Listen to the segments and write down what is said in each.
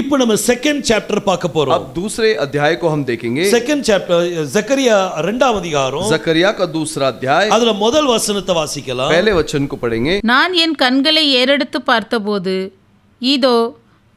இப்போ நம்ம second chapter பார்க்க போறோம். अब दूसरे अध्याय को हम देखेंगे. செகண்ட் சாப்டர் ஜக்கரியா 2ஆம் அதிகாரம். जकरिया का दूसरा अध्याय. அதுல முதல் வசனத்தை வாசிக்கலாம். पहले वचन को पढ़ेंगे. நான் என் கண்களை ஏறெடுத்து பார்த்தபோது இதோ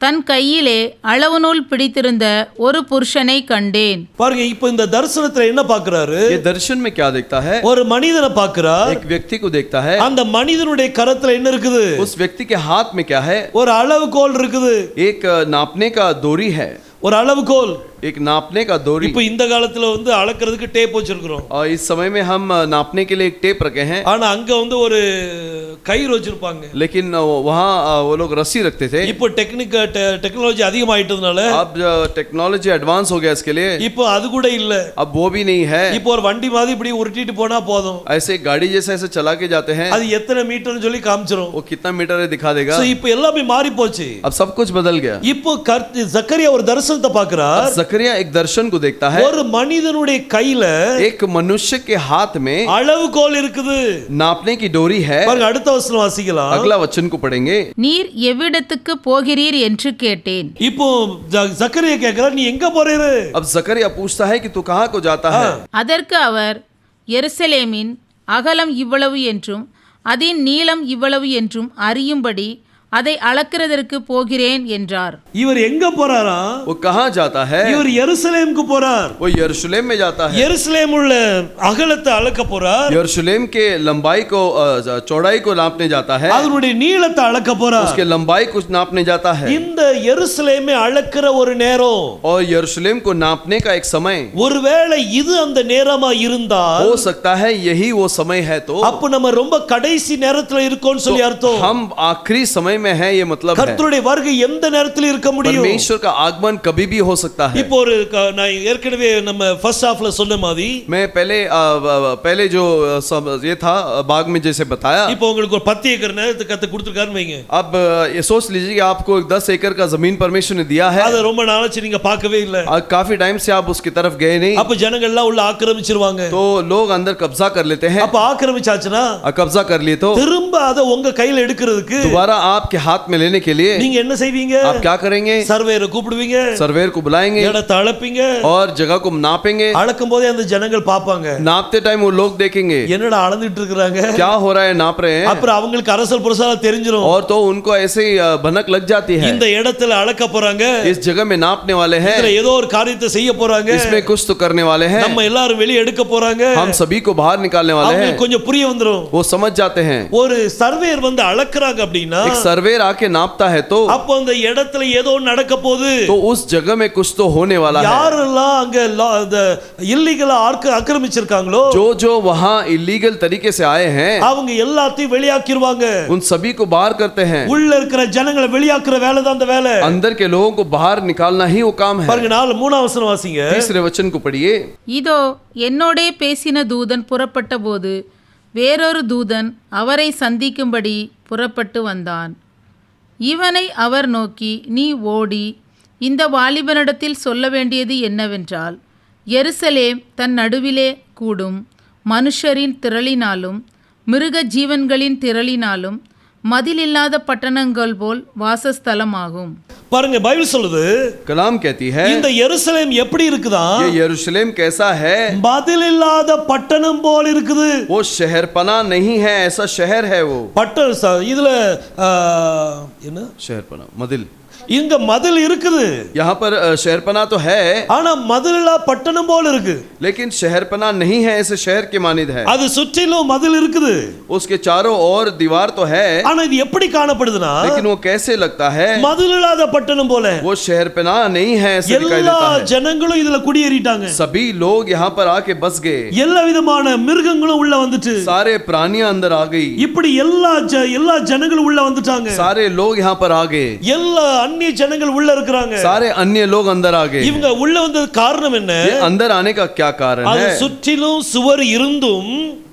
தன் கையிலே அளவு நூல் பிடித்திருந்த ஒரு புருஷனை கண்டேன். பாருங்க, இப்போ இந்த தரிசனத்துல என்ன பார்க்கறாரு? ये दर्शन में क्या देखता है? ஒரு மனிதனை பார்க்கறார். एक व्यक्ति को देखता है. அந்த மனிதனுடைய கரத்துல என்ன இருக்குது? उस व्यक्ति के हाथ में क्या है? ஒரு அளவுகோல் இருக்குது. एक नापने का डोरी है. ஒரு அளவுகோல், एक नापने का डोरी. இப்போ இந்த காலத்துல வந்து அளக்கிறதுக்கு டேப் வச்சிருக்கிறோம். और इस समय में हम नापने के लिए एक टेप रखे हैं. ஆனா அங்க வந்து ஒரு கயிறு வச்சிருப்பாங்க. लेकिन वहाँ वो लोग रस्सी रखते थे. இப்போ டெக்னாலஜி அதிகமாயிட்டதுனால अब टेक्नोलॉजी एडवांस हो गया इसके लिए. இப்போ அது கூட இல்ல. अब वो भी नहीं है. இப்போ ஒரு வண்டி மாதிரி இப்படி உருட்டிட்டு போனா போதும். ऐसे गाड़ी जैसे ऐसे चला के जाते हैं. அது எத்தனை மீட்டர்னு சொல்லி காமிச்சிரும். वो कितना मीटर है दिखा देगा. சோ இப்போ எல்லாமே மாறி போச்சு. अब सब कुछ बदल गया. இப்போ ஜக்கரியா ஒரு தரிசனத்தை பார்க்கறார். जकरिया एक दर्शन को देखता है. ஒரு மனிதனுடைய கையில एक मनुष्य के हाथ में அளவுகோல் இருக்குது. नापने की डोरी है. பாருங்க, அடுத்த வசனம் வாசிக்கலாம். अगला वचन को पढ़ेंगे. நீர் எவ்விடத்துக்கு போகிறீர் என்று கேட்டேன். இப்போ ஜக்கரியா கேக்குறார், நீ எங்க போறீரு? अब जकरिया पूछता है कि तू कहाँ को जाता है? அதற்கு அவர் எருசலேமின் அகலம் இவ்வளவு என்றும் அதன் நீளம் இவ்வளவு என்றும் அறியும்படி அதை அளக்கிறதற்கு போகிறேன் என்றார். இவர் எங்க போறாரா? वो कहाँ जाता है? இவர் எருசலேமுக்கு போறார். वो यरूशलेम में जाता है. எருசலேம் உள்ள அகலத்தை அளக்க போறார். यरूशलेम के लंबाई को चौड़ाई को नापने जाता है. அதனுடைய நீளத்தை அளக்க போறார். उसके लंबाई को नापने जाता है. இந்த எருசலேமை அளக்கிற ஒரு நேரம், और यरूशलेम को नापने का एक समय, ஒருவேளை இது அந்த நேரமா இருந்தால் हो सकता है यही वो समय है. तो அப்ப நம்ம ரொம்ப கடைசி நேரத்துல இருக்கோம்னு சொல்லி அர்த்தம். हम आखिरी समय में है, ये मतलब है. கர்த்தருடைய வருகை எந்த நேரத்துல இருக்க முடியும்? परमेश्वर का आगमन कभी भी हो सकता है. இப்போ ஒரு நான் ஏற்கனவே நம்ம ஃபர்ஸ்ட் ஹாஃப்ல சொன்ன மாதிரி, मैं पहले जो ये था बाग में जैसे बताया. இப்போ உங்களுக்கு ஒரு 10 ஏக்கர் நேரத்துக்கு கத்து கொடுத்திருக்காருன்னு வைங்க. अब ये सोच लीजिए कि आपको 10 एकड़ का जमीन परमेश्वर ने दिया है. அது ரொம்ப நாளாச்சு நீங்க பார்க்கவே இல்ல. काफी टाइम से आप उसकी तरफ गए नहीं. அப்ப ஜனங்கள் எல்லாம் உள்ள ஆக்கிரமிச்சிருவாங்க. तो लोग अंदर कब्जा कर लेते हैं. அப்ப ஆக்கிரமிச்சாச்சுனா कब्जा कर लिए तो திரும்ப அதை உங்க கையில எடுக்கிறதுக்கு दोबारा आपके हाथ में लेने के लिए நீங்க என்ன செய்வீங்க? आप क्या करेंगे? சர்வேரை கூப்பிடுவீங்க, सर्वेयर को बुलाएंगे, இடத்தை அளப்பீங்க, और जगह को नापेंगे. அளக்கும் போதே அந்த ஜனங்கள் பாப்பாங்க, नापते टाइम वो लोग देखेंगे என்னடா அளந்துட்டு இருக்காங்க, क्या हो रहा है, नाप रहे हैं. அப்புறம் அவங்களுக்கு அரசல் புரசலா தெரிஞ்சிரும். और तो उनको ऐसे ही भनक लग जाती है. இந்த இடத்துல அளக்க போறாங்க, इस जगह में नापने वाले हैं, இதுல ஏதோ ஒரு காரியத்தை செய்ய போறாங்க, इसमें कुछ तो करने वाले हैं, நம்ம எல்லாரும் வெளிய எடுக்க போறாங்க, हम सभी को बाहर निकालने वाले हैं. அவங்களுக்கு கொஞ்சம் புரிய வந்துரும். वो समझ जाते हैं. ஒரு சர்வேயர் வந்து அளக்குறாங்க அப்படினா, एक सर्वेयर आके नापता है तो அப்போ அந்த இடத்துல ஏதோ நடக்க போகுது. तो उस जगह में कुछ तो होने वाला है. யாரெல்லாம் அங்க இல்லீகலா ஆக்கிரமிச்சிருக்காங்களோ, जो वहां इलीगल तरीके से आए हैं, அவங்க எல்லாத்தையும் வெளியாக்கிடுவாங்க. उन सभी को बाहर करते हैं. உள்ள இருக்கிற ஜனங்களை வெளியாக்குற வேலை தான் அந்த வேலை. अंदर के लोगों को बाहर निकालना ही वो काम है. பாருங்க, 3ஆம் வசனம் வாசிங்க. तीसरे वचन को पढ़िए. இதோ என்னோடே பேசின தூதன் புறப்பட்ட போது வேறொரு தூதன் அவரை சந்திக்கும்படி புறப்பட்டு வந்தான். இவனை அவர் நோக்கி, நீ ஓடி இந்த வாலிபனிடத்தில் சொல்ல வேண்டியது என்னவென்றால், எருசலேம் தன் நடுவிலே கூடும் மனுஷரின் திரளினாலும் மிருக ஜீவன்களின் திரளினாலும் மதிலில்லாத பட்டணங்கள் போல் வாசஸ்தலமாகும். பாருங்க, பைபிள் சொல்லுது, कलाम कहती है, இந்த எருசலேம் எப்படி இருக்குதா? ये यरूशलेम कैसा है? மதிலில்லாத பட்டணம் போல் இருக்குது. वो शहरपना नहीं है, ऐसा शहर है वो. இதுல என்ன शहरपना मदिल, இங்க மதில் இருக்குது. यहाँ पर शहरपना तो है, ஆனா மதிலில்லா பட்டணம் போல இருக்கு. लेकिन शहरपना नहीं है, ऐसे शहर के मानिद है. அது சுற்றிலும் மதில் இருக்குது. उसके चारों ओर दीवार तो है, ஆனா இது எப்படி காணப்படுதுன்னா, लेकिन वो कैसे लगता है? மதிலில்லாத பட்டணம் போல. वो शहरपना नहीं है, ऐसे दिखाई எல்லா देता है. ஜனங்களும் இதுல குடியேறிட்டாங்க. सभी लोग यहाँ पर आके बस गए. எல்லா விதமான மிருகங்களும் உள்ள வந்துட்டு, सारे प्राणियां अंदर आ गई. இப்படி எல்லா ஜனங்களும் உள்ள வந்துட்டாங்க. सारे लोग यहाँ पर आ गए. எல்லா அந்நிய ஜனங்கள் உள்ள இருக்காங்க. सारे अन्य लोग अंदर आ गए. இவங்க உள்ள வந்தது காரணம் என்ன? अंदर आने का क्या कारण அது है? சுற்றிலும் சுவர் இருந்தும்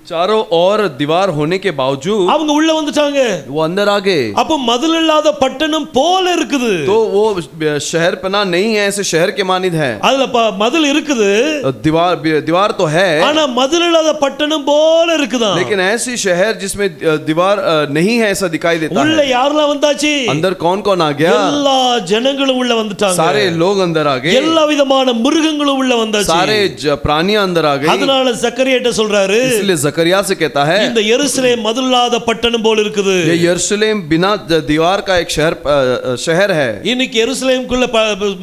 चारों ओर दीवार होने के बावजूद அவங்க உள்ள வந்துட்டாங்க. वो अंदर आ गए। அப்ப மதில் இல்லாத பட்டணம் போல இருக்குது. तो वो शहर पना नहीं है, ऐसे शहर के मानिद है। அதுல மதில் இருக்குது, दीवार तो है, ஆனா மதில் இல்லாத பட்டணம் போல இருக்குதா. लेकिन ऐसी शहर जिसमें दीवार नहीं है ऐसा दिखाई देता உள்ள है। யாரெல்லாம் வந்தாச்சு? अंदर कौन कौन आ गया? எல்லா ஜனங்களும் உள்ள வந்துட்டாங்க. सारे लोग अंदर आ गए। எல்லா விதமான மிருகங்களும் உள்ள வந்தாச்சு. सारे प्राणियां अंदर आ गई। அதனால சக்கரியாட்ட சொல்றாரு, इसलिए जकरिया से कहता है இந்த यरूशलेम மதில் இல்லாத பட்டணம் போல இருக்குது. ये यरूशलेम बिना दीवार का एक शहर है। இன்னைக்கு यरूशलेमக்குள்ள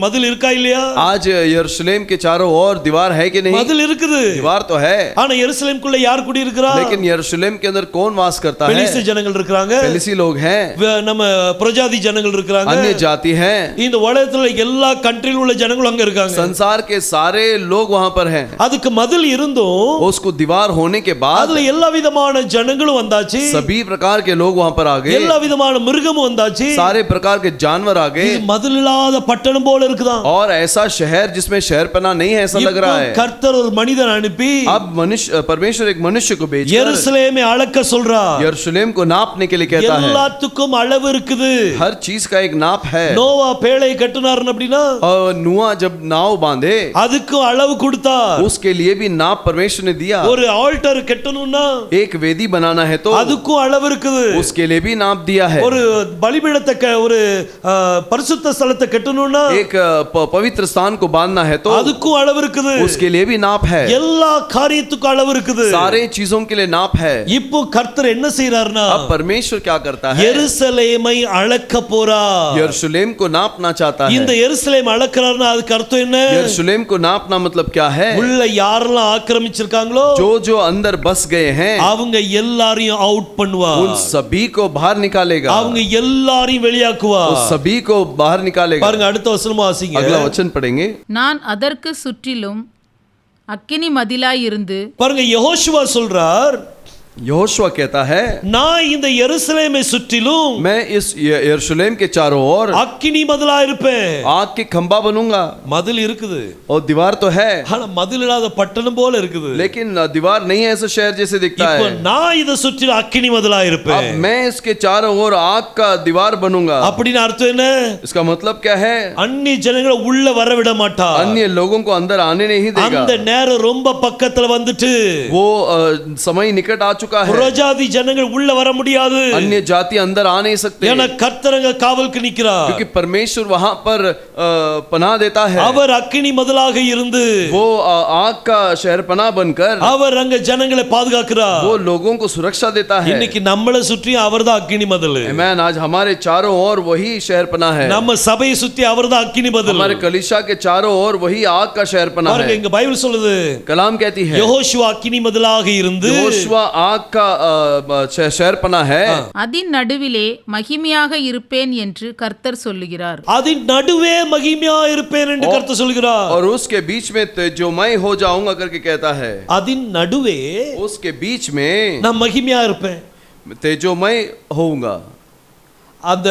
மதில் இருக்கா இல்லையா? आज यरूशलेम के चारों ओर दीवार है कि नहीं? மதில் இருக்குது, दीवार तो है, ஆனா यरूशलेमக்குள்ள யார் குடி இருக்கிறா? लेकिन यरूशलेम के अंदर कौन वास करता है? பெலிஸ்து ஜனங்கள் இருக்காங்க, पेलिसी लोग हैं, நம்ம பிரஜாதி ஜனங்கள் இருக்காங்க, अन्य जाति हैं। இந்த உலகத்துல எல்லா கண்ட்ரில உள்ள ஜனங்களும் அங்க இருக்காங்க. संसार के सारे लोग वहां पर हैं। அதுக்கு மதில் இருந்தும் उसको दीवार होने के बाद அதுல எல்லா விதமான ஜனங்களும் வந்தாச்சு. सभी प्रकार के लोग वहां पर आ गए, எல்லா விதமான மிருகமும் வந்தாச்சு. सारे प्रकार के जानवर आ गए। இது மதில் இல்லாத பட்டணம் போல இருக்குதான். और ऐसा शहर जिसमें शहरपना नहीं है ऐसा लग रहा है। கர்த்தர் ஒரு மனிதன் அனுப்பி अब परमेश्वर एक मनुष्य को भेजकर यरूशलेमै அளக்க சொல்றார். यरूशलेम को नापने के लिए कहता है। எல்லாத்துக்கும் அளவு இருக்குது. हर चीज का एक नाप है। நோவா பேழை கட்டினார்னு அப்படினா और नूहा जब नाव बांधे அதுக்கு அளவு கொடுத்தார். उसके लिए भी नाप परमेश्वर ने दिया। ஒரு ஆல்டர் கட்டணும்னா एक वेदी बनाना है तो அதுக்கும் அளவு இருக்குது. उसके लिए भी नाप दिया है। ஒரு பலிபீடத்தை ஒரு பரிசுத்த ஸ்தலத்தை கட்டணும்னா एक पवित्र स्थान को बांधना है तो அதுக்கும் அளவு இருக்குது. उसके लिए भी नाप है। எல்லா காரியத்துக்கும் அளவு இருக்குது. सारे चीजों के लिए नाप है। இப்போ கர்த்தர் என்ன செய்றார்னா, अब परमेश्वर क्या करता है? यरूशलेமை அளக்க போறார். यरूशलेम को नापना चाहता है। இந்த यरूशलेम அளக்கறார்னா அதுக்கு அர்த்தம் என்ன? यरूशलेम को नापना मतलब क्या है? உள்ள யாரெல்லாம் ஆக்கிரமிச்சிருக்காங்களோ जो अंदर बस गए हैं அவங்க எல்லாரையும் அவுட் பண்ணுவார். उन सभी को बाहर निकालेगा। அவங்க எல்லாரையும் வெளியாக்குவார். उस सभी को बाहर निकालेगा। பாருங்க அடுத்த வசனம் வாசிங்க. अगला वचन पढ़ेंगे। நான் அதற்கு சுற்றிலும் அக்கினி மதிலாயிருந்து பாருங்க யெகோஷுவா சொல்றார், यहोशुआ कहता है நான் இந்த எருசலேமை சுற்றிலும் मैं इस यरूशलेम के चारों ओर அக்கினி மதிலா இருப்பேன். आग के खंबा बनूंगा। மதில் இருக்குது, और दीवार तो है, ஆனா மதில் இல்லாத பட்டணம் போல இருக்குது. लेकिन दीवार नहीं है ऐसा शहर जैसे दिखता இப்போ है। நான் இத சுற்றிலும் அக்கினி மதிலா இருப்பேன். अब मैं इसके चारों ओर आग का दीवार बनूंगा। அப்படின்னு அர்த்தம் என்ன? इसका मतलब क्या है? அந்நிய ஜனங்களை உள்ள வர விட மாட்டார். अन्य लोगों को अंदर आने नहीं देगा। அந்த நேரம் ரொம்ப பக்கத்துல வந்துட்டு वो समय निकट आ चुका है। பிரஜாதி ஜனங்கள் உள்ள வர முடியாது. अन्य जाति अंदर आ नहीं सकते, ஏன்னா கர்த்தரங்க காவலுக்கு நிக்கிறார். क्योंकि परमेश्वर वहां पर पनाह देता है। அவர் அக்கினி மதிலாக இருந்து वो आग का शहर पनाह बनकर அவர் அங்க ஜனங்களை பாதுகாக்கிறார். वो लोगों को सुरक्षा देता है। இன்னைக்கு நம்மளை சுற்றி அவர்தான் அக்கினி மதில். आमीन। आज हमारे चारों ओर वही शहर पनाह है। நம்ம சபையை சுற்றி அவர்தான் அக்கினி மதில். हमारे कलीसिया के चारों ओर वही आग का शहर पनाह பாருங்க है। இங்க பைபிள் சொல்லுது, कलाम कहती है யெகோஷுவா அக்கினி மதிலாக இருந்து यहोशुआ आग का शहर पनाह है। அதின் நடுவிலே மகிமையாக இருப்பேன் என்று கர்த்தர் சொல்லுகிறார். அதின் நடுவே மகிமையா இருப்பேன் என்று கர்த்தர் சொல்கிறார். और उसके बीच में तेजोमय हो जाऊंगा करके कहता है। அதின் நடுவே उसके बीच में நான் மகிமையா இருப்பேன். तेजोमय होऊंगा। அந்த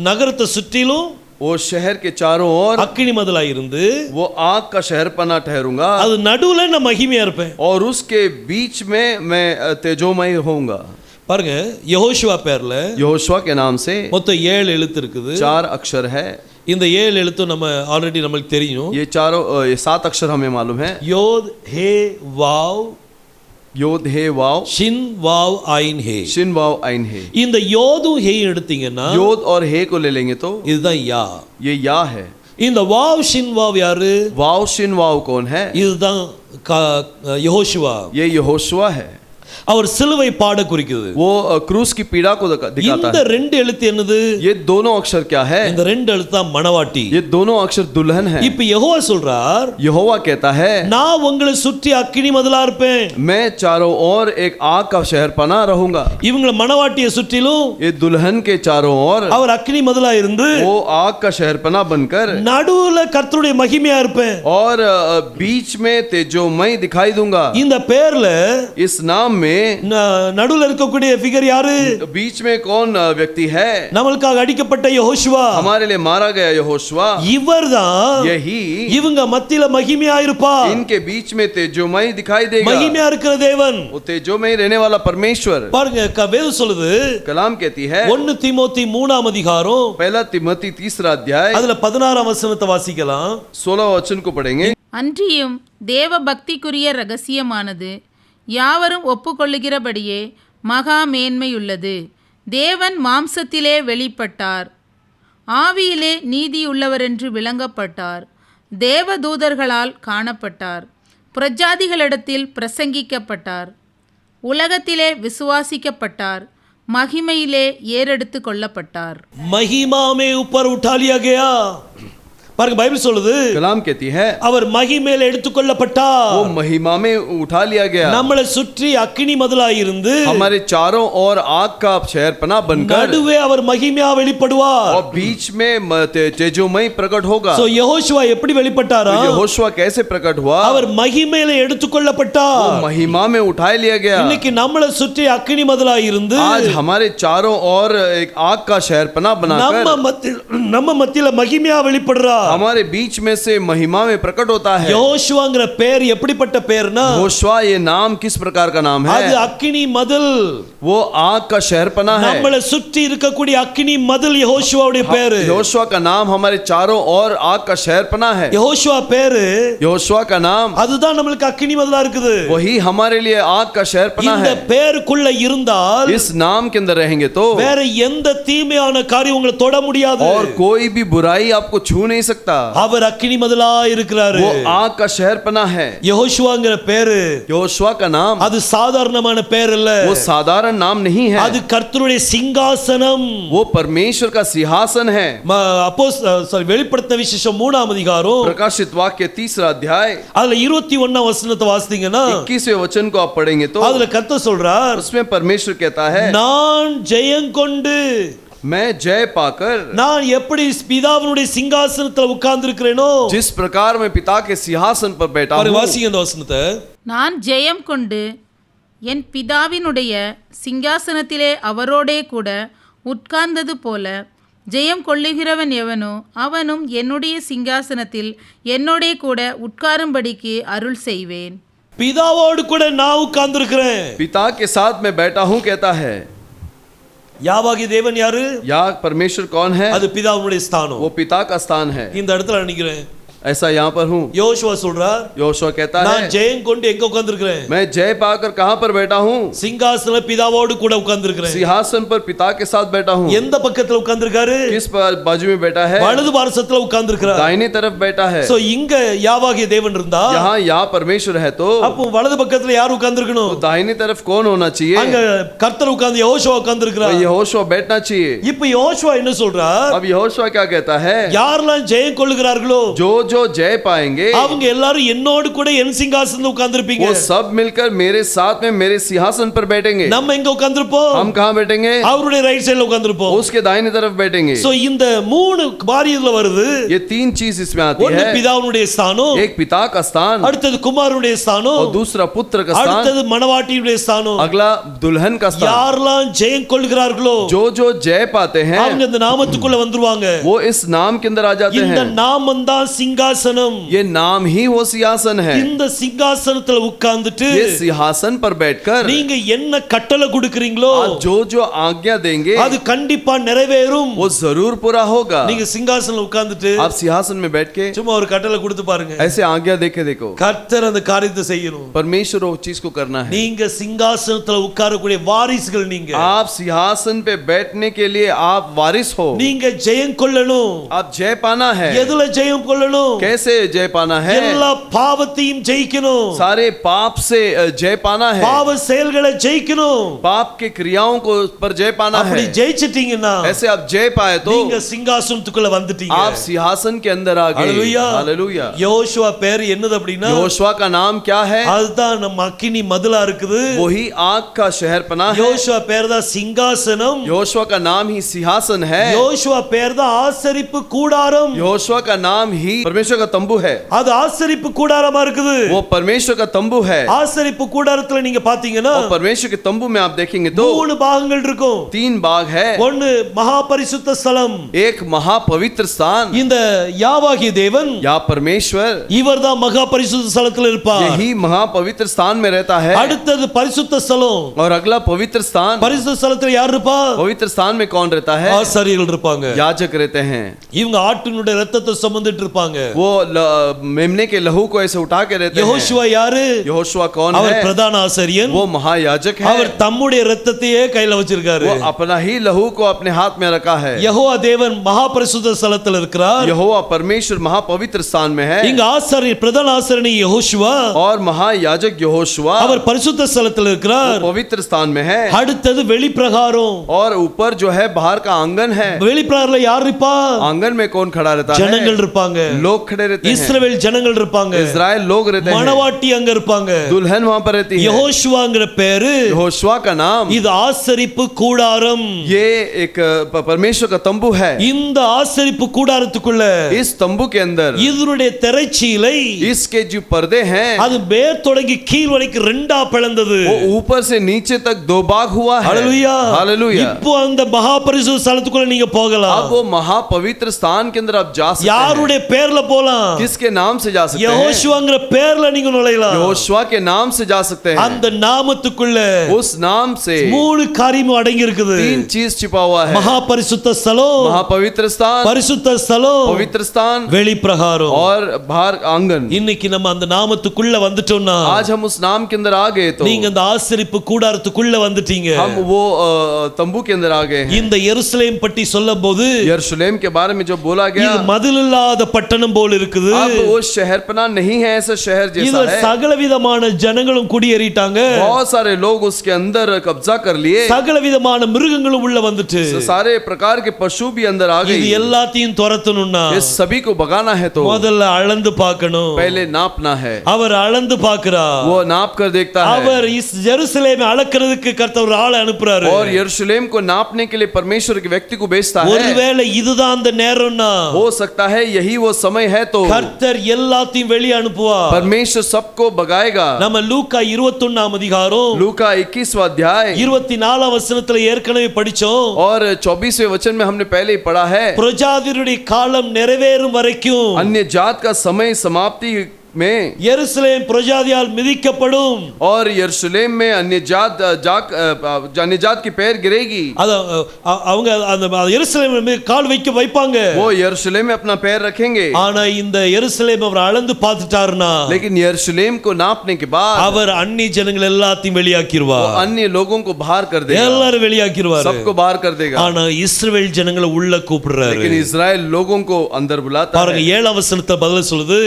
நகரத்தை சுற்றிலும் वो शहर के चारों ओर அக்கினி மதிலா இருந்து वो आग का शहर पना ठहरूंगा। அது நடுவுல நான் மகிமையா இருப்பேன். और उसके बीच में मैं तेजोमय होऊंगा। பாருங்க யெகோஷுவா பேர்ல यहोशुआ के नाम से மொத்தம் 7 எழுத்து இருக்குது. 4 अक्षर है। இந்த 7 எழுத்து நம்ம ஆல்ரெடி நமக்கு தெரியும். ये 7 अक्षर हमें मालूम है। யோத் ஹே வாவ் योद हे वाव ஷின் வாவ் ஐன் ஹே. शिन वाव आइन हे। இந்த யோதும் ஹே எடுத்தீங்கன்னா योद और हे को ले लेंगे तो இதுதான் யா. ये या है। இந்த வாவ் ஷின் வாவ் யாரு? वाव शिन वाव कौन है? இதுதான் யெகோஷுவா. ये यहोशुआ है। அவர் சிலுவை பாட குறிக்குது. वो क्रूस की पीड़ा को दिखाता இந்த है। ரெண்டு எழுத்து என்னது? ये दोनों अक्षर क्या है? இந்த ரெண்டு எழுத்து தான் மணவாட்டி. ये दोनों अक्षर दुल्हन है। இப்போ யெகோவா சொல்றார், यहोवा कहता है நான் உங்களை சுற்றி அக்கினி மதிலா இருப்பேன். मैं चारों ओर एक आग का शहर पना रहूंगा। இவங்களை மணவாட்டியை சுற்றிலும் ये दुल्हन के चारों ओर அவர் அக்கினி மதிலா இருந்து वो आग का शहर पना बनकर நடுவுல கர்த்தருடைய மகிமையா இருப்பேன். और बीच में तेजोमय दिखाई दूंगा। இந்த பேர்ல इस नाम में நடுவுல இருக்கக்கூடிய ஃபிகர் யாரு? बीच में कौन व्यक्ति है? நம்மளுக்காக அடிக்கப்பட்ட யெகோஷுவா. हमारे लिए मारा गया यहोशुआ, இவர்தான் यही இவங்க மத்தியில மகிமையா இருப்பார். इनके बीच में तेजोमय दिखाई देगा। மகிமையா இருக்கிற தேவன், वो तेजोमय रहने वाला परमेश्वर। பாருங்க வேதம் சொல்லுது, कलाम कहती है 1 தீமோத்தி 3ஆம் அதிகாரம் पहला तिमोथी 3 अध्याय அதுல 16ஆம் வசனத்தை வாசிக்கலாம். 16 वचन को पढ़ेंगे। அன்றியும் தேவ பக்திக்குரிய ரகசியமானது யாவரும் ஒப்புக்கொள்ளுகிறபடியே மகா மேன்மையுள்ளது. தேவன் மாம்சத்திலே வெளிப்பட்டார், ஆவியிலே நீதியுள்ளவரென்று விளங்கப்பட்டார், தேவதூதர்களால் காணப்பட்டார், பிரஜாதிகளிடத்தில் பிரசங்கிக்கப்பட்டார், உலகத்திலே விசுவாசிக்கப்பட்டார், மகிமையிலே ஏறெடுத்து கொள்ளப்பட்டார். महिमा में ऊपर उठा लिया गया. பாருங்க பைபிள் சொல்லுது, कलाम कहती है அவர் மகிமையில எடுத்துக்கொள்ளப்பட்டார். वो महिमा में उठा लिया गया। நம்மளை சுற்றி அக்கினி மதிலாய் இருந்து हमारे चारों ओर आग का शहरपनाह बनकर நடுவே அவர் மகிமையா வெளிப்படுவார். और बीच में तेजोमय प्रकट होगा। சோ யெகோஷுவா எப்படி வெளிப்பட்டாரா? यहोशुआ कैसे प्रकट हुआ? அவர் மகிமையில वो எடுத்துக்கொள்ளப்பட்டார். महिमा में उठा लिया गया। இன்னைக்கு நம்மளை சுற்றி அக்கினி மதிலாய் இருந்து आज हमारे चारों ओर एक आग का शहरपनाह बनाकर நம்ம மத்தியில மகிமையா வெளிப்படுறார். हमारे बीच में से महिमा में प्रकट होता है। யோசுவாங்கிற பேர் எப்படிப்பட்ட பேர்னா, यहोशुआ ये नाम किस प्रकार का नाम है? அது அக்கினி மதில். वो आग का शहरपनाह है। நம்மளை சுற்றி இருக்கக்கூடிய அக்கினி மதில் யெகோஷுவாவுடைய பேரு. यहोशुआ का नाम हमारे चारों ओर आग का शहरपनाह है। யெகோஷுவா பேரு, यहोशुआ का नाम அதுதான் நம்மளுக்கு அக்கினி மதிலா இருக்குது. वही हमारे लिए आग का शहरपनाह இந்த है। பேருக்குள்ள இருந்தால் इस नाम के अंदर रहेंगे तो வேற எந்த தீமையான காரியம் உங்களை தொட முடியாது. और कोई भी बुराई आपको छू नहीं सकता। அவர் அக்கினி மதிலா இருக்கிறாரு. वो आग का शहरपनाह है। யெகோஷுவாங்கிற பேரு, यहोशुआ का नाम அது சாதாரணமான பேர் இல்ல. वो साधारण नाम नहीं है। அது கர்த்தருடைய சிங்காசனம். वो परमेश्वर का सिंहासन है। வெளிப்படுத்தின விசேஷம் 3ஆம் அதிகாரம் प्रकाशित वाक्य 3 अध्याय அதுல 21ஆம் வசனத்தை வாசித்தீங்கன்னா 21वें वचन को आप पढ़ेंगे तो அதுல கர்த்தர் சொல்றார், उसमें परमेश्वर कहता है நான் ஜெயங்கொண்டு मैं जय पाकर நான் எப்படி பிதாவினுடைய சிங்காசனத்துல உட்கார்ந்திருக்கிறேனோ, जिस प्रकार मैं पिता के सिंहासन पर बैठा हूं। வாசிங்க அந்த வசனத்தை. நான் ஜெயம் கொண்டு என் பிதாவினுடைய சிங்காசனத்திலே அவரோடே கூட உட்கார்ந்தது போல ஜெயம் கொள்ளுகிறவன் எவனோ அவனும் என்னுடைய சிங்காசனத்தில் என்னோடே கூட உட்காரும்படிக்கு அருள் செய்வேன். பிதாவோடு கூட நான் உட்கார்ந்திருக்கிறேன். पिता के साथ मैं बैठा हूं कहता है। யாவாகி தேவன் யாரு? या परमेश्वर कौन है? அது பிதாவுடைய ஸ்தானம். वो पिता का स्थान है। இந்த இடத்துல நினைக்கிறேன், ऐसा यहाँ पर हूँ। யோசுவா சொல்றார், यहोशुआ कहता நான் है ஜெயம் கொண்டு எங்க உட்கார்ந்திருக்கிறேன்? मैं जय पाकर कहाँ पर बैठा हूँ? சிங்காசன பிதாவோடு கூட உட்கார்ந்திருக்கிறேன். सिंहासन पर पिता के साथ बैठा हूँ। எந்த பக்கத்துல உட்கார்ந்திருக்காரு? किस बाजू में बैठा है? வலது பார்சத்துல உட்கார்ந்திருக்கிறார். दाहिनी तरफ बैठा है। சோ இங்க யாவாகிய தேவன் இருந்தா यहाँ परमेश्वर है तो அப்போ வலது பக்கத்துல யார் உட்கார்ந்திருக்கணும்? तो दाहिनी तरफ कौन होना चाहिए? அங்க கர்த்தர் உட்கார்ந்து யெகோஷுவா உட்கார்ந்திருக்கிறார். यहोशुआ बैठना चाहिए। இப்போ யெகோஷுவா என்ன சொல்றார்? अब यहोशुआ क्या कहता है? யாரெல்லாம் ஜெயம் கொள்ளுகிறார்களோ जो जो जय पाएंगे அவங்க எல்லாரும் என்னோடு கூட என் சிங்காசனத்துல உட்கார்ந்திருப்பீங்க. वो सब मिलकर मेरे साथ में मेरे सिंहासन पर बैठेंगे। நம்ம எங்க உட்கார்ந்திருப்போம்? हम कहाँ बैठेंगे? அவருடைய ரைட் சைடுல உட்கார்ந்திருப்போம். उसके दाहिनी तरफ बैठेंगे। சோ இந்த மூணு காரியத்துல வருது. ये तीन चीज इसमें आती ஒன்னு है। பிதாவுடைய ஸ்தானம், एक पिता का स्थान, அடுத்தது குமாரனுடைய ஸ்தானம், और दूसरा पुत्र का स्थान, அடுத்தது மணவாட்டியுடைய ஸ்தானம். अगला दुल्हन का स्थान। யாரெல்லாம் ஜெயம் கொள்ளுகிறார்களோ जो जो जय पाते हैं அவங்க இந்த நாமத்துக்குள்ள வந்துருவாங்க. वो इस नाम के अंदर आ जाते இந்த हैं। நாமம் தான் சிங்காசனம். ये नाम ही वो सिंहासन है। இந்த சிங்காசனத்துல உட்கார்ந்துட்டு ये सिंहासन पर बैठकर நீங்க என்ன கட்டளை கொடுக்கறீங்களோ आज जो जो आज्ञा देंगे அது கண்டிப்பா நிறைவேறும். वो जरूर पूरा होगा। நீங்க சிங்காசனத்துல உட்கார்ந்துட்டு आप सिंहासन में बैठ के சும்மா ஒரு கட்டளை கொடுத்து பாருங்க. ऐसे आज्ञा देके देखो। கர்த்தர் அந்த காரியத்தை செய்யணும். परमेश्वर वो चीज को करना है। நீங்க சிங்காசனத்துல உட்காரக்கூடிய வாரிசுகள் நீங்க. आप सिंहासन पे बैठने के लिए आप वारिस हो। நீங்க ஜெயம் கொள்ளணும். आप जय पाना है। எதுல ஜெயம் கொள்ளணும்? कैसे जय पाना है? எல்லா பாவத்தையும் ஜெயிக்கணும். सारे पाप से जय पाना है। பாவ செயல்களை ஜெயிக்கணும். पाप के क्रियाओं को पर जय पाना है। அப்படி ஜெயிச்சிட்டீங்கன்னா ऐसे आप जय पाए तो நீங்க சிங்காசனத்துக்குள்ள வந்துட்டீங்க. आप सिंहासन के अंदर आ गए। हालेलुया। हालेलुया। யோசுவா பேர் என்னது அப்படினா यहोशुआ का नाम क्या है? அதுதான் நம்ம அக்கினி மதிலா இருக்குது. वही आग का शहरपनाह है। யோசுவா பேர் தான் சிங்காசனம். यहोशुआ का नाम ही सिंहासन है। யோசுவா பேர் தான் ஆசரிப்பு கூடாரம். यहोशुआ का नाम ही परमेश्वर परमेश्वर का तंबू है, அது ஆசரிப்பு கூடாரமா இருக்குது. वो परमेश्वर का तंबू है। ஆசரிப்பு கூடாரத்துல நீங்க பாத்தீங்கன்னா और परमेश्वर के तंबू में आप देखेंगे तो 3 பாகங்கள் இருக்கும். 3 भाग है। ஒன்னு மகா பரிசுத்த ஸ்தலம், एक महापवित्र स्थान, இந்த யாவாகிய தேவன் या परमेश्वर இவர்தான் மகா பரிசுத்த ஸ்தலத்துல இருப்பார். यही महापवित्र स्थान में रहता है। அடுத்தது பரிசுத்த ஸ்தலம். और अगला पवित्र स्थान, பரிசுத்த ஸ்தலத்துல யார் இருப்பா? पवित्र स्थान में कौन रहता है? ஆசாரியர்கள் இருப்பாங்க. याजक रहते हैं। இவங்க ஆட்டினுடைய ரத்தத்தை சுமந்துட்டு இருப்பாங்க. वो मेमने के लहू को ऐसे उठा के रहते हैं। யெகோஷுவா யாரு? यहोशुआ कौन அவர் है? பிரதான ஆசாரியன். वो महायाजक है। அவர் தம்முடைய ரத்தத்தையே கையில வச்சிருக்காரு. वो अपना ही लहू को अपने हाथ में रखा है। யெகோவா தேவன் மகா பரிசுத்த ஸ்தலத்துல இருக்கிறார். यहोवा परमेश्वर महापवित्र स्थान में है। இங்க ஆசாரியர் பிரதான ஆசாரியன் யெகோஷுவா, और महायाजक यहोशुआ அவர் பரிசுத்த ஸ்தலத்துல இருக்கிறார். पवित्र स्थान में है। அடுத்தது வெளிப்பிரகாரம். और ऊपर जो है बाहर का आंगन है। வெளிப்பிரகாரத்துல யார் இருப்பா? आंगन में कौन खड़ा रहता है? ஜனங்கள் இருப்பாங்க. लोग खड़े रहते हैं। இஸ்ரவேல் ஜனங்கள் இருப்பாங்க. इस्राएल लोग रहते हैं। மணவாட்டி அங்க இருப்பாங்க. दुल्हन वहां पर रहती है। யெகோஷுவாங்கிற பேரு, यहोशुआ का नाम, இது ஆசரிப்பு கூடாரம். ये एक परमेश्वर का तंबू है। இந்த ஆசரிப்பு கூடாரத்துக்குள்ள इस तंबू के अंदर இதனுடைய திரைச்சீலை, इसके जो पर्दे हैं அது மேல் தொடங்கி கீழ் வரைக்கும் ரெண்டா பிளந்தது. वो ऊपर से नीचे तक 2 भाग हुआ है। ஹalleluya. हालेलुया। இப்போ அந்த மகா பரிசுத்த ஸ்தலத்துக்குள்ள நீங்க போகலாம். अब वो महापवित्र स्थान के अंदर आप जा सकते हैं। யாருடைய பேர்ல போலாம்? किसके नाम से जा सकते हैं? யெகோஷுவாங்கிற பேர்ல நீங்க நுழையலாம். यहोशुआ के नाम से जा सकते हैं। அந்த நாமத்துக்குள்ள उस नाम से 3 காரியமும் அடங்கி இருக்குது. 3 चीज छिपा हुआ है। மகா பரிசுத்த ஸ்தலம், महापवित्र स्थान, பரிசுத்த ஸ்தலம், पवित्र स्थान வெளிப்பிரகாரம். और बाहर आंगन। இன்னைக்கு நம்ம அந்த நாமத்துக்குள்ள வந்துட்டோம்னா, आज हम उस नाम के अंदर आ गए तो நீங்க அந்த ஆசரிப்பு கூடாரத்துக்குள்ள வந்துட்டீங்க. हम वो तंबू के अंदर आ गए हैं। இந்த எருசலேம் பற்றி சொல்லும்போது यरूशलेम के बारे में जो बोला இது गया, மதில் இல்லாத பட்டணம் போல் இருக்குது. अब वो शहरपना नहीं है, ऐसा शहर जैसा இதுல है। சகலவிதமான ஜனங்களும் குடியேறிட்டாங்க. बहुत सारे लोग उसके अंदर कब्जा कर लिए। சகலவிதமான மிருகங்களும் உள்ள வந்துட்டு सारे प्रकार के पशु भी अंदर आ இது गए। எல்லாத்தையும் துரத்தணும்னா ये सभी को भगाना है तो முதல்ல அளந்து பார்க்கணும். पहले नापना है। அவர் அளந்து பார்க்கிறார். वो नाप कर देखता है। அவர் ஜெருசலேமை அளக்கிறதுக்கு கர்த்தர் ஒரு ஆளை அனுப்புறாரு. और यरूशलेम को नापने के लिए परमेश्वर के व्यक्ति को भेजता है। ஒருவேளை இதுதான் அந்த நேரம்னா हो सकता है यही वो समय है तो கர்த்தர் எல்லாத்தையும் வெளியே அனுப்புவார். परमेश्वर सबको भगाएगा। நம்ம லூக்கா 21ஆம் அதிகாரம் लूका 21वां अध्याय 24ஆம் வசனத்துல ஏற்கனவே படிச்சோம். और 24वें वचन में हमने पहले ही पढ़ा है। பிரஜாதியுடைய காலம் நிறைவேறும் வரைக்கும் अन्य जात का समय समाप्ति में எருசலேம் பிரஜாதியால் மிதிக்கப்படும். और यरूशलेम में अन्य जात की पैर गिरेगी। அவங்க அந்த எருசலேம் மீது கால் வைப்பாங்க. वो यरूशलेम में अपना पैर रखेंगे। ஆனா இந்த எருசலேம் அவர் அளந்து பார்த்துட்டாருனா, लेकिन यरूशलेम को नापने के बाद அவர் அந்நிய ஜனங்கள் எல்லாத்தையும் வெளியாக்கிடுவார். अन्य लोगों को बाहर कर देगा। எல்லாரும் வெளியாக்கிடுவார். सबको बाहर कर देगा। ஆனா இஸ்ரவேல் ஜனங்களை உள்ள கூப்பிடுறாரு. लेकिन इस्राएल लोगों को अंदर बुलाता பாருங்க है। 7ஆம் வசனத்தை பதில் சொல்லுது.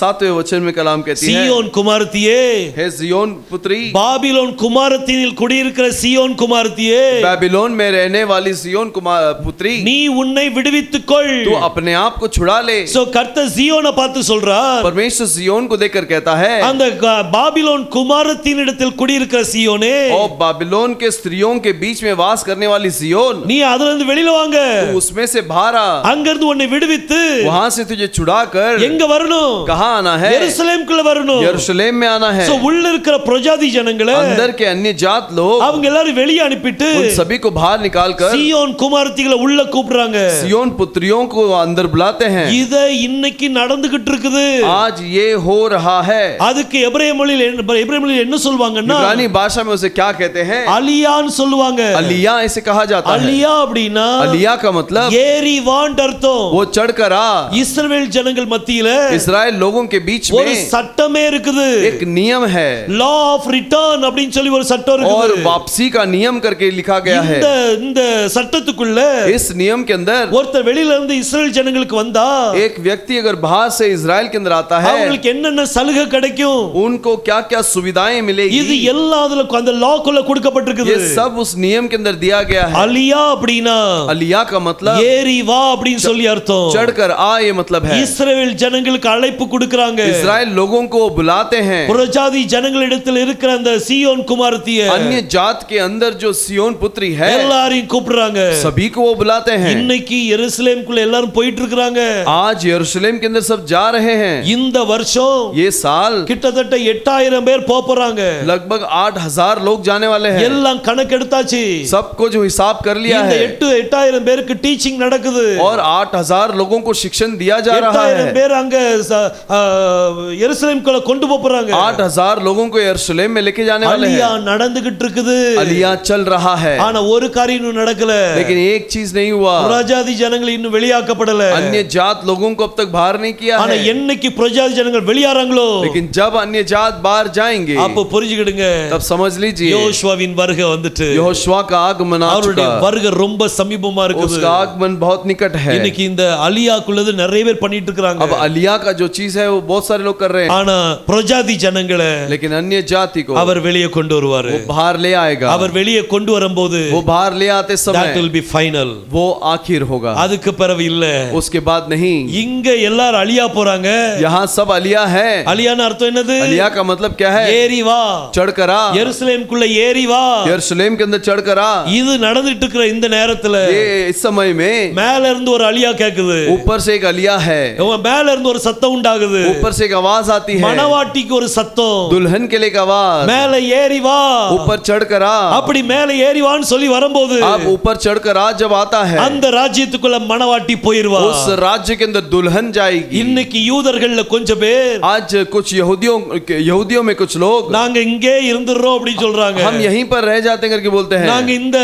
7वें वचन में कलाम कहती है, சீயோன் குமாரத்தியே, हे सिय्योन पुत्री, பாபிலோன் குமாரத்தினில் குடியிருக்கிற சீயோன் குமாரத்தியே, बेबीलोन में रहने वाली सिय्योन पुत्री, நீ உன்னை விடுவித்துக் கொள். तू अपने आप को छुड़ा ले। சோ கர்த்தர் சீயோனை பார்த்து சொல்றார், परमेश्वर सिय्योन को देखकर कहता है, அந்த பாபிலோன் குமாரத்தினிடத்தில் குடியிருக்கிற சீயோனே, ओ बाबिलोन के स्त्रियों के बीच में वास करने वाली सिय्योन, நீ அதுல இருந்து வெளியில வாங்க. तू उसमें से बाहर आ। அங்க இருந்து உன்னை விடுவித்து वहां से तुझे छुड़ा कर எங்க வரணும்? कहां आना है? எருசலேமுக்குள்ள வரணும். यरूशलेम में आना है। சோ உள்ள இருக்கிற பிரஜாதி ஜனங்களை अंदर के अन्य जात लोग அவங்க எல்லாரும் வெளியே அனுப்பிட்டு उन सभी को बाहर निकाल कर சீயோன் குமாரத்திகளை உள்ள கூப்பிடுறாங்க. सिय्योन पुत्रियों को अंदर बुलाते हैं। இத இன்னைக்கு நடந்துகிட்டு இருக்குது. आज ये हो रहा है। அதுக்கு எபிரேய மொழியில் என்ன சொல்வாங்கன்னா, इब्रानी भाषा में उसे क्या कहते हैं? அலியான்னு சொல்லுவாங்க. अलिया इसे कहा जाता है। அலியா அப்படின்னா अलिया का मतलब ஏறி வான்னு அர்த்தம். वो चढ़कर आ। இஸ்ரவேல் ஜனங்கள் மத்தியில इस्राएल लोगों के बीच ஒரு में சட்டமே இருக்குது. एक नियम है லா ஆஃப் ரிட்டர்ன் அப்படின்னு சொல்லி ஒரு சட்டம் और இருக்குது. वापसी का नियम करके लिखा गया है। இந்த சட்டத்துக்குள்ள इस नियम के अंदर ஒருத்தர் வெளியில இருந்து இஸ்ரவேல் ஜனங்களுக்கு வந்தா एक व्यक्ति अगर बाहर से इस्राएल के अंदर आता है, அவங்களுக்கு என்னென்ன சலுகை கிடைக்கும், उनको क्या क्या सुविधाएं இது मिलेगी, எல்லாம் அதுல அந்த லாக்குள்ள கொடுக்கப்பட்டிருக்குது. ये सब उस नियम के अंदर दिया गया है। அலியா அப்படின்னா अलिया का मतलब ஏறி வா அப்படின்னு சொல்லி அர்த்தம். चढ़कर आ, ये मतलब है। இஸ்ரவேல் ஜனங்களுக்கு அழைப்பு கொடுக்கறாங்க. इस्राएल लोगों को बुलाते हैं, புறஜாதி ஜனங்களிடத்தில் இருக்கிற அந்த சீயோன் குமாரத்திய अन्य जात के अंदर जो सियोन पुत्री है எல்லாரையும் கூப்பிடுறாங்க. सभी को वो बुलाते हैं। இன்னைக்கு எருசலேமுக்குள்ள எல்லாரும் போயிட்டு இருக்காங்க. आज यरूशलेम के अंदर सब जा रहे हैं। இந்த வருஷம் ये साल கிட்டத்தட்ட 8000 பேர் போறாங்க. लगभग 8000 लोग जाने वाले हैं। எல்லாம் கணக்கெடுத்தாச்சு. सबको जो हिसाब कर लिया இந்த है 8000 பேருக்கு டீச்சிங் நடக்குது. और 8000 लोगों को शिक्षण दिया जा रहा 8000 है। பேர் அங்க எருசலேமுக்குள்ள கொண்டு போறாங்க. 8000 लोगों को यरूशलेम में लेके जाने वाले அலியா हैं। நடந்துகிட்டு இருக்குது. अलिया चल रहा है, ஆனா ஒரு காரியம் இன்னும் நடக்கல. लेकिन एक चीज नहीं हुआ। புறஜாதி ஜனங்கள் இன்னும் வெளியாக்கப்படல. अन्य जात लोगों को अब तक बाहर नहीं किया ஆனா है, என்னைக்கு புறஜாதி ஜனங்கள் வெளியாறாங்களோ लेकिन जब अन्य जात बाहर जाएंगे அப்ப புரிஞ்சுக்கிடுங்க, तब समझ लीजिए யோசுவாவின் வருகை வந்துட்டு यहोशुआ का आगमन आ அவருடைய चुका। வருகை ரொம்ப சமீபமா இருக்குது. उसका आगमन बहुत निकट है। இன்னைக்கு இந்த அலியாக்குள்ளது நிறைய பேர் பண்ணிட்டு இருக்காங்க. अब अलिया का जो चीज है वो बहुत सारे लोग कर रहे हैं, ஆனா புறஜாதி ஜனங்களை लेकिन अन्य जाति को அவர் வெளியே கொண்டு வருவாரு. वो बाहर ले आएगा। அவர் வெளியே கொண்டு வரும்போது वो बाहर ले आते that समय will be final. वो आखिर होगा, அதுக்கு பிறகு இல்ல. उसके बाद नहीं। இங்க எல்லாரும் அலியா போறாங்க. यहाँ सब अलिया है। அலியான்னு அர்த்தம் என்னது? अलिया का मतलब क्या है? ஏறி வா, चढ़कर आ, எருசலேமுக்குள்ள ஏறி வா. यरूशलेम के अंदर चढ़कर आ। இது நடந்துட்டு இருக்கிற இந்த நேரத்துல ये इस समय में மேல இருந்து ஒரு அலியா கேக்குது. ऊपर से एक अलिया है, மேல இருந்து ஒரு சத்தம் உண்டாகுது. ऊपर से एक आवाज आती है, மணவாட்டிக்கு ஒரு சத்தம், दुल्हन के लिए एक आवाज, மேல ஏறி வா. ऊपर चढ़कर आ। அப்படி மேல ஏறி வான்னு சொல்லி வரும்போது अब ऊपर चढ़कर आ जब आता है, அந்த ராஜ்யத்துக்குள்ள மணவாட்டி போயிருவா. उस राज्य के अंदर दुल्हन जाएगी। இன்னைக்கு யூதர்கள்ல கொஞ்சம் பேர் आज कुछ यहूदियों में कुछ लोग நாங்க இங்கே இருந்துறோம் அப்படி சொல்றாங்க. हम यहीं पर रह जाते हैं करके बोलते हैं, நாங்க இந்த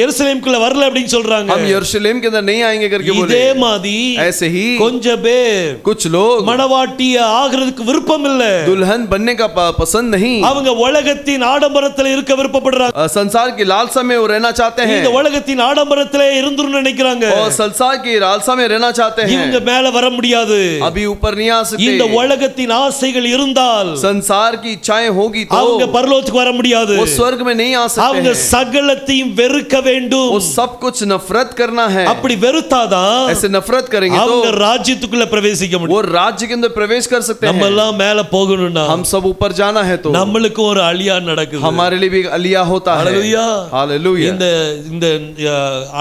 எருசலேமுக்குள்ள வரல அப்படி சொல்றாங்க. हम यरूशलेम के अंदर नहीं आएंगे करके बोले। இதே மாதிரி ऐसे ही கொஞ்சம் பேர் कुछ लोग மணவாட்டிய ஆகிறதுக்கு விருப்பம் இல்ல, दुल्हन बनने का पसंद नहीं, அவங்க உலகத்தின் ஆடம்பரத்துல இருக்க விருப்பப்படுறாங்க. संसार की लालसा में वो रहना चाहते हैं, இந்த உலகத்தின் ஆடம்பரத்திலே இருந்துன்னு நினைக்கிறாங்க. और संसार की लालसा में रहना चाहते हैं। இவங்க மேல வர முடியாது. अभी ऊपर नहीं आ सकते। இந்த உலகத்தின் ஆசைகள் இருந்தால் संसार की इच्छाएं होगी तो அவங்க பரலோகத்துக்கு வர முடியாது. वो स्वर्ग में नहीं आ सकते அவங்க हैं। சகலத்தையும் வெறுக்க வேண்டும். वो सब कुछ नफरत करना है। அப்படி வெறுத்தாதான் ऐसे नफरत करेंगे तो அவங்க ராஜ்யத்துக்குள்ள பிரவேசிக்க முடியும். वो राज्य के अंदर प्रवेश कर सकते நம்ம हैं। எல்லாம் மேல போகணும்னா हम सब ऊपर जाना है तो நம்மளுக்கு ஒரு அலியா நடக்குது. हमारे लिए भी एक अलिया होता है। Hallelujah, hallelujah. இந்த இந்த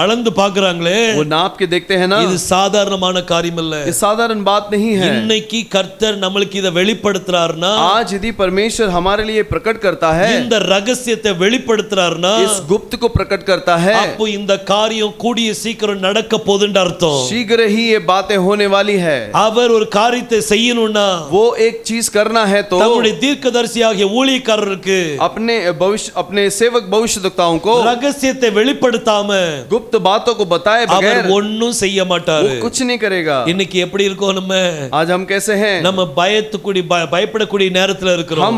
அளந்து பாக்குறாங்களே, वो नाप के देखते हैं ना, இது சாதாரணமான காரியம் இல்ல. ये साधारण बात नहीं है। இன்னைக்கு கர்த்தர் நம்மளுக்கு இத வெளிப்படுத்துறாருன்னா, आज यदि परमेश्वर हमारे लिए प्रकट करता है, இந்த ரகசியத்தை வெளிப்படுத்துறாருன்னா, इस गुप्त को प्रकट करता है, அப்போ இந்த காரியம் கூடிய சீக்கிரம் நடக்க போகுதுன்னு அர்த்தம். शीघ्र ही ये बातें होने वाली है। அவர் ஒரு காரியத்தை செய்யணும்னா, वो एक चीज करना है तो தம்முடைய தீர்க்கதரிசியாகிய ஊழியக்காரருக்கு अपने सेवक भविष्यद्वक्ताओं को ரகசியத்தை வெளிப்படுத்தாம गुप्त बातों को बताए அவர் बगैर ஒண்ணும் செய்ய वो மாட்டாரு. कुछ नहीं करेगा। இன்னைக்கு எப்படி இருக்கோம் நம்ம? आज हम कैसे हैं? நம்ம பயப்படக்கூடிய நேரத்துல இருக்கிறோம். हम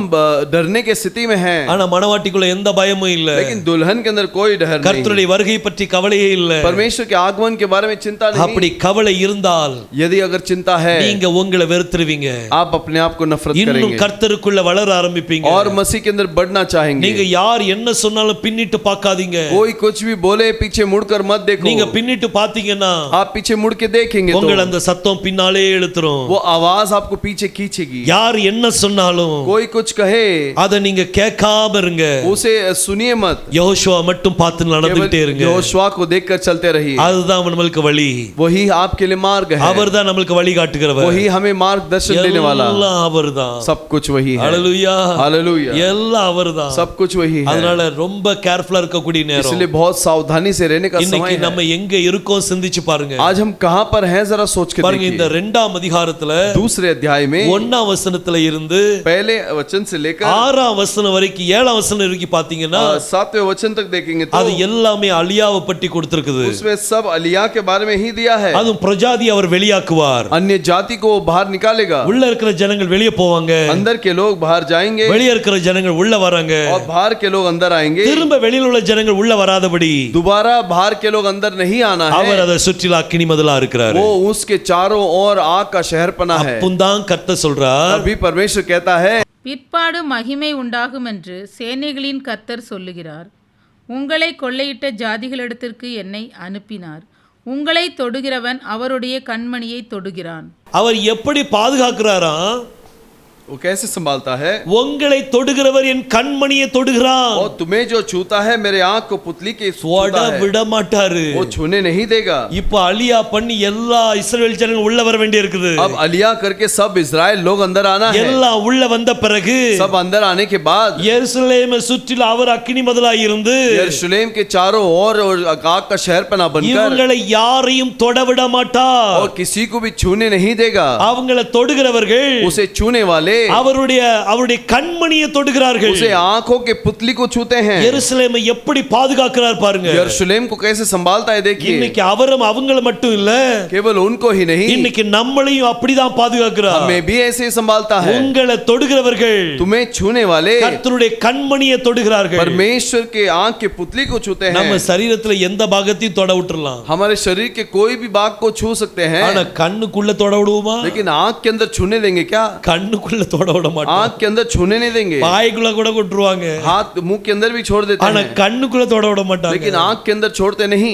डरने की स्थिति में हैं, ஆனா மணவாட்டிக்குள்ள எந்த பயமும் இல்ல. लेकिन दुल्हन के अंदर कोई डर नहीं। கர்த்தருடைய வருகை பற்றி கவலையே இல்ல. परमेश्वर के आगमन के बारे में चिंता नहीं। அப்படி கவலை இருந்தால் यदि अगर चिंता है, நீங்க உங்களை வெறுத்துருவீங்க. आप अपने आप को नफरत இன்னும் करेंगे கர்த்தருக்குள்ள வளர ஆரம்பிப்பீங்க. और मसीह के अंदर बढ़ना चाहेंगे। நீங்க யார் என்ன சொன்னாலும் பின்னிட்டு பார்க்காதீங்க. कोई कुछ भी बोले पीछे मुड़कर मत देखो। நீங்க பின்னிட்டு பாத்தீங்கன்னா आप पीछे मुड़ के देखेंगे तो உங்களை அந்த சத்தம் பின்னாலே இழுத்துரும். वो आवाज आपको पीछे खींचेगी। யார் என்ன சொன்னாலும் कोई कुछ कहे அத நீங்க கேட்காம இருங்க. उसे सुनिए मत, யோசுவா மட்டும் பார்த்து நடந்துட்டே இருங்க. यहोशुआ को देखकर चलते रहिए। அதுதான் நம்மளுக்கு வழி. वही आपके लिए मार्ग है, அவர்தான் நம்மளுக்கு வழி காட்டுகிறவர். वही हमें मार्गदर्शन देने वाला। எல்லாம் அவர்தான். सब कुछ वही है। ஹalleluya, हालेलुया। எல்லாம் அவர்தான். सब कुछ वही है। அதனால ரொம்ப கேர்ஃபுல்லா இருக்கக்கூடிய நேரம். इसलिए बहुत सावधानी से रहने का समय இன்னைக்கு है। நம்ம எங்க இருக்கோம் சிந்திச்சு பாருங்க. आज हम कहां पर हैं जरा सोच के பாருங்க, இந்த देखिए। 2ஆம் அதிகாரத்துல दूसरे अध्याय में 1ஆம் வசனத்துல இருந்து पहले वचन से लेकर 6ஆம் வசனம் வரைக்கும் 7ஆம் வசனம் வரைக்கும் பாத்தீங்கன்னா 7वें वचन तक देखेंगे तो அது எல்லாமே அலியாவை பற்றி கொடுத்திருக்குது. उसमें सब अलिया के बारे में ही दिया है। அதுவும் பிரஜாதி அவர் வெளியாக்குவார். अन्य जाति को बाहर निकालेगा। உள்ள இருக்கிற ஜனங்கள் வெளியே போவாங்க, अंदर के लोग बाहर जाएंगे வெளியே இருக்கிற ஜனங்கள் உள்ள வராங்க. और बाहर के लोग अंदर आएंगे। திரும்ப வெளியில உள்ள ஜனங்கள் உள்ள வராதபடி दोबारा बाहर के लोग अंदर नहीं आना அவர் है। அதை சுற்றிலா அக்கினி மதிலா இருக்கிறார். वो उसके चारों ओर आग का शहरपना है। அப்பந்தான் கர்த்தர் சொல்றார், अभी परमेश्वर कहता है, பிற்பாடு மகிமை உண்டாகும் என்று சேனைகளின் கர்த்தர் சொல்லுகிறார். உங்களை கொள்ளையிட்ட ஜாதிகளிடத்திற்கு என்னை அனுப்பினார். உங்களை தொடுகிறவன் அவருடைய கண்மணியை தொடுகிறான். அவர் எப்படி பாதுகாக்கிறாராம்? वो कैसे संभालता है? உங்களை தொடுகிறவர் என் கண்மணியை தொடுகிறான். और तुम्हें जो छूता है मेरे आंख को पुतली के தொட छूता है, விட மாட்டாரு. वो छूने नहीं देगा. இப்ப அலியா பண்ணி எல்லா இஸ்ரவேல் ஜனங்கள் உள்ள வர வேண்டி இருக்குது. अब अलिया करके सब इजराइल लोग अंदर आना है. எல்லாம் உள்ள வந்த பிறகு सब अंदर आने के बाद எருசலேமை சுற்றிலும் அவர் அக்கினி மதிலாய் இருந்து यरूशलेम के चारों ओर और आग का शहर पना बनकर இவங்களை யாரையும் தொட விட மாட்டார். और किसी को भी छूने नहीं देगा. அவங்களை தொடுகிறவர்கள் उसे छूने वाले அவருடைய கண்மணியை தொடுகிறார்கள். उसे आंखों के पुतली को छूते हैं. எருசலேமை எப்படி பாதுகாக்கிறார் பாருங்க. यरूशलेम को कैसे संभालता है देखिए. இன்னைக்கு அவரும் அவங்கள மட்டும் இல்ல, केवल उनको ही नहीं, இன்னைக்கு நம்மளையும் அப்படிதான் பாதுகாக்கிறார். हमें भी ऐसे ही संभालता है. உங்களை தொடுகிறவர்கள் तुम्हें छूने वाले கர்த்தருடைய கண்மணியை தொடுகிறார்கள். परमेश्वर के आंख के पुतली को छूते हैं. நம்ம சரீரத்துல எந்த பாகத்தையும் தொட விட்டுறலாம், हमारे शरीर के कोई भी भाग को छू सकते हैं, ஆனா கண்ணுக்குள்ள தொட விடுவோமா? लेकिन आंख के अंदर छूने देंगे क्या? கண்ணுக்குள்ள தொட விட மாட்டோம். आंख के अंदर छूने नहीं देंगे. வாய்க்குள்ள கூட கொட்டுருவாங்க, हाथ मुंह के अंदर भी छोड़ देते ஆனா हैं, கண்ணுக்குள்ள தொட விட மாட்டாங்க. लेकिन आंख के अंदर छोड़ते नहीं.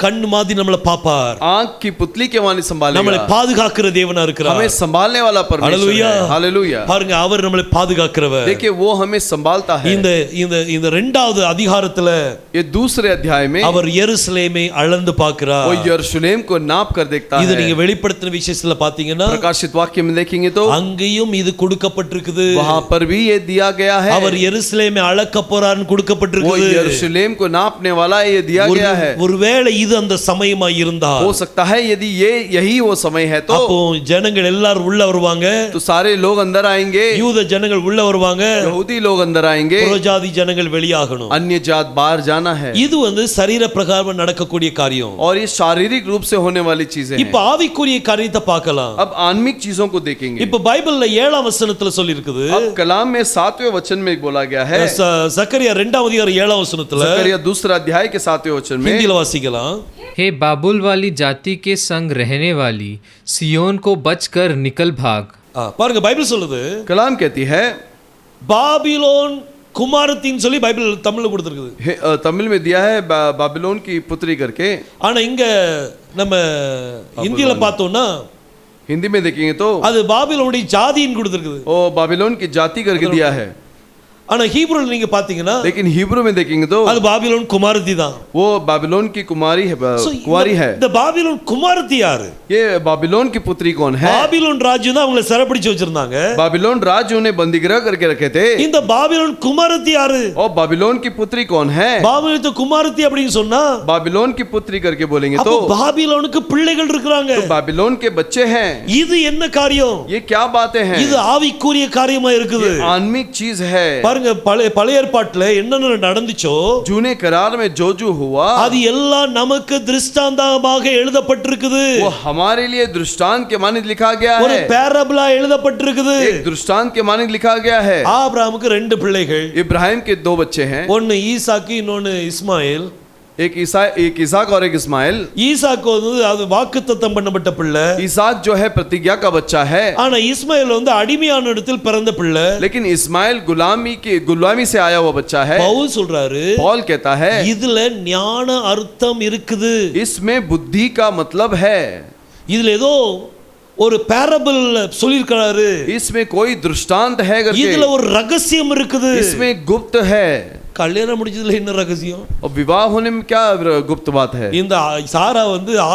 கண்ணு மாதிரி நம்மளை பாப்பார். आंख की पुतली के वाणी நம்மளை संभालेगा. பாதுகாக்கிற தேவனா இருக்கிறார். हमें संभालने वाला परमेश्वर है. हालेलुया. பாருங்க, அவர் நம்மளை பாதுகாக்கிறவர். देखिए वो हमें संभालता है. இந்த இந்த இந்த இரண்டாவது அதிகாரத்துல ये दूसरे अध्याय में அவர் எருசலேமை அளந்து பார்க்கிறார். वो यरूशलेम को नाप कर देखता இது है. நீங்க வெளிப்படுத்தின விசேஷத்துல பாத்தீங்கன்னா प्रकाशित वाक्य में देखेंगे तो அங்கேயும் இது கொடுக்கப்பட்டிருக்குது. वहां पर भी ये दिया गया है. அவர் எருசலேமை அளக்க போறார்னு वो கொடுக்கப்பட்டிருக்குது. यरूशलेम को नापने वाला ये दिया गया है. ஒருவேளை இது அந்த சமயமா இருந்தா हो सकता है यदि ये यही वो समय है तो அப்போ ஜனங்கள் எல்லாரும் உள்ள வருவாங்க. तो सारे लोग अंदर आएंगे, யூத ஜனங்கள் உள்ள வருவாங்க, यहूदी लोग अंदर आएंगे, புறஜாதி ஜனங்கள் வெளியாகணும். अन्य जात बाहर जाना है. இது சரீர பிரகாரம் நடக்கக்கூடிய காரியம். और ये शारीरिक रूप से होने वाली चीजें இப்ப हैं. ஆவிக்குரிய காரியத்தை பார்க்கலாம். अब आत्मिक चीजों को देखेंगे. இப்ப பைபிள்ல 7ஆம் வசனத்துல சொல்லி இருக்குது. अब कलाम में 7वें वचन में बोला गया है. சக்கரியா 2ஆம் அதிகாரம் 7ஆம் வசனத்துல जकरिया दूसरा अध्याय के 7वें वचन में ஹிந்தில வாசிக்கலாம். हे बाबुल वाली जाति के संग रहने वाली सियोन को बचकर निकल भाग. பாருங்க, பைபிள் சொல்லுது कलाम कहती है, பாபிலோன் குமாரத்தின்னு சொல்லி பைபிள் தமிழ்ல கொடுத்திருக்குது. तमिल में दिया है बाबिलोन की पुत्री करके. ஆனா இங்க நம்ம ஹிந்தில பார்த்தோம்னா हिंदी में देखेंगे तो அது பாபிலோனுடைய ஜாதின்னு கொடுத்திருக்குது. ओ बाबिलोन की जाति करके दिया है. ஆனா ஹீப்ருல நீங்க பாத்தீங்கன்னா लेकिन हिब्रू में देखेंगे तो அது பாபிலோன் குமாரத்தி தான். वो बाबिलोन की कुमारी है, कुंवारी है. இந்த பாபிலோன் குமாரத்தி யாரு? ये बाबिलोन की पुत्री कौन है? பாபிலோன் ராஜ்யம் தான் அவங்களை சிறைப்பிடிச்சு வச்சிருந்தாங்க. बाबिलोन राज्य उन्हें बंदीगृह करके रखे थे. இந்த பாபிலோன் குமாரத்தி யாரு? और बाबिलोन की पुत्री कौन है? பாபிலோன் குமாரத்தி அப்படின்னு சொன்னா बाबिलोन की पुत्री करके बोलेंगे அப்போ तो பாபிலோனுக்கு பிள்ளைகள் இருக்காங்க. बाबिलोन के बच्चे हैं. இது என்ன காரியம்? ये क्या बातें हैं? இது ஆவிக்குரிய காரியமா இருக்குது. ये आत्मिक चीज है. பாருங்க, பழைய ஏற்பாட்டுல என்னென்ன நடந்துச்சோ जूने करार में जो हुआ அது எல்லாம் நமக்கு திருஷ்டாந்தமாக எழுதப்பட்டிருக்குது. वो हमारे लिए दृष्टांत के मानित लिखा गया ஒரு है. பேரபிளா எழுதப்பட்டிருக்குது. एक दृष्टांत के मानित लिखा गया है. ஆபிரகாமுக்கு 2 பிள்ளைகள். इब्राहिम के 2 बच्चे हैं. ஒன்னு ஈசாக்கு, இன்னொன்னு இஸ்மாயில். एक इसाक और एक इस्माइल. ஈசாக்கு அது வாக்குத்தத்தம் பண்ணப்பட்ட பிள்ளை. इसाक जो है प्रतिज्ञा का बच्चा है. ஆனா இஸ்மாயில் அடிமையான இடத்தில் பிறந்த பிள்ளை. लेकिन इस्माइल गुलामी से आया हुआ बच्चा है. பவுல் சொல்றாரு, पौल कहता है இதுல ஞான அர்த்தம் இருக்குது. इसमें बुद्धि का मतलब है. இதுல ஏதோ ஒரு பேரபிள் சொல்லிருக்காரு. इसमें कोई दृष्टांत है करके. இதுல ஒரு ரகசியம் இருக்குது. इसमें गुप्त है. கல்யாணம் முடிச்சதுல என்ன ரகசியம்? और विवाह होने में क्या गुप्त बात है? இந்த சாரா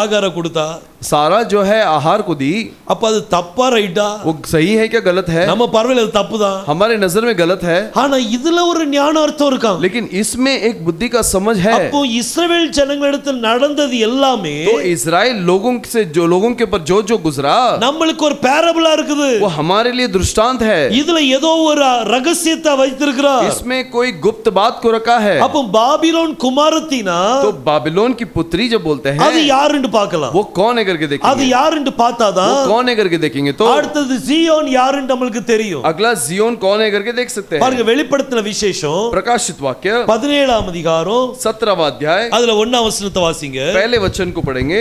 ஆகாரம் கொடுத்தா, सारा जो है आहार को दी, அப்ப அது தப்பா ரைட்டா? वो सही है क्या गलत है? நம்ம பார்வையில அது தப்புதான். हमारे नजर में गलत है. ஆனா இதுல ஒரு ஞான அர்த்தம் இருக்காம். लेकिन इसमें एक बुद्धि का समझ है. அப்போ இஸ்ரவேல் ஜனங்களிடத்தில் நடந்தது எல்லாமே तो इजराइल लोगों से लोगों के ऊपर जो गुजरा நம்மளுக்கு ஒரு பேரபிளா இருக்குது. वो हमारे लिए दृष्टांत है. இதுல ஏதோ ஒரு ரகசியத்தை வைத்திருக்கிறார். इसमें कोई गुप्त बात को रखा है. அப்போ பாபிலோன் குமாரத்தினா तो बाबिलोन की पुत्री जब बोलते हैं அது யாருன்னு பார்க்கலாம். वो कौन है करके அது देखेंगे. யாருன்னு பார்த்தாதான் वो कौन है करके देखेंगे तो அடுத்தது ஜியோன் யாருன்னு நமக்கு தெரியும். अगला जियोन कौन है करके देख सकते हैं. பாருங்க, வெளிப்படுத்தின விசேஷம் प्रकाशित वाक्य 17ஆம் அதிகாரம் 17वां अध्याय அதுல 1ஆம் வசனத்தை வாசிங்க. पहले वचन को पढ़ेंगे.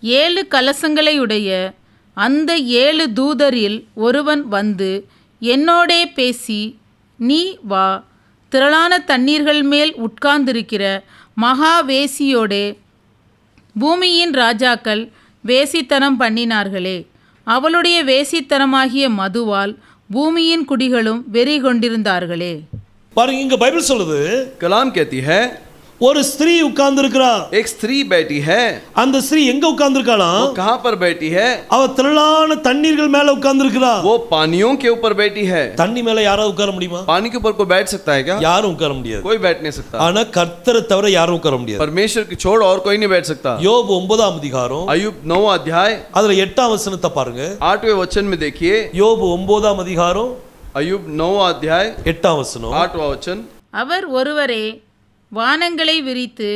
7 கலசங்களை உடைய அந்த 7 தூதரில் ஒருவன் வந்து என்னோடே பேசி, நீ வா, திரளான தண்ணீர்கள் மேல் உட்கார்ந்திருக்கிற மகாவேசியோடே பூமியின் ராஜாக்கள் வேசித்தனம் பண்ணினார்களே, அவளுடைய வேசித்தனமாகிய மதுவால் பூமியின் குடிகளும் வெறி கொண்டிருந்தார்களே. பாருங்க, இங்க பைபிள் சொல்லுது, कलाम कहती है ஒரு ஸ்திரீ உட்கார்ந்து இருக்கிறா. एक स्त्री बैठी है. அந்த ஸ்திரீ எங்க உட்கார்ந்து இருக்காளாம்? वो कहाँ पर बैठी है? அவ திரளான தண்ணீர்கள் மேல உட்கார்ந்து இருக்கிறா. वो पानियों के ऊपर बैठी है. தண்ணி மேல யாராவது உட்கார முடியுமா? पानी के ऊपर कोई बैठ सकता है क्या? யாரும் உட்கார முடியாது. कोई बैठ नहीं सकता. ஆனா கர்த்தரை தவிர யாரும் உட்கார முடியாது. परमेश्वर की छोड़ और कोई नहीं बैठ सकता. யோபு 9ஆம் அதிகாரம் अय्यूब 9वां अध्याय அதுல 8ஆம் வசனத்தை பாருங்க. 8वें वचन में देखिए. யோபு 9ஆம் அதிகாரம் अय्यूब 9वां अध्याय 8ஆம் வசனம். 8वां वचन. அவர் ஒருவரே வானங்களை விரித்து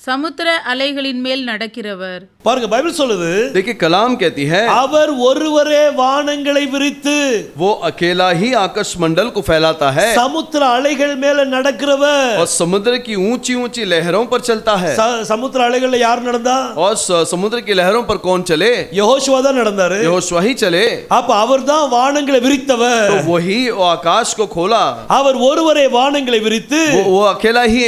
சமுத்திர அலைகளின் மேல் நடக்கிறவர். பாருங்க, பைபிள் சொல்லுது, देखिए कलाम कहती है அவர் ஒருவரே வானங்களை விரித்து वो अकेला ही आकाश मंडल को फैलाता है சமுத்திர அலைகள் மேல நடக்கிறவர். और समुद्र की ऊंची ऊंची लहरों पर चलता है. சமுத்திர அலைகள்ல யார் நடந்தா? और समुद्र की लहरों पर कौन चले? யெகோஷுவா தான் நடந்தாரு. यहोशुआ ही चले. அப்ப அவர்தான் வானங்களை விரித்தவர். तो वही वो आकाश को खोला. அவர் ஒருவரே வானங்களை விரித்து वो अकेला ही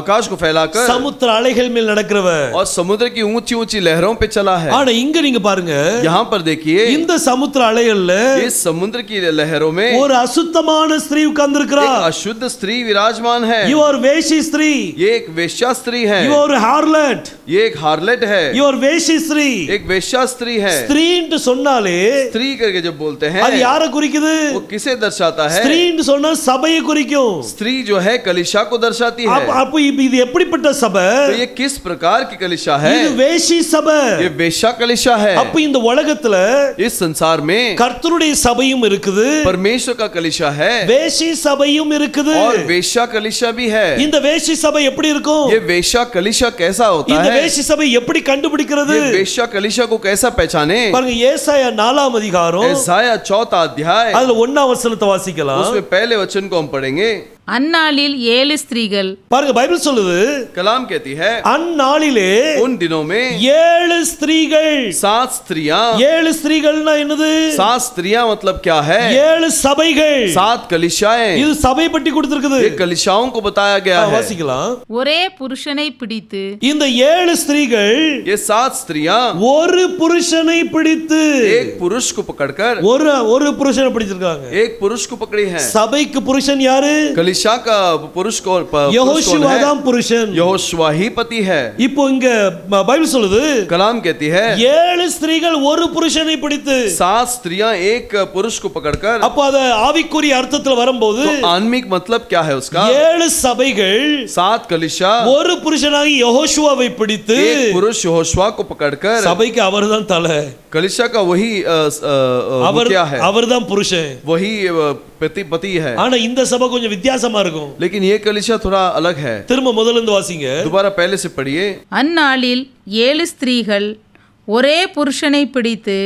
आकाश को फैलाकर சமுத்திர அலைகள் மேல் நடக்கிறவர். और समुद्र की ऊंची ऊंची लहरों पे चला है. ஆனா இங்க நீங்க பாருங்க, यहाँ पर देखिए இந்த சமுத்திர அலைகள்ல इस समुद्र की लहरों में ஒரு அசுத்தமான ஸ்திரீ உட்கார்ந்து இருக்கிறா. एक अशुद्ध स्त्री विराजमान है. இவர் வேஷி ஸ்திரீ. ये एक वेश्या स्त्री है. இவர் ஹார்லட். ये एक हार्लेट है. இவர் வேஷி ஸ்திரீ. एक वेश्या स्त्री है. ஸ்திரீன்னு சொன்னாலே स्त्री करके जब बोलते हैं அது யாரை குறிக்குது? वो किसे दर्शाता है? ஸ்திரீன்னு சொன்னா சபையை குறிக்கும். स्त्री जो है कलीसिया को दर्शाती है. அப்ப இது எப்படிப்பட்ட சபை? तो ये किस प्रकार की कलीसिया है? இது வேஷி சபை. ये वेश्या कलीसिया है. அப்ப இந்த உலகத்துல इस संसार में கர்த்தருடைய சபையும் இருக்குது, परमेश्वर का कलीसिया है வேஷி சபையும் இருக்குது. और वेश्या कलीसिया भी है. இந்த வேஷி சபை எப்படி இருக்கும்? ये वेश्या कलीसिया कैसा होता இந்த है? வேஷி சபை எப்படி கண்டுபிடிக்கிறது? ये वेश्या कलीसिया को कैसा पहचाने? பாருங்க, ஏசாயா 4ஆம் அதிகாரம் एसाया 4वां अध्याय அதுல 1ஆம் வசனத்தை வாசிக்கலாம். उसमें पहले वचन को हम पढ़ेंगे. அந்நாளில் 7 ஸ்திரீகள். பாருங்க, பைபிள் சொல்லுது, कलाम कहती है அந்நாளிலே उन दिनों में 7 ஸ்திரீகள். 7 स्त्रियां. 7 ஸ்திரீகள்னா என்னது? 7 स्त्रियां मतलब क्या है? 7 சபைகள். 7 कलीसियाएं. இது சபை பற்றி கொடுத்திருக்குது. ये कलीसियाओं को बताया गया है. வாசிக்கலாம். ஒரே புருஷனை பிடித்து. இந்த 7 ஸ்திரீகள் ये 7 स्त्रियां ஒரு புருஷனை பிடித்து एक पुरुष को पकड़कर ஒரு புருஷனை பிடிச்சிருக்காங்க. एक पुरुष को पकड़ी है. சபைக்கு புருஷன் யாரு? कलीसिया का पुरुष कौन? யெகோஷுவா தான் புருஷன். यहोशुआ ही पति है. இப்போ இங்க பைபிள் சொல்லுது, कलाम कहती है 7 ஸ்திரீகள் ஒரு புருஷனை பிடித்து. 7 स्त्रियां एक पुरुष को पकड़कर. அப்ப அத ஆவிக்குரிய அர்த்தத்துல வரும்போது तो आत्मिक मतलब क्या है उसका? 7 சபைகள் 7 कलीसिया ஒரு புருஷனாகி யெகோஷுவாவை பிடித்து एक पुरुष यहोशुआ को पकड़कर. சபைக்கு அவர்தான் தலை. कलीसिया का वही क्या है? அவர்தான் புருஷன். वही पति है. ஆனா இந்த சபை கொஞ்சம் வித்தியாசமா இருக்கும். लेकिन ये कलीसिया थोड़ा अलग है. திரும்ப முதல்ல இருந்து வாசிங்க. दोबारा पहले से पढ़िए. அந்நாளில் 7 ஸ்திரீகள் ஒரே புருஷனை பிடித்து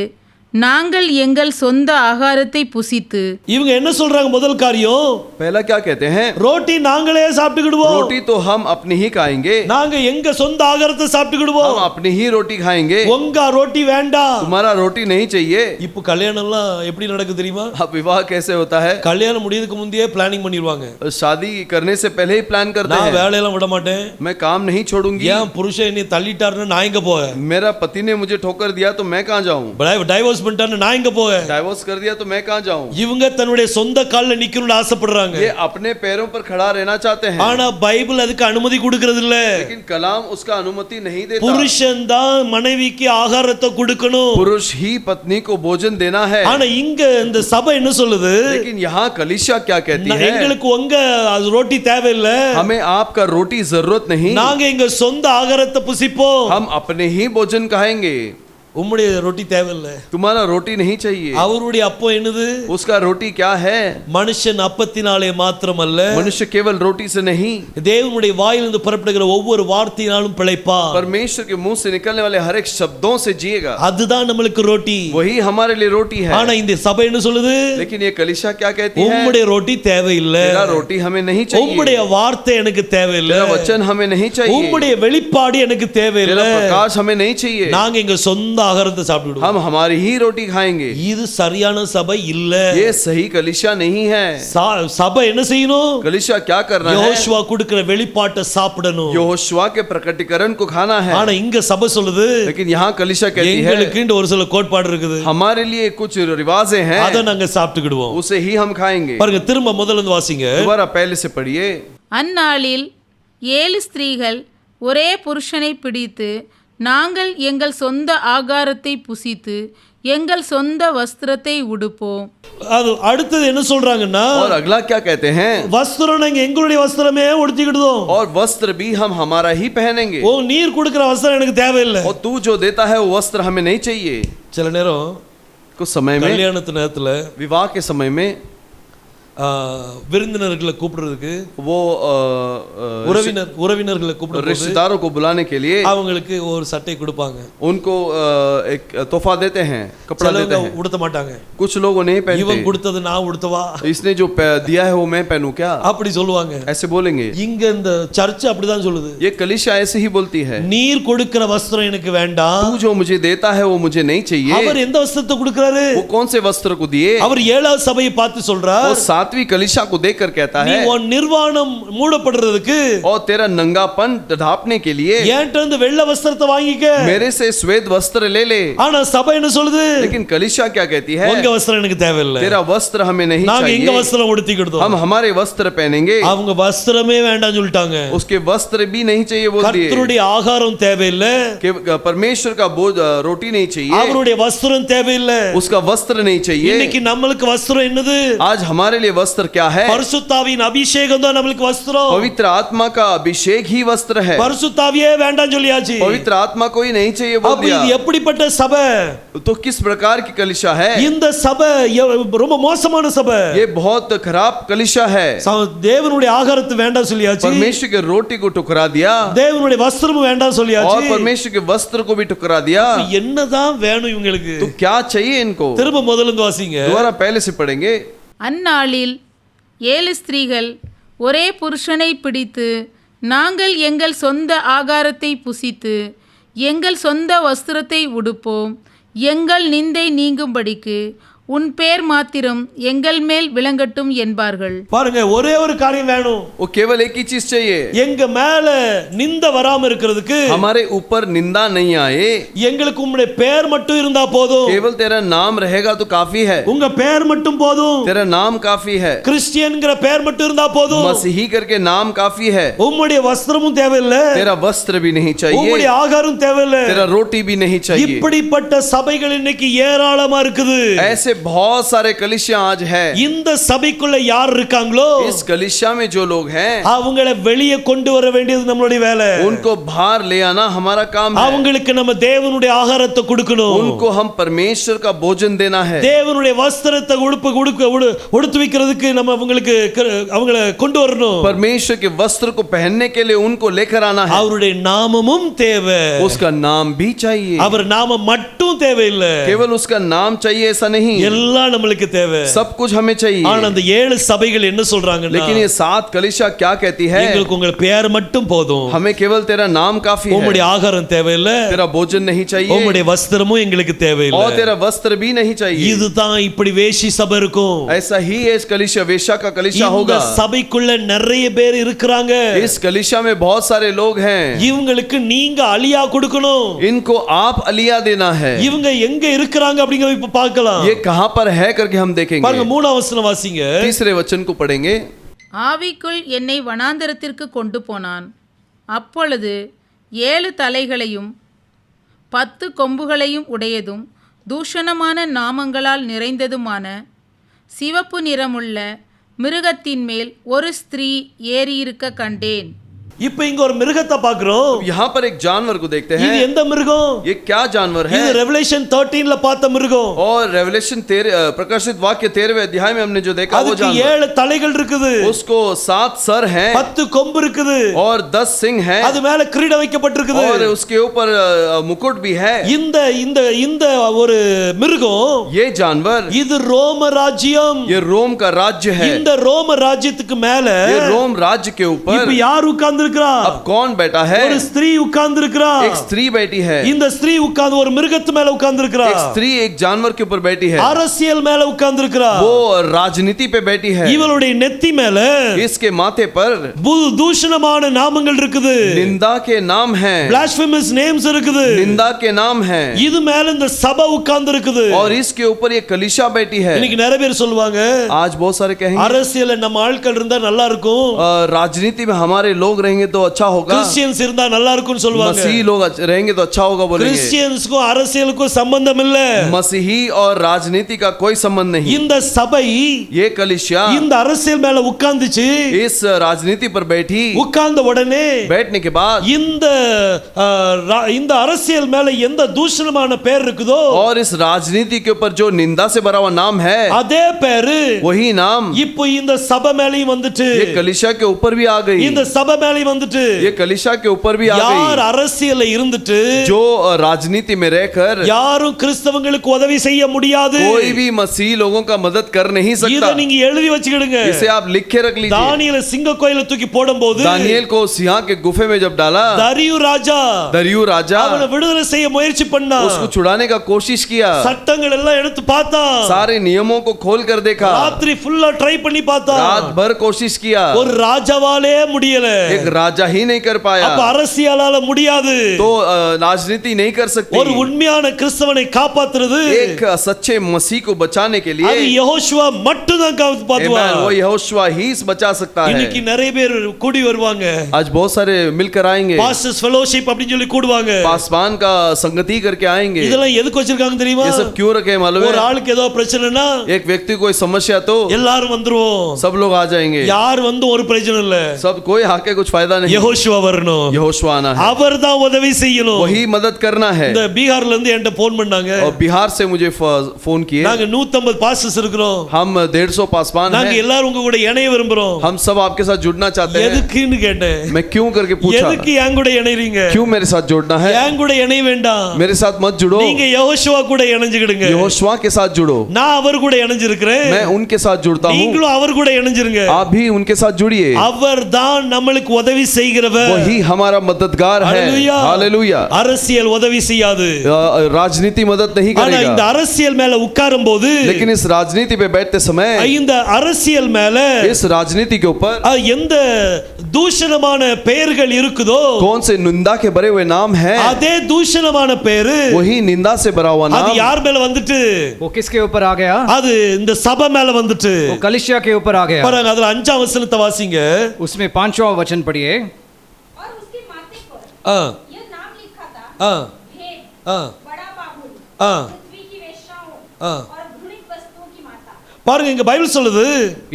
நாங்கள் எங்கள் சொந்த ஆகாரத்தை புசித்து. இவங்க என்ன சொல்றாங்க? முதல் காரியம், पहला क्या कहते हैं? ரோட்டி நாங்களே சாப்பிட்டுக்கிடுவோம். रोटी तो हम अपनी ही खाएंगे. நாங்க எங்க சொந்த ஆகாரத்தை சாப்பிட்டுக்கிடுவோம். हम अपनी ही रोटी खाएंगे. உங்க रोटी வேண்டாம். तुम्हारा रोटी नहीं चाहिए. இப்போ கல்யாணம் எல்லாம் எப்படி நடக்குது தெரியுமா? अब विवाह कैसे होता है? கல்யாணம் முடியதுக்கு முந்தையே பிளானிங் பண்ணிடுவாங்க. शादी करने से पहले ही प्लान करते நான் हैं. வேலையெல்லாம் விட மாட்டேன். मैं काम नहीं छोड़ूंगी. ஏன் புருஷன் என்னை தள்ளிட்டாருன்னு நான் எங்க போக? मेरा पति ने मुझे ठोकर दिया तो मैं कहां जाऊं? டைவர்ஸ் பண்ணிட்டாருன்னு நான் எங்க போக? डाइवोर्स कर दिया तो मैं कहां जाऊं? இவங்க தன்னுடைய சொந்த கால்ல நிக்கணும்னு ஆசைப்படுறாங்க. ये अपने पैरों पर खड़ा रहना चाहते हैं. ஆனா பைபிள் அதுக்கு அனுமதி கொடுக்கிறது இல்ல. लेकिन कलाम उसका अनुमति नहीं देता. புருஷன் தான் மனைவிக்கு ஆகாரத்தை கொடுக்கணும். पुरुष ही पत्नी को भोजन देना है. ஆனா இங்க இந்த சபை என்ன சொல்லுது? लेकिन यहाँ कलीसिया क्या कहती है? எங்களுக்கு உங்க रोटी தேவையில்லை. हमें आपका रोटी जरूरत नहीं. நாங்க எங்க சொந்த ஆகாரத்தை புசிப்போம். हम अपने ही भोजन खाएंगे. உம்முடைய ரொட்டி தேவையில்லை. तुम्हारा रोटी नहीं चाहिए. அவருடைய அப்பம் என்னது? उसका रोटी क्या है? மனுஷன் அப்பத்தினாலே மாத்திரமல்ல, मनुष्य केवल रोटी से नहीं, தேவனுடைய வாயிலிருந்து புறப்படுகிற ஒவ்வொரு வார்த்தையினாலும் பிழைப்பார். परमेश्वर के मुंह से निकलने वाले हर एक शब्दों से जिएगा. அதுதான் நம்மளுக்கு रोटी. वही हमारे लिए रोटी है. ஆனா இந்த சபை என்ன சொல்லுது? लेकिन ये कलीसिया क्या कहती है? உம்முடைய रोटी தேவையில்லை. तेरा रोटी हमें नहीं चाहिए. உம்முடைய வார்த்தை எனக்கு தேவையில்லை. तेरा वचन हमें नहीं चाहिए. உம்முடைய வெளிப்பாடு எனக்கு तेरा தேவையில்லை. प्रकाश हमें नहीं चाहिए. நாங்க எங்க சொந்த ஆகாரத்தை சாப்பிட்டுடுவோம். हम हमारी ही रोटी खाएंगे. இது சரியான சபை இல்ல. ये सही कलीसिया नहीं है. சபை என்ன செய்யணும்? कलीसिया क्या करना है? யோசுவா கொடுக்கிற வெளிப்பாட்டை சாப்பிடணும். यहोशुआ के प्रकटीकरण को खाना है. ஆனா இங்க சபை சொல்லுது, लेकिन यहाँ कलीसिया कहती है எங்களுக்குன்னு ஒரு சில கோட்பாடு இருக்குது, हमारे लिए कुछ रिवाजें हैं, அத நாங்க சாப்பிட்டுக்கிடுவோம். उसे ही हम खाएंगे. பாருங்க, திரும்ப முதல்ல இருந்து வாசிங்க. दोबारा पहले से पढ़िए. அந்நாளில் 7 ஸ்திரீகள் ஒரே புருஷனை பிடித்து, நாங்கள் எங்கள் சொந்த ஆகாரத்தை புசித்து எங்கள் சொந்த வஸ்திரத்தை உடுப்போம். அது அடுத்தது என்ன சொல்றாங்கன்னா, और अगला क्या कहते हैं? வஸ்திரம் நாங்க எங்களுடைய வஸ்திரமே உடுத்திக்கிடுதோம். और वस्त्र भी हम हमारा ही पहनेंगे. ஓ, நீர் கொடுக்கிற வஸ்திரம் எனக்கு தேவையில்லை. और तू जो देता है वो वस्त्र हमें नहीं चाहिए. சில நேரம் कुछ समय में, கல்யாணத்து நேரத்துல विवाह के समय में விருந்தினர்களை கூப்பிடுறதுக்கு, वो உறவினர்களை கூப்பிடுறது, रिश्तेदारों को बुलाने के लिए அவங்களுக்கு ஒரு சட்டை கொடுப்பாங்க. उनको एक तोहफा देते हैं, कपड़ा देते हैं. உடுத்த மாட்டாங்க. कुछ लोगों नहीं இவன் पहनते. கொடுத்தது நான் உடுத்தவா, इसने जो दिया है वो मैं पहनूं क्या? அப்படி சொல்லுவாங்க. ऐसे बोलेंगे. இங்க இந்த சர்ச் அப்படிதான் சொல்லுது. ये कलीसिया ऐसे ही बोलती है. நீர் கொடுக்கிற வஸ்திரம் எனக்கு வேண்டாம். तू जो मुझे देता है वो मुझे नहीं चाहिए. அவர் எந்த வஸ்திரத்தை கொடுக்கிறாரு? वो कौन से वस्त्र को दिए? அவர் 7வது சபையை பார்த்து சொல்றார், वो 7वीं कलीसिया को देखकर कहता நீ है, உன் நிர்வாணம் மூடப்படுறதுக்கு और तेरा नंगापन ढांपने के लिए ஏன்ட்ட இருந்து வெள்ளை வஸ்திரத்தை வாங்கிக்க. मेरे से श्वेत वस्त्र ले ले. ஆனா சபை என்ன சொல்லுது? लेकिन कलीसिया क्या कहती है? உங்க வஸ்திரம் எனக்கு தேவையில்லை. तेरा वस्त्र हमें नहीं நாங்க எங்க चाहिए. வஸ்திரம் உடுத்திக்கிடுதோம். हम हमारे वस्त्र पहनेंगे. அவங்க வஸ்திரமே வேண்டாம்னு சொல்லிட்டாங்க. उसके वस्त्र भी नहीं चाहिए बोल दिए. கர்த்தருடைய ஆகாரம் தேவையில்லை, कि परमेश्वर का बोझ रोटी नहीं चाहिए. அவருடைய வஸ்திரம் தேவையில்லை. उसका वस्त्र नहीं चाहिए. இன்னைக்கு நம்மளுக்கு வஸ்திரம் என்னது? आज हमारे लिए वस्त्र क्या है? பரிசுத்தாவியின் அபிஷேகம் தான் நம்மளுக்கு வஸ்திரம். पवित्र आत्मा का अभिषेक ही वस्त्र है. பரிசுத்தாவியே வேண்டாம்னு சொல்லியாச்சு. पवित्र आत्मा कोई नहीं चाहिए बोल அப்ப दिया. இது எப்படிப்பட்ட சபை? तो किस प्रकार की कलीसिया है? இந்த சபை ரொம்ப மோசமான சபை. ये बहुत खराब कलीसिया है. தேவனுடைய ஆகாரத்தை வேண்டாம் சொல்லியாச்சு. परमेश्वर के रोटी को ठुकरा दिया. தேவனுடைய வஸ்திரம் வேண்டாம் சொல்லியாச்சு. और परमेश्वर के वस्त्र को भी ठुकरा दिया. என்னதான் வேணும் இவங்களுக்கு? तो क्या चाहिए इनको? திரும்ப முதல்ல இருந்து வாசிங்க. दोबारा पहले से पढ़ेंगे. அந்நாளில் 7 ஸ்திரீகள் ஒரே புருஷனை பிடித்து, நாங்கள் எங்கள் சொந்த ஆகாரத்தை புசித்து எங்கள் சொந்த வஸ்திரத்தை உடுப்போம், எங்கள் நிந்தை நீங்கும்படிக்கு உன் பேர் மாத்திரம் எங்கள் மேல் விளங்கட்டும் என்பார்கள். பாருங்க, ஒரே ஒரு காரியம் வேணும். वो केवल एक ही चीज चाहिए. எங்க மேல நிந்த வராம இருக்கிறதுக்கு, हमारे ऊपर निंदा नहीं आए. எங்களுக்கு உம்முடைய பெயர் மட்டும் இருந்தா போதும். केवल तेरा नाम रहेगा तो काफी है. உங்க பெயர் மட்டும் போதும். तेरा नाम काफी है. கிறிஸ்டியன்ங்கிற பெயர் மட்டும் இருந்தா போதும். मसीही करके नाम काफी है. உம்முடைய வஸ்திரமும் தேவையில்லை, तेरा वस्त्र भी नहीं चाहिए. உம்முடைய ஆகாரம் தேவையில்லை. तेरा रोटी भी नहीं चाहिए. இப்படிப்பட்ட சபைகள் இன்னைக்கு ஏராளமா இருக்குது. ऐसे बहुत सारे कलीसिया आज है. இந்த சபைக்குள்ள யார் இருக்காங்களோ, इस कलीसिया में जो लोग हैं, அவங்களை வெளியே கொண்டு வர வேண்டியது நம்மளுடைய வேலை. उनको बाहर ले आना हमारा काम है. அவங்களுக்கு நம்ம தேவனுடைய ஆகாரத்தை கொடுக்கணும். उनको हम परमेश्वर का भोजन देना है. தேவனுடைய வஸ்திரத்தை உடுத்து வைக்கிறதுக்கு நம்ம அவங்களை கொண்டு வரணும். परमेश्वर के वस्त्र को पहनने के लिए उनको लेकर आना है. அவருடைய நாமமும் தேவை. उसका नाम भी चाहिए. அவர் நாமம் மட்டும் தேவையில்லை, केवल उसका नाम चाहिए ऐसा नहीं. எல்லாம் நம்மளுக்கு தேவை. सब कुछ हमें चाहिए. ஆனா அந்த 7 சபைகள் என்ன சொல்றாங்கன்னா, लेकिन ये 7 कलीसिया क्या कहती है? எங்களுக்கு உங்க பெயர் மட்டும் போதும், हमें केवल तेरा नाम काफी है. உம்முடைய ஆகாரம் தேவையில்லை, तेरा भोजन नहीं चाहिए, உம்முடைய வஸ்திரமும் எங்களுக்கு தேவையில்லை. और तेरा वस्त्र भी नहीं चाहिए. இதுதான் இப்படி வேஷி சபை இருக்கும். ऐसा ही इस कलीसिया वेश्या का कलीसिया இந்த होगा. சபைக்குள்ள நிறைய பேர் இருக்கிறாங்க. इस कलीसिया में बहुत सारे लोग हैं. இவங்களுக்கு நீங்க அலியா கொடுக்கணும். इनको आप अलिया देना है. இவங்க எங்க இருக்கிறாங்க அப்படிங்கறத இப்ப பார்க்கலாம். ये कहां पर है करके हम देखेंगे. பாருங்க, 3ஆம் வசனம் வாசிங்க. तीसरे वचन को पढ़ेंगे. ஆவிக்குள் என்னை வனாந்தரத்திற்கு கொண்டு போனான். அப்பொழுது 7 தலைகளையும் 10 கொம்புகளையும் உடையதும் தூஷணமான நாமங்களால் நிறைந்ததுமான சிவப்பு நிறமுள்ள மிருகத்தின் மேல் ஒரு ஸ்திரீ ஏறியிருக்க கண்டேன். இப்ப இங்க ஒரு மிருகத்தை பார்க்கிறோம். यहाँ पर एक जानवर को देखते हैं. இது எந்த மிருகம்? ये क्या जानवर है? இது ரெவலேஷன் 13ல பார்த்த மிருகம். और रेवलेशन 13 प्रकाशित वाक्य 13वें अध्याय में हमने जो देखा वो அதுக்கு जानवर, 7 தலைகள் இருக்குது, उसको 7 सर हैं 10 கொம்பு இருக்குது, और 10 सिंग हैं, அது மேல கிரீடம் வைக்கப்பட்டிருக்குது. और उसके ऊपर मुकुट भी है. இந்த இந்த இந்த ஒரு மிருகம், ये जानवर, இது ரோம ராஜ்யம். ये रोम का राज्य है. இந்த ரோம ராஜ்யத்துக்கு மேல ये रोम राज्य के ऊपर இப்ப யார் உட்கார்ந்து உட்கார்ந்திருக்கிறா? अब कौन बैठा है? ஒரு ஸ்திரீ உட்கார்ந்திருக்கிறா. एक स्त्री बैठी है। இந்த ஸ்திரீ உட்கார்ந்து ஒரு மிருகத்து மேல உட்கார்ந்திருக்கிறா. एक स्त्री एक जानवर के ऊपर बैठी है। அரசியல் மேல உட்கார்ந்திருக்கிறா. वो राजनीति पे बैठी है। இவளுடைய நெத்தி மேல इसके माथे पर தூஷணமான நாமங்கள் இருக்குது. निंदा के नाम हैं। blasphemous names இருக்குது. निंदा के नाम हैं। இது மேல இந்த சபை உட்கார்ந்திருக்குது. और इसके ऊपर ये कलीसिया बैठी है। இன்னைக்கு நிறைய பேர் சொல்லுவாங்க, आज बहुत सारे कहेंगे அரசியல்ல நம்ம ஆட்கள் இருந்தா நல்லா இருக்கும், राजनीति में हमारे लोग रहेंगे तो अच्छा होगा, கிறிஸ்டியன்ஸ் இருந்தா நல்லா இருக்கும்னு சொல்லுவாங்க. मसीही लोग रहेंगे तो अच्छा होगा बोलेंगे। கிறிஸ்டியன்ஸ்க்கும் அரசியலுக்கும் சம்பந்தம் இல்ல. मसीही और राजनीति का कोई संबंध नहीं। இந்த சபை ये कलीसिया இந்த அரசியல் மேல உட்கார்ந்துச்சு. इस राजनीति पर बैठी, உட்கார்ந்த உடனே बैठने के बाद இந்த அரசியல் மேல எந்த தூஷணமான பேர் இருக்குதோ, और इस राजनीति के ऊपर जो निंदा से भरा हुआ नाम है, அதே பேரு वही नाम இப்போ இந்த சபை மேலயும் வந்துட்டு, ये कलीसिया के ऊपर भी आ गई। இந்த சபை மேலயும் வந்துட்டு, ये कलीसिया के ऊपर भी आ யார் गई। அரசியல்ல இருந்துட்டு जो राजनीति में रहकर யாரும் கிறிஸ்தவங்களுக்கு உதவி செய்ய முடியாது. कोई भी मसीह लोगों का मदद कर नहीं இத सकता। நீங்க எழுதி வச்சுக்கிடுங்க. इसे आप लिख के रख लीजिए। தானியேல சிங்க கோயில தூக்கி போடும்போது दानियेल को सिंह के गुफे में जब डाला, தரியு ராஜா दरियु राजा அவனை விடுதலை செய்ய முயற்சி பண்ணா. उसको छुड़ाने का कोशिश किया, சட்டங்கள் எல்லாம் எடுத்து பார்த்தா, सारे नियमों को खोल कर देखा, ராத்திரி ஃபுல்லா ட்ரை பண்ணி பார்த்தா, रात भर कोशिश किया, ஒரு ராஜாவாலே முடியல. एक राजा ही नहीं कर पाया। அப்ப அரசியலால முடியாது. तो राजनीति नहीं कर सकती। ஒரு உண்மையான கிறிஸ்தவனை காப்பாத்துறது एक सच्चे मसीह को बचाने के लिए அது யெகோஷுவா மட்டும் தான் காப்பாத்துவார். वो यहोशुआ ही बचा सकता है। இன்னைக்கு நிறைய பேர் கூடி வருவாங்க, आज बहुत सारे मिलकर आएंगे, பாஸ்டர்ஸ் ஃபெலோஷிப் அப்படினு சொல்லி கூடுவாங்க. पासवान का संगति करके आएंगे। இதெல்லாம் எதுக்கு வச்சிருக்காங்க தெரியுமா? ये सब क्यों रखे मालूम ஒரு है? ஆளுக்கு ஏதோ பிரச்சனைனா एक व्यक्ति कोई समस्या तो எல்லாரும் வந்துருவோம். सब लोग आ जाएंगे। யார் வந்து ஒரு பிரச்சனை இல்ல, सब कोई आके कुछ फायदा नहीं। யெகோஷுவா வரணும், यहोशुआ आना है, அவர் தான் உதவி செய்யணும். वही मदद करना है। இந்த பீகார்ல இருந்து என்கிட்ட போன் பண்ணாங்க. और बिहार से मुझे फोन किए। நாங்க 150 பாஸ்டர்ஸ் இருக்கிறோம், हम 150 पासवान நாங்க हैं, எல்லாரும் உங்க கூட இணைய விரும்புறோம். हम सब आपके साथ जुड़ना चाहते हैं। எதுக்குன்னு கேட்டேன். मैं क्यों करके पूछा, எதுக்கு என் கூட இணைறீங்க? क्यों मेरे साथ जुड़ना है? என் கூட இணைய வேண்டாம், मेरे साथ मत जुड़ो, நீங்க யெகோஷுவா கூட இணைஞ்சிடுங்க. यहोशुआ के साथ जुड़ो। நான் அவர் கூட இணைஞ்சிருக்கிறேன், मैं उनके साथ जुड़ता हूँ, நீங்களும் அவர் கூட இணைஞ்சிருங்க. आप भी उनके साथ जुड़िए। அவர் தான் நம்மளுக்கு உதவி செய்கிறவர். वही हमारा मददगार है। हालेलुया। हालेलुया। அரசியல் உதவி செய்யாது, राजनीति मदद नहीं ஆனா இந்த करेगा, அரசியல் மேல உட்காரும்போது, लेकिन इस राजनीति पे बैठते समय, இந்த அரசியல் மேல इस राजनीति के ऊपर எந்த தூஷணமான பெயர்கள் இருக்குதோ, कौन से निंदा के भरे हुए नाम हैं, அதே தூஷணமான பேரு वही निंदा से भरा हुआ அது नाम யார் மேல வந்துட்டு, वो किसके ऊपर आ गया? அது இந்த சபை மேல வந்துட்டு. वो कलीसिया के ऊपर आ गया। பாருங்க, அதுல 5ஆம் வசனத்தை வாசிங்க. उसमें 5वां वचन पढ़िए। और उसके माथे पर ஆ यह नाम लिखा था, ஆ भेद, ஆ बड़ा बाबुल, ஆ पृथ्वी की वेश्याओं ஆ और घृणित वस्तुओं की माता। பாருங்க, இங்க பைபிள் சொல்லுது,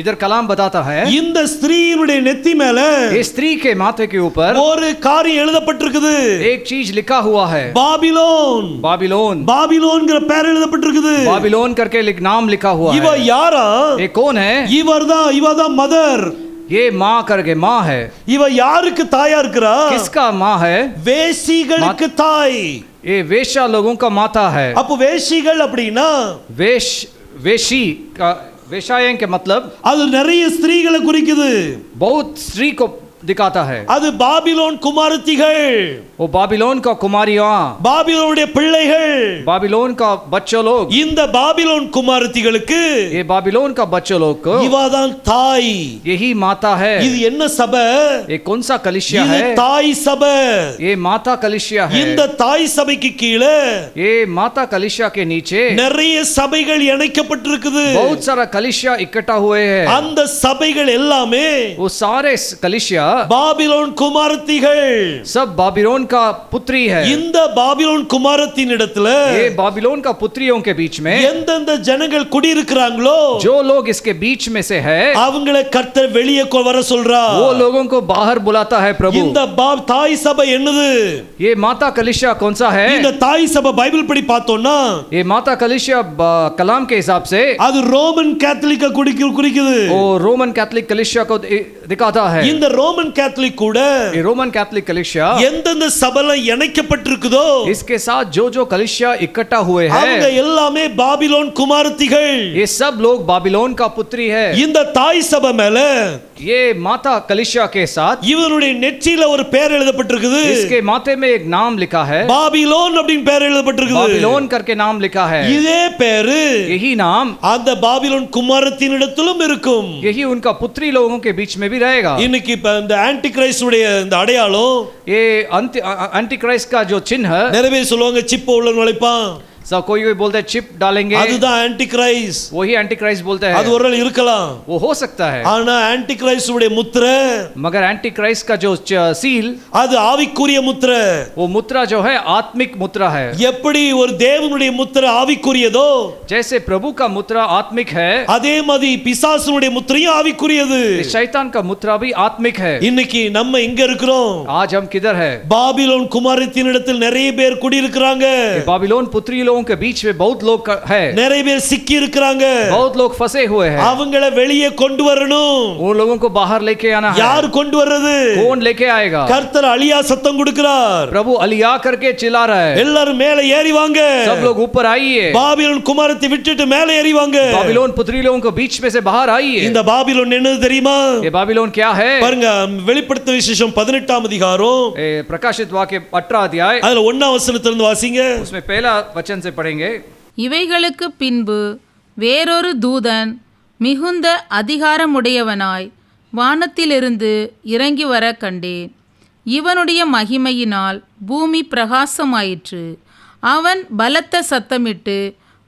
इधर कलाम बताता है இந்த ஸ்திரீயினுடைய நெத்தி மேல ये स्त्री के माथे के ऊपर ஒரு காரியம் எழுதப்பட்டிருக்குது. एक चीज लिखा हुआ है, பாபிலோன். बाबिलोन। பாபிலோன்ங்கிற பேர் எழுதப்பட்டிருக்குது. बाबिलोन करके नाम लिखा हुआ இவ है। யாரா? ये कौन है? இவதான் மதர். ये माँ करके माँ है। இவ யாருக்கு தாயா இருக்கிறா? किसका माँ है? வேசிகளுக்கு தாய். ये वेश्या लोगों का माता है। அப்ப வேசிகள் அப்படின்னா वेशी का वेश्याएं के मतलब அது நிறைய ஸ்திரீகளை குறிக்குது. बहुत स्त्री को दिखाता है। அது பாபிலோன் குமாரத்திகள், वो बाबिलोन का कुमारियां, பாபிலோனுடைய பிள்ளைகள். बाबिलोन का बच्चे लोग, இந்த பாபிலோன் குமாரத்திகளுக்கு ये बाबिलोन का बच्चे लोग को இவதான் தாய். यही माता है। இது என்ன சபை? ये कौन सा कलिसिया இது है? தாய் சபை. ये माता कलिसिया है। இந்த தாய் சபைக்கு கீழே ये माता कलिसिया के नीचे நிறைய சபைகள் இணைக்கப்பட்டிருக்குது. बहुत सारा कलिसिया इकट्ठा हुए हैं। அந்த सபைகள் எல்லாமே वो सारे कलिसिया பாபிலோன் குமாரத்திகள். सब बाबिलोन का पुत्री है। இந்த பாபிலோன் குமாரத்தின் இடத்துல ये बाबिलोन का पुत्रियों के बीच में எந்தெந்த ஜனங்கள் குடியிருக்கிறாங்களோ जो लोग इसके बीच में से है, அவங்களை கர்த்தர் வெளியே வர சொல்றார். वो लोगों को बाहर बुलाता है प्रभु। இந்த தாய் சபை என்னது? ये माता कलिसिया कौन सा है? இந்த தாய் சபை பைபிள் படி பார்த்தோம்னா ये माता कलिसिया कलाम के हिसाब से அது ரோமன் கேத்தலிக்க குறிக்குது. वो रोमन कैथोलिक कलिसिया को दिखाता है। இந்த ரோமன் கேத்தலிக் கூட ये रोमन कैथोलिक कलिसिया எந்தெந்த சபைலாம் இணைக்கப்பட்டிருக்குதோ इसके साथ जो जो कलीसिया इकट्ठा हुए அவங்க हैं, எல்லாமே பாபிலோன் குமாரத்திகள். ये सब लोग बाबिलोन का पुत्री है। இந்த தாய் சபை மேல ये माता कलीसिया के साथ இவனுடைய நெற்றியில ஒரு பெயர் எழுதப்பட்டிருக்குது. इसके माथे में एक नाम लिखा है, பாபிலோன் அப்படின்னு பெயர் எழுதப்பட்டிருக்குது. बाबिलोन करके नाम लिखा है। இதே பேரு यही नाम அந்த பாபிலோன் குமாரத்தினிடத்திலும் இருக்கும். यही उनका पुत्री लोगों के बीच में भी रहेगा। இன்னைக்கு இப்ப இந்த ஆன்டி கிரைஸ்டுடைய இந்த அடையாளம் ये एंटी क्राइस्ट का जो चिन्ह है, நிறைய பேர் சொல்லுவாங்க சிப்ப உள்ள நுழைப்பான், सब कोई बोलते हैं चिप डालेंगे, அதுதான் ஆன்டி கிரைஸ்ட். वही एंटी क्राइस्ट बोलते அது हैं। ஒருவேளை இருக்கலாம், वो हो सकता है, ஆனா ஆன்டி கிரைஸ்டுடைய முத்திரை मगर एंटी क्राइस्ट का जो सील, அது ஆவிக்குரிய முத்திரை. वो मुद्रा जो है आत्मिक मुद्रा है। எப்படி ஒரு தேவனுடைய முத்திரை ஆவிக்குரியதோ जैसे प्रभु का मुद्रा आत्मिक है, அதே மாதிரி பிசாசுனுடைய முத்திரையும் ஆவிக்குரியது. शैतान का मुद्रा भी आत्मिक है। இன்னைக்கு நம்ம எங்க இருக்கிறோம்? आज हम किधर है? பாபிலோன் குமாரத்தினிடத்தில் நிறைய பேர் குடியிருக்கிறாங்க, बाबिलोन पुत्री लोगों के बीच में बहुत लोग है, நிறைய பேர் சிக்கி இருக்கிறாங்க. बहुत लोग फंसे हुए हैं। அவங்கள வெளியே கொண்டு வரணும். वो लोगों को बाहर लेके आना है। யார் கொண்டு வர்றது? कौन लेके आएगा? கர்த்தர் அலியா சத்தம் கொடுக்கிறார். प्रभु अलिया करके चिल्ला रहा है, எல்லாரும் மேலே ஏறி வாங்க, सब लोग ऊपर आइए, பாபிலோன் குமாரத்தை விட்டுட்டு மேலே ஏறி வாங்க. बाबिलोन पुत्री लोगों को बीच में से बाहर आइए। இந்த பாபிலோன் என்னது தெரியுமா? ये बाबिलोन क्या है? பாருங்க, வெளிப்படுத்தின விசேஷம் 18ஆம் அதிகாரம் ये प्रकाशित वाक्य 18 अध्याय, அதுல 1ஆம் வசனத்திலிருந்து வாசிங்க. उसमें पहला वचन से पढ़ेंगे। இவைகளுக்கு பின்பு வேறொரு தூதன் மிகுந்த அதிகாரமுடையவனாய் வானத்திலிருந்து இறங்கி வர கண்டேன். இவனுடைய மகிமையினால் பூமி பிரகாசமாயிற்று. அவன் பலத்த சத்தமிட்டு,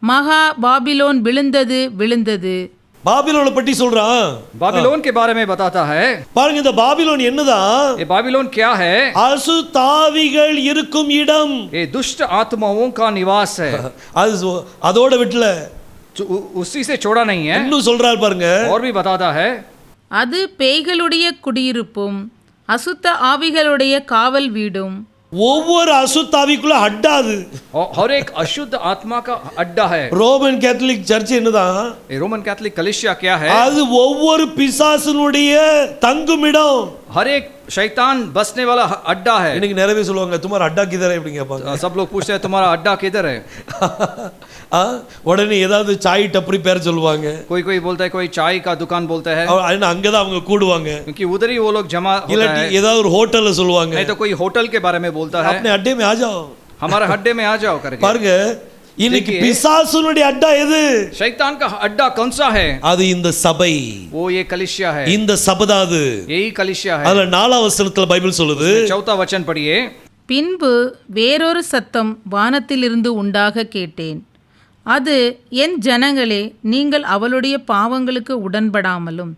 மகா பாபிலோன் விழுந்தது விழுந்தது. பாபிலோனை பற்றி சொல்றான். बाबिलोन के बारे में बताता है। பாருங்க, இந்த பாபிலோன் என்னதான்? ये बाबिलोन क्या है? அசுத்தாவிகள் இருக்கும் இடம். ये दुष्ट आत्माओं का निवास है। அது அதோட விட்டல, उसी से छोड़ा नहीं है, இன்னும் சொல்றார் பாருங்க. और भी बताता है, அது பேய்களுடைய குடியிருப்பும் அசுத்த ஆவிகளுடைய காவல் வீடும். ஒவ்வொரு அசுத்தாவிக்குள்ள அட்டாது. और हर एक अशुद्ध आत्मा का अड्डा है। ரோமன் கேத்தலிக் சர்ச் என்னதான்? रोमन कैथोलिक कलीसिया क्या है? அது ஒவ்வொரு பிசாசுனுடைய தங்குமிடம். हर एक शैतान बसने वाला अड्डा है। இன்னைக்கு நிறைய பேர் சொல்லுவாங்க, तुम्हारा अड्डा किधर है அப்படி கேட்பாங்க. सब लोग पूछते हैं तुम्हारा अड्डा किधर है? உடனே ஏதாவது சாய் டப்பரி பேர் சொல்லுவாங்க. कोई कोई बोलता है, कोई चाय का दुकान बोलता है, அங்கதான் அவங்க கூடுவாங்க. क्योंकि उधर ही वो लोग जमा होता இல்லாட்டி है। ஏதாவது ஒரு ஹோட்டல்ல சொல்லுவாங்க, नहीं तो कोई होटल के बारे में बोलता है, अपने अड्डे में आ जाओ, हमारे अड्डे में आ जाओ करके। பாருங்க, இன்னைக்கு देखिए, பிசாசுனுடைய அட்டா எது? शैतान का अड्डा कौन सा है? அது இந்த சபை. वो ये कलीसिया है, இந்த சபைதான் அது. यही कलीसिया है। அதுல 4ஆம் வசனத்துல பைபிள் சொல்லுது, चौथा वचन पढ़िए। பின்பு வேறொரு சத்தம் வானத்திலிருந்து உண்டாக கேட்டேன். அது, என் ஜனங்களே, நீங்கள் அவளுடைய பாவங்களுக்கு உடன்படாமலும்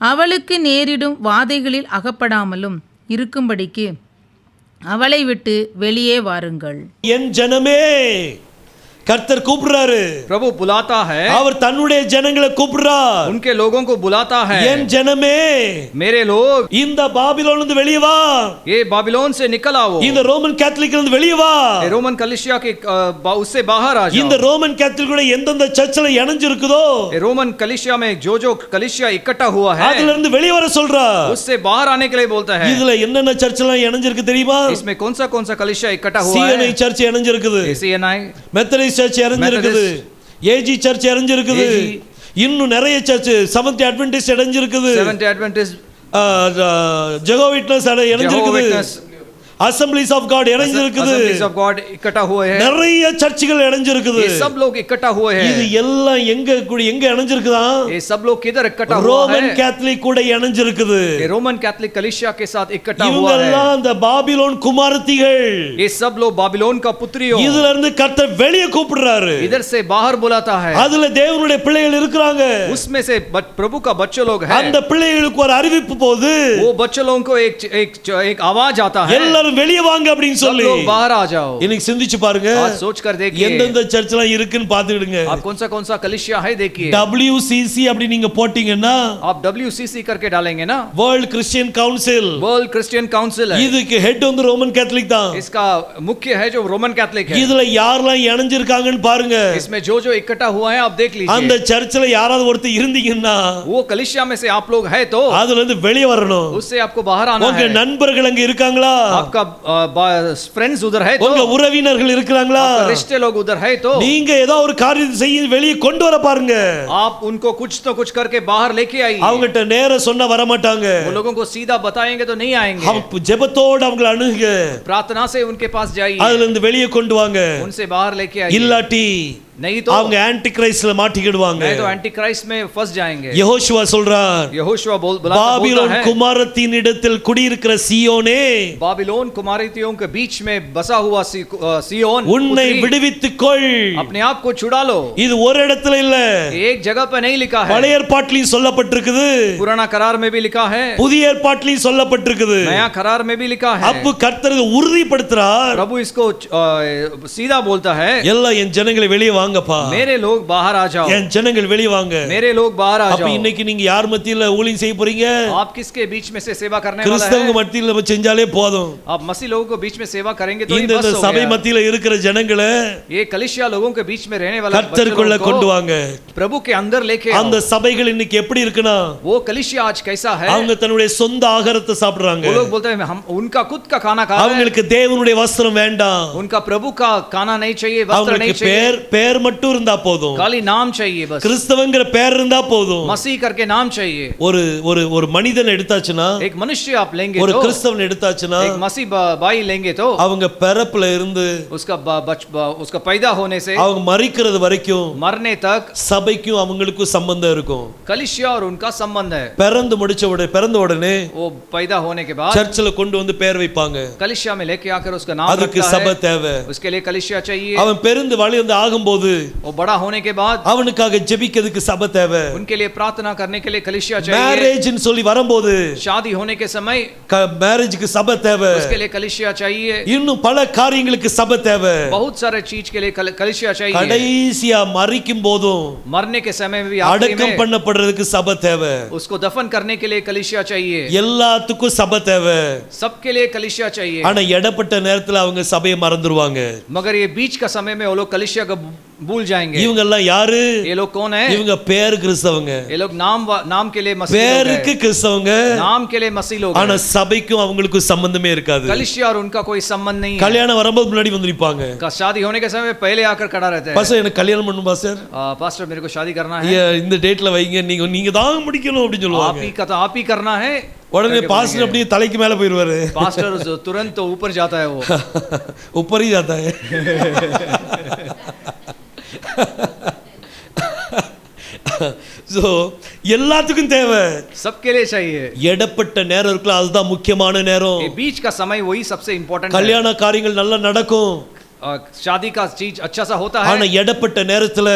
அவளுக்கு நேரிடும் வாதைகளில் அகப்படாமலும் இருக்கும்படிக்கு அவளை விட்டு வெளியே வாருங்கள். என் ஜனமே, கர்த்தர் கூப்பிடுறாரு. प्रभु बुलाता है, அவர் தன்னுடைய ஜனங்களை கூப்பிடுறார். उनके लोगों को बुलाता है। என் ஜனமே, मेरे लोग, இந்த பாபிலோன்ல இருந்து வெளியே வா. ये बाबिलोन से निकल आओ। இந்த ரோமன் கேத்தலிக்ல இருந்து வெளியே வா. ये रोमन कलीसिया के उससे बाहर आ இந்த जाओ। ரோமன் கேத்தலிக்கோட எந்தெந்த சர்ச்சில் இணைஞ்சிருக்குதோ ये रोमन कलीसिया में जो जो कलीसिया इकट्ठा हुआ है, அதுல இருந்து வெளியே வர சொல்றார். उससे बाहर आने के लिए बोलता है। இதுல என்னென்ன சர்ச்செல்லாம் இணைஞ்சிருக்கு தெரியுமா? इसमें कौन सा कलीसिया इकट्ठा हुआ சிஎன்ஐ है? சர்ச் இணைஞ்சிருக்குது, CNI, மெத்தடிஸ்ட் சர்ச் இணைஞ்சிருக்குது, ஏஜி சர்ச் இணைஞ்சிருக்குது, இன்னும் நிறைய சர்ச், செவன்த் அட்வென்டிஸ்ட் இணைஞ்சிருக்குது, Seventh Adventist, ஜெகோவா விட்னஸ் இணைஞ்சிருக்குது, அசெம்பிளிஸ் ஆஃப் காட் இணைஞ்சிருக்குது, Assemblies of God इकट्ठा हुए हैं। நிறைய சர்ச்சுகள் இணைஞ்சிருக்குது. ये सब लोग इकट्ठा हुए இது हैं। எல்லாம் எங்க இணைஞ்சிருக்குதா? ये सब लोग किधर इकट्ठा हुआ ரோமன் है? கேத்தலிக் கூட இணைஞ்சிருக்குது. ये रोमन कैथोलिक कलीसिया के साथ इकट्ठा இவங்க हुआ है। எல்லாம் அந்த பாபிலோன் குமாரத்திகள். ये सब लोग बाबिलोन का पुत्रियों, இதுல இருந்து கர்த்தர் வெளியே கூப்பிடுறாரு. इधर से बाहर बुलाता है। அதுல தேவனுடைய பிள்ளைகள் இருக்கிறாங்க. उसमें से प्रभु का बच्चे लोग हैं। அந்த பிள்ளைகளுக்கு ஒரு அறிவிப்பு போகுது, वो बच्चे लोगों को एक आवाज आता है, எல்லாரும் வெளியே வாங்க அப்படின்னு सब சொல்லி. लोग बाहर आ जाओ। இன்னைக்கு சிந்திச்சு பாருங்க, आज सोच कर देखिए, எந்தெந்த சர்ச்லாம் இருக்குன்னு பாத்துக்கிடுங்க. आप कौन सा कलीसिया है देखिए। WCC அப்படி நீங்க போட்டீங்கன்னா, आप WCC करके डालेंगे ना, world Christian council, world Christian council है। இதுக்கு ஹெட் வந்து ரோமன் கேத்தலிக் தான். इसका मुख्य है जो रोमन कैथोलिक है। இதுல யாரெல்லாம் இணைஞ்சிருக்காங்கன்னு பாருங்க. इसमें जो इकट्ठा हुआ है आप देख அந்த लीजिए। சர்ச்சில் யாராவது ஒருத்தர் இருந்தீங்கன்னா, वो कलीसिया में से आप लोग है तो அதுல இருந்து வெளியே வரணும். उससे आपको बाहर आना உங்க है। நண்பர்கள் அங்க இருக்காங்களா? आपके आपका फ्रेंड्स उधर है உங்க तो உறவினர்கள் இருக்கிறாங்களா? आपका रिश्ते लोग उधर है तो நீங்க ஏதோ ஒரு காரியத்தை செய்ய வெளியே கொண்டு வர பாருங்க. आप उनको कुछ तो कुछ करके बाहर लेके आइए. அவங்கட்ட நேரா சொன்னா வர மாட்டாங்க. वो लोगों को सीधा बताएंगे तो नहीं आएंगे. அவங்க ஜெபத்தோட அவங்கள அணுகுங்க. प्रार्थना से उनके पास जाइए. அதுல இருந்து வெளியே கொண்டு வாங்க. उनसे बाहर लेके आइए. இல்லாட்டி नहीं तो அவங்க ஆன்டி கிரைஸ்ட்ல மாட்டிக்கிடுவாங்க. नहीं तो एंटी क्राइस्ट में फंस जाएंगे. யெகோஷுவா சொல்றார், यहोशुआ बोलता பாபிலோன் है குமாரத்தின் இடத்தில் குடியிருக்கிற சீயோனே, बाबिलोन कुमारतियों के बीच में बसा हुआ सियोन, உன்னை விடுவித்துக் கொள். अपने आप को छुड़ा लो. இது ஒரு இடத்துல இல்ல, एक जगह पे नहीं लिखा है. பழைய ஏற்பாட்டிலும் சொல்லப்பட்டிருக்குது, पुराना करार में भी लिखा है, புதிய ஏற்பாட்டிலும் சொல்லப்பட்டிருக்குது. नया करार में भी लिखा है. அப்ப கர்த்தர் இதை உறுதிப்படுத்துறார். प्रभु इसको सीधा बोलता है, எல்லாம் என் ஜனங்களை வெளியே வாங்கப்பா, मेरे लोग बाहर आ जाओ. என் ஜனங்கள் வெளியே வாங்க. मेरे लोग बाहर आ அப்ப जाओ. இன்னைக்கு நீங்க யார் மத்தியில ஊழியம் செய்ய போறீங்க? आप किसके बीच में से सेवा करने वाला கிறிஸ்தவங்க है? மத்தியில நம்ம செஞ்சாலே போதும். आप मसीह लोगों को बीच में सेवा करेंगे तो ही இந்த बस हो சபை गया. மத்தியில இருக்கிற ஜனங்களை ये कलिसिया लोगों के बीच में रहने वाला கர்த்தருக்குள்ள கொண்டு வாங்க. प्रभु के अंदर लेके आओ. அந்த சபைகள் இன்னைக்கு எப்படி இருக்குன்னா, वो कलिसिया आज कैसा है? அவங்க தன்னுடைய சொந்த ஆகாரத்தை சாப்பிடுறாங்க. वो लोग बोलते हैं हम उनका खुद का खाना खा रहे हैं. அவங்களுக்கு தேவனுடைய வஸ்திரம் வேண்டாம். उनका प्रभु का खाना नहीं चाहिए, वस्त्र नहीं அவங்களுக்கு चाहिए. பேர் மட்டும் இருந்தா போதும். खाली नाम चाहिए बस. கிறிஸ்தவங்கிற பேர் இருந்தா போதும். मसीह करके नाम चाहिए. ஒரு ஒரு ஒரு மனிதன் எடுத்தாச்சுன்னா, एक मनुष्य आप लेंगे ஒரு तो, கிறிஸ்தவன் எடுத்தாச்சுன்னா, एक मसीह भाई लेंगे तो அவங்க பிறப்புல இருந்து उसका पैदा होने से அவங்க மரிக்கிறது வரைக்கும் मरने तक சபைக்கும் அவங்களுக்கும் சம்பந்தம் இருக்கும். कलिसिया और उनका संबंध है. பிறந்த உடனே वो पैदा होने के बाद சர்ச்சில் கொண்டு வந்து பேர் வைப்பாங்க. कलिसिया में लेके आकर उसका नाम அதுக்கு रखता சபை है. தேவை. उसके लिए कलिसिया चाहिए. அவன் பெருந்து வளர்ந்து ஆகும்போது वो बड़ा होने के बाद அவனுக்காக ஜெபிக்கிறதுக்கு சபை தேவை. उनके लिए प्रार्थना करने के लिए कलिसिया चाहिए. மேரேஜ்னு சொல்லி வரும்போது शादी होने के समय மேரேஜுக்கு சபை தேவை. उसके लिए कलिसिया चाहिए. இன்னும் பல காரியங்களுக்கு சபை தேவை. बहुत सारे चीज के लिए कलिसिया चाहिए. கடைசியா மரிக்கும் போதும் मरने के समय में भी आखिरी அடக்கம் में பண்ணப்படுறதுக்கு சபை தேவை. उसको दफन करने के लिए कलिसिया चाहिए. எல்லாத்துக்கும் சபை தேவை. सबके लिए कलिसिया चाहिए. ஆனா இடப்பட்ட நேரத்துல அவங்க சபையை மறந்துடுவாங்க. मगर ये बीच का समय में वो लोग कलिसिया को भूल जाएंगे. இவங்க எல்லாம் யாரு? ये लोग कौन है? இவங்க பேர் கிறிஸ்தவங்க. ये लोग नाम के लिए मसीह लोग பேருக்கு हैं. கிறிஸ்தவங்க, नाम के लिए मसीह लोग ஆனா हैं. சபைக்கும் அவங்களுக்கும் சம்பந்தமே இருக்காது. कलिसिया और उनका कोई संबंध नहीं है. கல்யாணம் வரும்போது முன்னாடி வந்து நிப்பாங்க. शादी होने के समय पहले आकर खड़ा रहते हैं. பாஸ்டர் எனக்கு கல்யாணம் பண்ணணும் பாஸ்டர், पास्टर मेरे को शादी करना है. இந்த டேட்ல வைங்க, நீங்க தான் முடிக்கணும் அப்படின்னு சொல்லுவாங்க. आप ही करना है. உடனே பாஸ்டர் அப்படியே தலைக்கு மேல போயிடுவாரு. पास्टर तुरंत तो ऊपर जाता है. वो ऊपर ही जाता है. சோ எல்லாத்துக்கும் தேவை. सबके लिए चाहिए. இடப்பட்ட நேரம் இருக்குல்ல, அதுதான் முக்கியமான நேரம். ये बीच का समय वही सबसे इम्पोर्टेंट है. கல்யாண காரியங்கள் நல்லா நடக்கும், शादी का चीज अच्छा सा होता ஆனா है. இடப்பட்ட நேரத்துல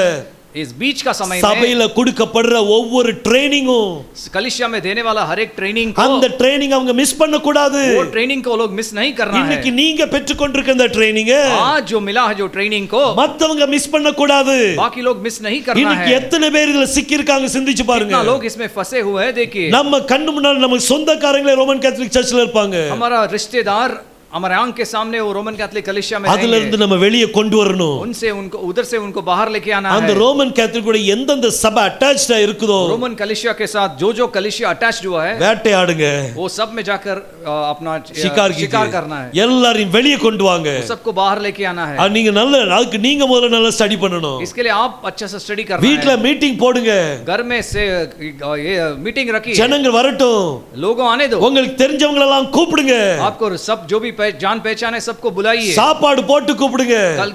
इस बीच का समय में சபையில கொடுக்கப்படுற ஒவ்வொரு ட்ரெயினிங்கும், कलिसिया में देने वाला हर एक ट्रेनिंग को, அந்த ட்ரெயினிங் அவங்க மிஸ் பண்ண கூடாது. वो ट्रेनिंग को लोग मिस नहीं करना है. இன்னைக்கு நீங்க பெற்றுக்கொண்டிருக்கிற இந்த ட்ரெயினிங் आज जो मिला है जो ट्रेनिंग को மத்தவங்க மிஸ் பண்ண கூடாது. बाकी लोग मिस नहीं करना இன்னைக்கு है. எத்தனை பேர் இதுல சிக்கி இருக்காங்க சிந்திச்சு பாருங்க. कितना लोग इसमें फंसे हुए हैं देखिए. நம்ம कண்ணு முன்னாடி நம்ம சொந்தக்காரங்களே ரோமன் கேத்தலிக் சர்ச்சில் இருப்பாங்க. हमारा रिश्तेदार हमारे आंख के सामने वो रोमन कैथोलिक कलिसिया में அதுல இருந்து நம்ம வெளியே கொண்டு வரணும். उनसे उनको उधर से उनको बाहर लेके आना அந்த है. ரோமன் கேத்தலிக் கூட எந்தெந்த சபை அட்டாச்டா இருக்குதோ, रोमन कलिसिया के साथ जो कलिसिया अटैच्ड हुआ है, வேட்டையாடுங்க, वो सब में जाकर अपना शिकार करना है. எல்லாரையும் வெளியே கொண்டு வாங்க. सबको बाहर लेके आना है. நீங்க நல்ல அதுக்கு நீங்க முதல்ல நல்லா ஸ்டடி பண்ணணும். इसके लिए आप अच्छा से स्टडी करना வீட்ல है. மீட்டிங் போடுங்க, घर में से ये मीटिंग रखिए. ஜனங்கள் வரட்டும், लोगों आने दो. உங்களுக்கு தெரிஞ்சவங்க எல்லாம் கூப்பிடுங்க, आपको सब जो भी जान पहचान है सबको बुलाइए. சாப்பாடு போட்டு கூப்பிடுங்க. कल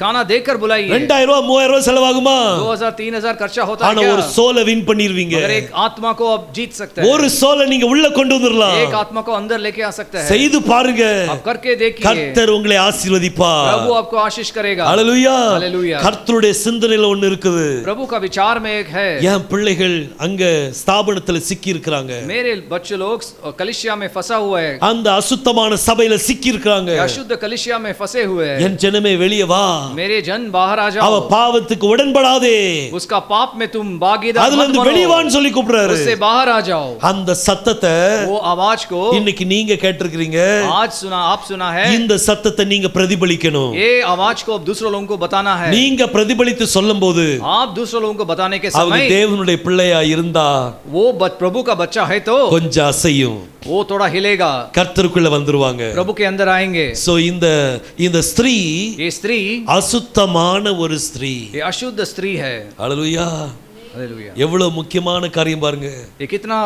खाना देकर बुलाइए. 2000 ரூபாய் 3000 ரூபாய் செலவாகுமா? 2000-3000 खर्चा होता है ஆனா क्या? ஒரு சோலை வின் பண்ணிருவீங்க. मगर एक आत्मा को आप जीत सकते हैं. ஒரு சோலை நீங்க உள்ள கொண்டு வந்துறலாம். एक आत्मा को अंदर लेके आ सकते हैं. செய்து பாருங்க, आप करके देखिए. கர்த்தர் உங்களை ஆசீர்வதிப்பார். प्रभु आपको आशीष करेगा. ஹalleluya. हालेलुया. கர்த்தருடைய சிந்தனையில ஒன்னு இருக்குது. प्रभु का विचार में एक है. என் பிள்ளைகள் அங்க ஸ்தாபனத்துல சிக்கி இருக்காங்க. मेरे बच्चे लोग कलिसिया में फंसा हुआ है. அந்த அசுத்தமான சபையில சிக்கி இருக்காங்க. अशुद्ध कलिसिया में फंसे हुए हैं. என் ஜனமே வெளியே வா, मेरे जन बाहर आ அவ जाओ. பாவத்துக்கு உடன்படாதே, उसका पाप में तुम भागीदार அதுல मत இருந்து बनो. வெளியே வான்னு சொல்லி கூப்பிடுறாரு. उससे बाहर आ जाओ. அந்த சத்தத்தை वो आवाज को இன்னைக்கு நீங்க கேட்டிருக்கீங்க. आज आप सुना है. இந்த சத்தத்தை நீங்க பிரதிபலிக்கணும். ये आवाज को दूसरों लोगों को बताना है. நீங்க பிரதிபலித்து சொல்லும்போது आप दूसरों लोगों को बताने के அவங்க समय தேவனுடைய பிள்ளையா இருந்தா वो प्रभु का बच्चा है तो கொஞ்சம் அசையும். वो थोड़ा हिलेगा, கர்த்தருக்குள்ள வந்துருவாங்க. प्रभु के अंदर आएंगे। சோ இந்த ஸ்திரீ ये स्त्री, அசுத்தமான ஒரு ஸ்திரீ. ये अशुद्ध स्त्री है। ஹalleluya. हालेलुया। எவ்வளவு முக்கியமான காரியம் பாருங்க. ये कितना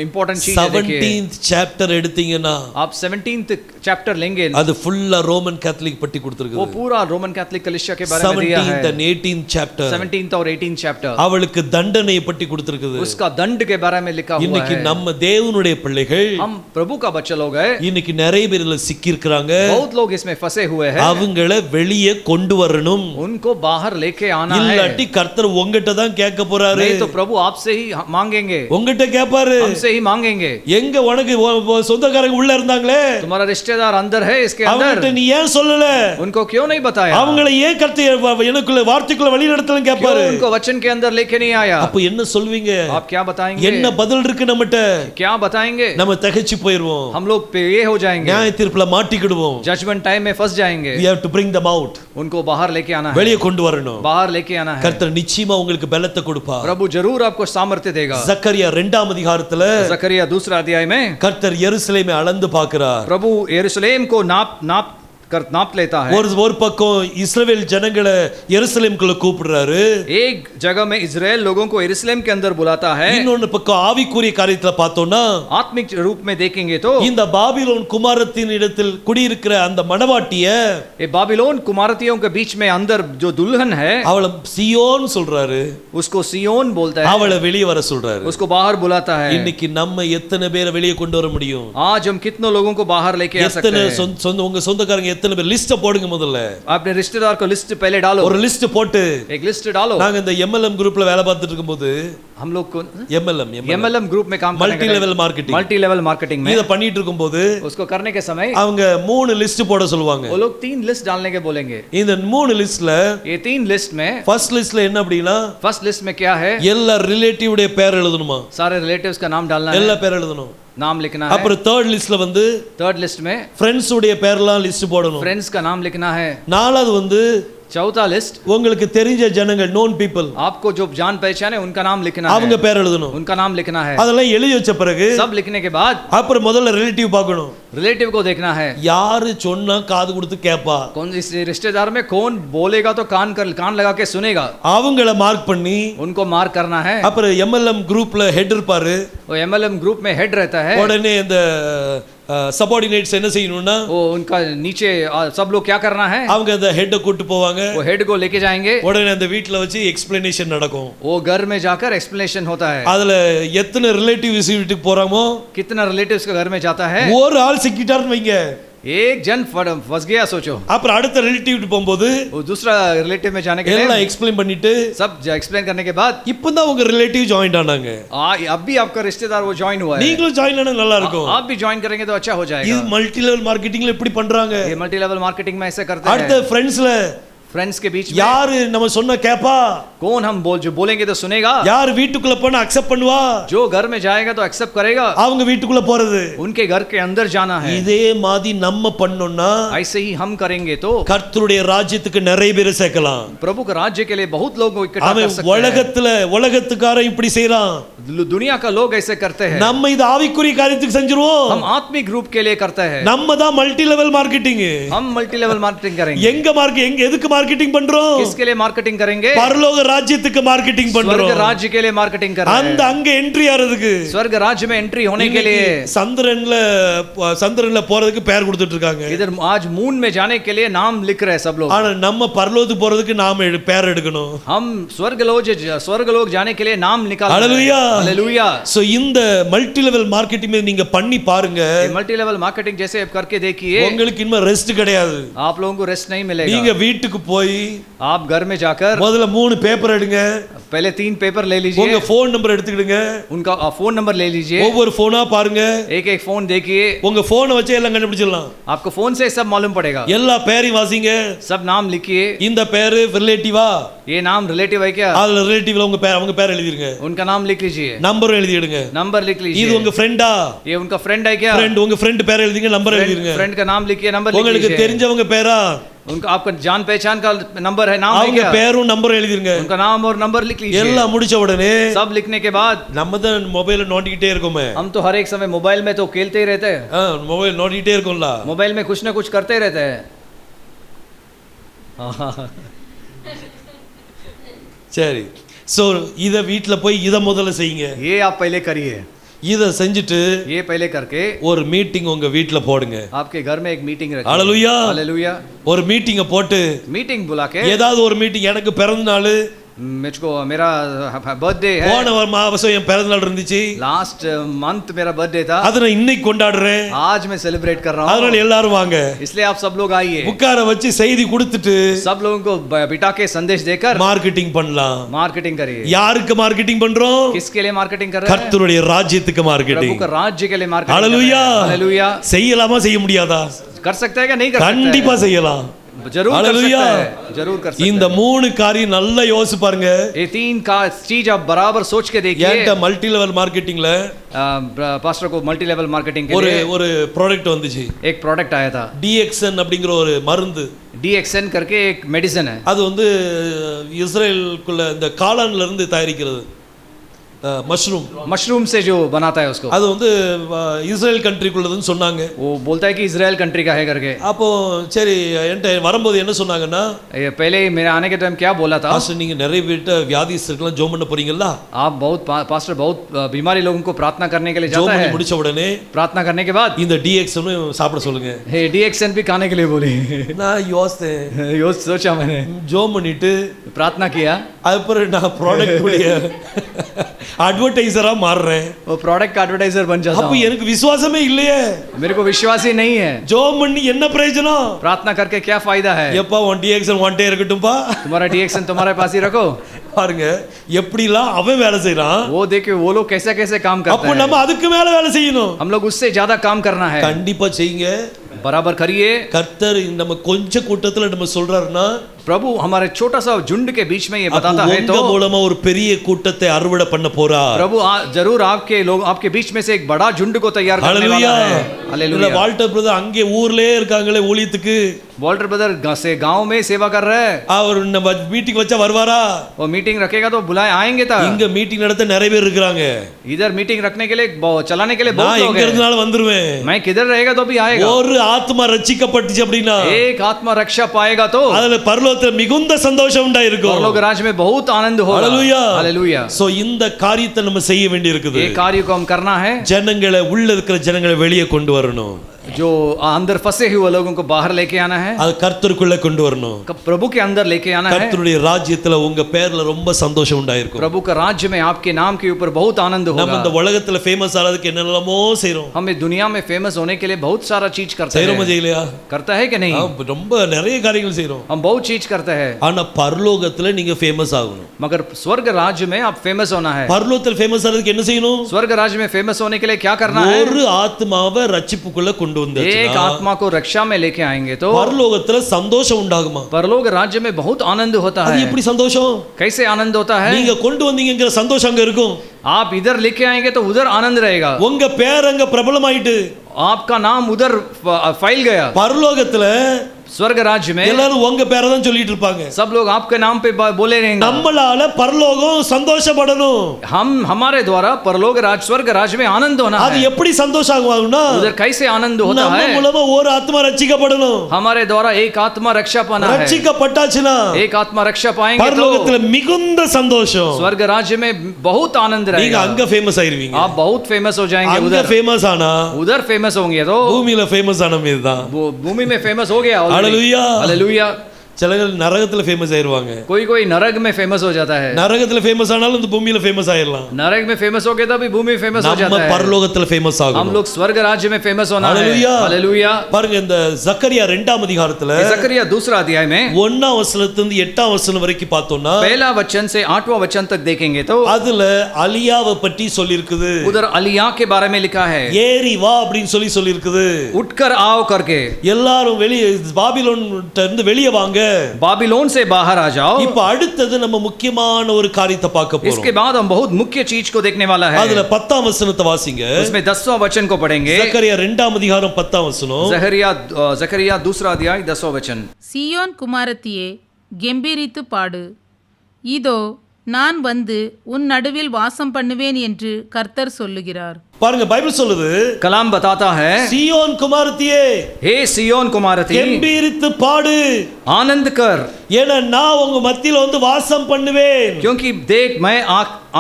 इंपॉर्टेंट चीज है। देखिए 17th chapter எடுத்தீங்கன்னா आप 17th चैप्टर लेंगे, அது ஃபுல்லா ரோமன் கேத்தலிக் பத்தி கொடுத்திருக்கு. वो पूरा रोमन कैथोलिक कलीसिया के बारे में दिया है। 17th and 18th chapter 17th और 18th चैप्टर அவளுக்கு தண்டனை பத்தி கொடுத்திருக்கு. उसका दंड के बारे में लिखा हुआ இன்னைக்கு है। நம்ம தேவனுடைய பிள்ளைகள் हम प्रभु का बच्चा लोग हैं। இன்னைக்கு நிறைய பேர் இதுல சிக்கி இருக்காங்க. बहुत लोग इसमें फंसे हुए हैं। அவங்கள வெளியே கொண்டு வரணும். उनको बाहर लेके आना है। இல்லாட்டி கர்த்தர் உங்ககிட்ட தான் கேட்க போறாரு. नहीं तो प्रभु आपसे ही मांगेंगे, உங்ககிட்ட கேட்பாரு. हमसे ही मांगेंगे। எங்க உனக்கு சொந்தக்காரங்க உள்ள இருந்தாங்களே, तुम्हारा रिश्तेदार अंदर है, इसके अंदर அவங்ககிட்ட நீ ஏன் சொல்லல? उनको क्यों नहीं बताया? அவங்கள ஏன் கர்த்தர் எனக்குள்ள வார்த்தைக்குள்ள வழி நடத்தலன்னு கேட்பாரு. क्यों उनको वचन के अंदर लेके नहीं आया? அப்ப என்ன சொல்வீங்க? आप क्या बताएंगे? என்ன பதில் இருக்கு நம்மட்ட? क्या बताएंगे? நம்ம தகச்சு போயிடுவோம். हम लोग पे ये हो जाएंगे, நியாய தீர்ப்புல மாட்டிக்கிடுவோம். जजमेंट टाइम में फंस जाएंगे। we have to bring them out. उनको बाहर लेके आना है, வெளியே கொண்டு வரணும். बाहर लेके आना है। கர்த்தர் நிச்சயமா உங்களுக்கு பலத்தை கொடுப்பார். प्रभु जरूर आपको सामर्थ्य देगा। ஜக்கரியா 2ஆம் அதிகாரத்துல जकरिया 2 अध्याय में கர்த்தர் எருசலேமை அளந்து பார்க்கிறார். प्रभु यरूशलेम को नाप लेता है। ஒரு பக்கம் இஸ்ரவேல் ஜனங்களை எருசலேமுக்குள்ள கூப்பிடுறாரு. एक जगह में इजराइल लोगों को यरूशलेम के अंदर बुलाता है। இன்னொரு பக்கம் ஆவிக்குரிய காரியத்துல பார்த்தோம்னா आत्मिक रूप में देखेंगे तो இந்த பாபிலோன் குமாரத்தின் இடத்தில் குடியிருக்கிற அந்த மணவாட்டிய ये बाबिलोन कुमारतियों के बीच में अंदर जो दुल्हन है, அவளை சியோன் சொல்றாரு. उसको सियोन बोलता है, அவளை வெளியே வர சொல்றாரு. उसको बाहर बुलाता है। இன்னைக்கு நம்ம எத்தனை பேரை வெளியே கொண்டு வர முடியும்? आज हम कितने लोगों को बाहर लेके आ सकते எத்தனை हैं? உங்க சொந்தக்காரங்க எத்தனை பேர் லிஸ்ட் போடுங்க முதல்ல. अपने रिश्तेदार को लिस्ट पहले डालो, ஒரு லிஸ்ட் போட்டு एक लिस्ट डालो। நாங்க இந்த MLM குரூப்ல வேலை பார்த்துட்டு இருக்கும்போது हम लोग को MLM ग्रुप में काम multi level marketing multi level marketing में இத பண்ணிட்டு இருக்கும்போது उसको करने के समय அவங்க 3 லிஸ்ட் போட சொல்லுவாங்க. वो लोग 3 लिस्ट डालने के बोलेंगे। இந்த 3 லிஸ்ட்ல ये 3 लिस्ट में ஃபர்ஸ்ட் லிஸ்ட்ல என்ன அப்படினா फर्स्ट लिस्ट में क्या है? எல்லா ரிலேட்டிவ் உடைய பேர் எழுதணுமா? सारे रिलेटिव्स का नाम डालना है, எல்லா பேர் எழுதணும். नाम लिखना है। அப்புறம் தேர்ட் லிஸ்ட்ல வந்து थर्ड लिस्ट में फ्रेंड्स உடைய பேர்லாம் லிஸ்ட் போடணும். फ्रेंड्स का नाम लिखना है। நாலாவது வந்து चौथा लिस्ट உங்களுக்கு தெரிஞ்ச ஜனங்கள் நோன் பீப்பிள் आपको जो जान पहचान है उनका नाम लिखना அவங்க है, பேர் எழுதணும். उनका नाम लिखना है। அதெல்லாம் எழுதி வச்ச பிறகு सब लिखने के बाद அப்புறம் முதல்ல ரிலேட்டிவ் பார்க்கணும். रिलेटिव को देखना है, யாரு சொன்னா காது கொடுத்து கேப்பா, कौन इस रिश्तेदार में कौन बोलेगा तो कान लगा के सुनेगा, அவங்கள மார்க் பண்ணி उनको मार्क करना है। அப்புறம் MLM குரூப்ல ஹெட் இருப்பாரு. वो MLM ग्रुप में हेड रहता है। உடனே இந்த சபார்டினேட்ஸ் என்ன செய்யணும்னா वो उनका नीचे सब लोग क्या करना है? அவங்க அந்த ஹெட்ட கூட்டி போவாங்க. वो हेड को लेके जाएंगे, உடனே அந்த வீட்ல வச்சு எக்ஸ்பிளனேஷன் நடக்கும். वो घर में जाकर एक्सप्लेनेशन होता है। அதுல எத்தனை ரிலேட்டிவ்ஸ் வீட்டுக்கு போறாமோ कितना रिलेटिव्स के घर में जाता है? ஒரு ஆள் சிக்கிட்டாருன்னு வைங்க, एक जन फंस गया सोचो, அப்புறம் அடுத்த ரிலேட்டிவ் போகும்போது वो दूसरा रिलेटिव में जाने के எல்லாம் लिए எக்ஸ்பிளைன் பண்ணிட்டு सब एक्सप्लेन करने के बाद இப்பதான் உங்க ரிலேட்டிவ் ஜாயின் ஆனாங்க, अब भी आपका रिश्तेदार वो ज्वाइन हुआ है, நீங்களும் ஜாயின் ஆனா நல்லா இருக்கும். आप भी ज्वाइन करेंगे तो अच्छा हो இது जाएगा। மல்டி லெவல் மார்க்கெட்டிங்ல இப்படி பண்றாங்க. ये मल्टी लेवल मार्केटिंग में ऐसे करते அடுத்த हैं। ஃப்ரெண்ட்ஸ்ல फ्रेंड्स के बीच में யாரு நம்ம சொன்ன கேப்பா, कौन हम जो बोलेंगे तो सुनेगा, யார் வீட்டுக்குள்ள போனா அக்செப்ட் பண்ணுவா, जो घर में जाएगा तो एक्सेप्ट करेगा, அவங்க வீட்டுக்குள்ள போறது. उनके घर के अंदर जाना है। இதே மாதிரி நம்ம பண்ணோம்னா ऐसे ही हम करेंगे तो கர்த்தருடைய ராஜ்யத்துக்கு நிறைய பேர் சேர்க்கலாம். प्रभु के राज्य के लिए बहुत लोग को इकट्ठा कर அவன் सकते உலகத்துக்காரன் இப்படி செய்றான், हैं। दुनिया का लोग ऐसे करते हैं, நம்ம இது ஆவிக்குரிய காரியத்துக்கு செஞ்சிருவோம். हम आत्मिक ग्रुप के लिए करते हैं। நம்ம தான் மல்டி லெவல் மார்க்கெட்டிங். हम मल्टी लेवल मार्केटिंग करेंगे। எங்க எதுக்கு மார்க்கெட்டிங் பண்றோம்? किसके लिए मार्केटिंग करेंगे? பரலோக ராஜ்யத்துக்கு மார்க்கெட்டிங் பண்றோம். स्वर्ग राज्य के लिए मार्केटिंग कर रहे அந்த हैं। அங்க என்ட்ரி ஆறதுக்கு, स्वर्ग राज्य में एंट्री होने के लिए சந்திரன்ல போறதுக்கு பேர் கொடுத்துட்டு இருக்காங்க. इधर आज मून में जाने के लिए नाम लिख रहे हैं सब लोग। ஆனா நம்ம பரலோகத்துக்கு போறதுக்கு நாம பேர் எடுக்கணும். हम स्वर्ग लोग जाने के लिए नाम निकाल रहे हैं। Hallelujah hallelujah. சோ இந்த மல்டி லெவல் மார்க்கெட்டிங் நீங்க பண்ணி பாருங்க, मल्टी लेवल मार्केटिंग जैसे आप करके देखिए, உங்களுக்கு இன்னும் ரெஸ்ட் கிடையாது. आप लोगों को रेस्ट नहीं मिलेगा। நீங்க வீட்டுக்கு போய் आप घर में जाकर முதல்ல 3 பேப்பர் எடுங்க, पहले 3 पेपर ले உங்க लीजिए, போன் நம்பர் எடுத்துக்கிடுங்க, उनका फोन नंबर ले लीजिए, ஒவ்வொரு போனா பாருங்க, एक एक फोन देखिए, உங்க போனை வச்சே எல்லாம் கண்டுபிடிச்சிடலாம். आपको फोन से सब मालूम पड़ेगा। எல்லா பேரையும் வாசிங்க, सब नाम लिखिए, இந்த பேரு ரிலேட்டிவா, ये नाम रिलेटिव है क्या? அதுல ரிலேட்டிவ்ல அவங்க பேர் எழுதிருங்க, उनका नाम लिख लीजिए, நம்பரும் எழுதிடுங்க. नंबर लिख இது लीजिए, உங்க ஃப்ரெண்டா, ये उनका फ्रेंड है क्या? ஃப்ரெண்ட், உங்க ஃப்ரெண்ட் பேர் எழுதிங்க, நம்பர் எழுதிருங்க. फ्रेंड का नाम लिखिए, नंबर लिख உங்களுக்கு लीजिए, தெரிஞ்சவங்க பேரா, उनका आपका जान पहचान का नंबर है, नाम है அவங்க क्या? பேரும் நம்பரும் எழுதிருங்க. उनका नाम और नंबर लिख लीजिए. எல்லாம் முடிச்ச உடனே सब लिखने के बाद நம்ம தான் மொபைல நோண்டிக்கிட்டே இருக்கோமே. हम तो हर एक समय मोबाइल में तो खेलते ही रहते हैं. மொபைல் நோண்டிக்கிட்டே இருக்கோம்ல. मोबाइल में कुछ ना कुछ करते रहते हैं. சரி, சோ இத வீட்ல போய் இத முதல்ல செய்யுங்க. ये आप पहले करिए. இத செஞ்சுட்டு ये पहले करके ஒரு மீட்டிங் உங்க வீட்ல போடுங்க. आपके घर में एक मीटिंग रखिए. हालेलुया. हालेलुया. ஒரு மீட்டிங்க போட்டு मीटिंग बुला के ஏதாவது ஒரு மீட்டிங், எனக்கு பிறந்த நாள், मुझको मेरा बर्थडे है, போன மாசம் என் பிறந்த நாள் இருந்துச்சு, लास्ट मंथ मेरा बर्थडे था, அத நான் இன்னைக்கு கொண்டாடுறேன், आज मैं सेलिब्रेट कर रहा அதனால हूँ, எல்லாரும் வாங்க. इसलिए आप सब लोग आइए. உட்கார வச்சு செய்தி கொடுத்துட்டு सब लोगों को बिठा के संदेश देकर மார்க்கெட்டிங் பண்ணலாம். मार्केटिंग करिए. யாருக்கு மார்க்கெட்டிங் பண்றோம்? किसके लिए मार्केटिंग कर रहे हैं? கர்த்தருடைய ராஜ்யத்துக்கு प्रभु மார்க்கெட்டிங். का राज्य के लिए मार्केटिंग. हालेलुया. हालेलुया. செய்யலாமா செய்ய முடியாதா? कर सकते हैं क्या? नहीं कर सकते கண்டிப்பா செய்யலாம். जरूर कर हालेलुया. सकते हैं. जरूर कर सकते இந்த हैं. மூணு காரியம் நல்லா யோசிச்சு பாருங்க. ये तीन का चीज आप बराबर सोच के देखिए. ஏன்டா மல்டி லெவல் மார்க்கெட்டிங்ல पास्टर को मल्टी लेवल मार्केटिंग के ஒரு लिए ஒரு ப்ராடக்ட் வந்துச்சு. एक प्रोडक्ट आया था. DXN அப்படிங்கிற ஒரு மருந்து. DXN करके एक मेडिसिन है. அது வந்து இஸ்ரேலுக்குள்ள இந்த காளான்ல இருந்து தயாரிக்கிறது. மஷ்ரூம் मशरूम से जो बनाता है उसको. அது வந்து இஸ்ரேல் கண்ட்ரிக்குள்ளதுன்னு சொன்னாங்க. वो बोलता है कि इजराइल कंट्री का है करके. அப்போ சரி, என்கிட்ட வரும்போது என்ன சொன்னாங்கன்னா, ये पहले मेरे आने के टाइम क्या बोला था? பாஸ்டர் நீங்க நிறைய பேர்ட்ட வியாதிஸ்தர்கள்லாம் ஜெபம் பண்ண போறீங்களா? आप बहुत पास्टर बहुत बीमारी लोगों को प्रार्थना करने के लिए ஜெபம் जाता பண்ணி है. முடிச்ச உடனே प्रार्थना करने के बाद இந்த DXN சாப்பிட சொல்லுங்க. हे DXN भी खाने के लिए बोले. நான் யோசித்தேன், यो सोचा मैंने, ஜெபம் பண்ணிட்டு प्रार्थना किया, அதுக்கப்புறம் நான் ப்ராடக்ட் உடைய அட்வர்டைசரா மாறுறேன். वो प्रोडक्ट का एडवर्टाइजर बन जाता அப்ப हूं. எனக்கு விசுவாசமே இல்லையே. मेरे को विश्वास ही नहीं है. ஜெபம் பண்ணி என்ன பிரயோஜனம்? प्रार्थना करके क्या फायदा है? எப்பா உன் DXN ஒன்டே இருக்கட்டும்பா. तुम्हारा DXN तुम्हारे पास ही रखो. பாருங்க எப்படிலாம் அவன் வேலை செய்றான். वो देखिए वो लोग कैसे कैसे काम करते அப்ப हैं. நம்ம அதுக்கு மேல வேலை செய்யணும். हम लोग उससे ज्यादा काम करना है. கண்டிப்பா செய்யுங்க. बराबर करिए. கர்த்தர் நம்ம கொஞ்ச கூட்டத்துல நம்ம சொல்றாருன்னா, प्रभु हमारे छोटा सा झुंड के बीच में ये बताता है तो உங்க மூலமா ஒரு பெரிய கூட்டத்தை அறுவடை பண்ண போறார். प्रभु जरूर आपके लोग आपके बीच में से एक बड़ा झुंड को तैयार करने वाला है. हालेलुया. வால்டர் பிரதர் அங்கே ஊர்லயே இருக்காங்களே ஊழியத்துக்கு, वॉल्टर ब्रदर से गांव में सेवा कर रहे हैं. அவர் நம்ம மீட்டிங் வச்சா வருவாரா? वो मीटिंग रखेगा तो बुलाए आएंगे था. இங்க மீட்டிங் நடத்த நிறைய பேர் இருக்காங்க. इधर मीटिंग रखने के लिए चलाने के लिए நான் बहुत लोग எங்க हैं. இருந்தாலும் வந்துருவேன். मैं किधर रहेगा तो भी आएगा. ஒரு ஆத்மா ரட்சிக்கப்பட்டுச்சு அப்படின்னா एक आत्मा रक्षा पाएगा तो அதுல பரலோகத்துல மிகுந்த சந்தோஷம் உண்டாயிருக்கும். परलोक राज्य में बहुत आनंद होगा. हालेलुया. हालेलुया. சோ இந்த காரியத்தை நம்ம செய்ய வேண்டியிருக்குது. ये कार्य को हम करना है. ஜனங்களை உள்ள இருக்கிற ஜனங்களை வெளியே கொண்டு வரணும். जो अंदर फंसे हुए लोगों को बाहर लेके आना है. அது கர்த்தருக்குள்ள கொண்டு வரணும். प्रभु के अंदर लेके आना है. கர்த்தருடைய ராஜ்யத்துல உங்க பேர்ல ரொம்ப சந்தோஷம் உண்டாயிருக்கும். प्रभु का राज्य में आपके नाम के ऊपर बहुत आनंद நம்ம இந்த होगा. உலகத்துல ஃபேமஸ் ஆறதுக்கு என்னென்னமோ செய்றோம். हम इस दुनिया में फेमस होने के लिए बहुत सारा चीज करते செய்றோமா हैं. செய்யலையா? करता है कि नहीं? ரொம்ப நிறைய காரியங்கள் செய்றோம். हम बहुत चीज करते हैं. ஆனா பரலோகத்துல நீங்க ஃபேமஸ் ஆகணும். मगर स्वर्ग राज्य में आप फेमस होना है. பரலோகத்துல ஃபேமஸ் ஆறதுக்கு என்ன செய்யணும்? स्वर्ग राज्य में फेमस होने के लिए क्या करना है? ஒரு ஆத்மாவை ரட்சிப்புக்குள்ள கொண்டு एक வந்தாச்சுன்னா आत्मा को रक्षा में लेके आएंगे तो பரலோகத்துல சந்தோஷம் உண்டாகுமா? परलोक राज्य में बहुत आनंद होता அது है. எப்படி சந்தோஷம்? कैसे आनंद होता है? நீங்க கொண்டு வந்தீங்கங்கிற சந்தோஷம் அங்க இருக்கும். आप इधर लेके आएंगे तो उधर आनंद रहेगा. உங்க பேர் அங்க பிரபலமாயிட்டு आपका नाम उधर फैल गया. பரலோகத்துல स्वर्ग राज्य में எல்லாரும் உங்க பேரை தான் சொல்லிட்டு இருப்பாங்க. सब लोग आपके नाम पे बोले रहेंगे. நம்மளால பரலோகம் சந்தோஷப்படணும். हम हमारे द्वारा परलोक राज्य स्वर्ग राज्य में आनंद होना அது है. எப்படி சந்தோஷம் ஆகும்னா, उधर कैसे आनंद होता நம்ம है? மூலமா ஒரு ஆத்மா ரட்சிக்கப்படணும். हमारे द्वारा एक आत्मा रक्षा पाना है. ரட்சிக்கப்பட்டாச்சுனா एक आत्मा रक्षा पाएंगे तो பரலோகத்துல மிகுந்த சந்தோஷம். स्वर्ग राज्य में बहुत आनंद நீங்க रहेगा. அங்க ஃபேமஸ் ஆயிருவீங்க. आप बहुत फेमस हो जाएंगे. அங்க उधर ஃபேமஸ் ஆனா उधर फेमस होंगे तो பூமியில ஃபேமஸ் ஆன மாதிரி தான். वो भूमि में फेमस हो गया. हालेलुया. हालेलुया. சிலர்கள் நரகத்துல ஃபேமஸ் ஆயிருவாங்க. कोई कोई नरक में फेमस हो जाता है. நரகத்துல ஃபேமஸ் ஆனாலும் இந்த பூமியில ஃபேமஸ் ஆயிரலாம். नरक में फेमस हो गया तभी भूमि फेमस हो நம்ம जाता है. பரலோகத்துல ஃபேமஸ் हम ஆகணும். लोग स्वर्ग राज्य में फेमस होना है. हालेलुया. हालेलुया. பாருங்க இந்த ஜக்கரியா 2ஆம் அதிகாரத்துல जकरिया दूसरा अध्याय में 1ஆம் வசனத்துல இருந்து 8ஆம் வசனம் வரைக்கும் பார்த்தோம்னா पहला वचन से 8वां वचन तक देखेंगे तो அதுல அலியாவை பற்றி சொல்லிருக்குது. उधर अलिया के बारे में लिखा है. ஏறி வா அப்படின்னு சொல்லிருக்குது. उठकर आओ करके எல்லாரும் வெளியே பாபிலோன்ட்ட இருந்து வெளியே வாங்க. बाबिलोन से बाहर आ जाओ। இப்ப அடுத்தது நம்ம முக்கியமான ஒரு காரியத்தை பார்க்க इसके போறோம். बाद हम बहुत मुख्य चीज को देखने वाला है। அதுல 10ஆம் வசனத்தை வாசிங்க. उसमें 10वां वचन को पढ़ेंगे। சக்கரியா 2ஆம் அதிகாரம் 10ஆம் வசனம். जकरिया 2 अध्याय 10वां वचन। சீயோன் குமாரத்தியே கெம்பீரித்து பாடு, இதோ நான் வந்து உன் நடுவில் வாசம் பண்ணுவேன் என்று கர்த்தர் சொல்லுகிறார். பாருங்க, பைபிள் சொல்லுது, कलाम बताता है, சீயோன் குமாரத்தியே हे सियोन कुमारती கெம்பீரித்து பாடு, आनंद कर, ஏன்னா நான் உங்க மத்தியில வந்து வாசம் பண்ணுவேன். क्योंकि देख मैं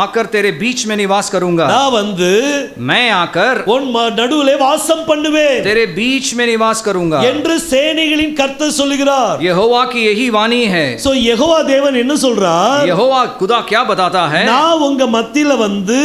आकर तेरे बीच में निवास करूंगा। நான் வந்து मैं आकर உன் நடுவிலே வாசம் பண்ணுவேன் तेरे बीच में निवास करूंगा என்று சேனைகளின் கர்த்தர் சொல்லுகிறார். यहोवा की यही वाणी है। சோ யெகோவா தேவன் என்ன சொல்றார்? यहोवा खुदा क्या बताता है? நான் உங்க மத்தியில வந்து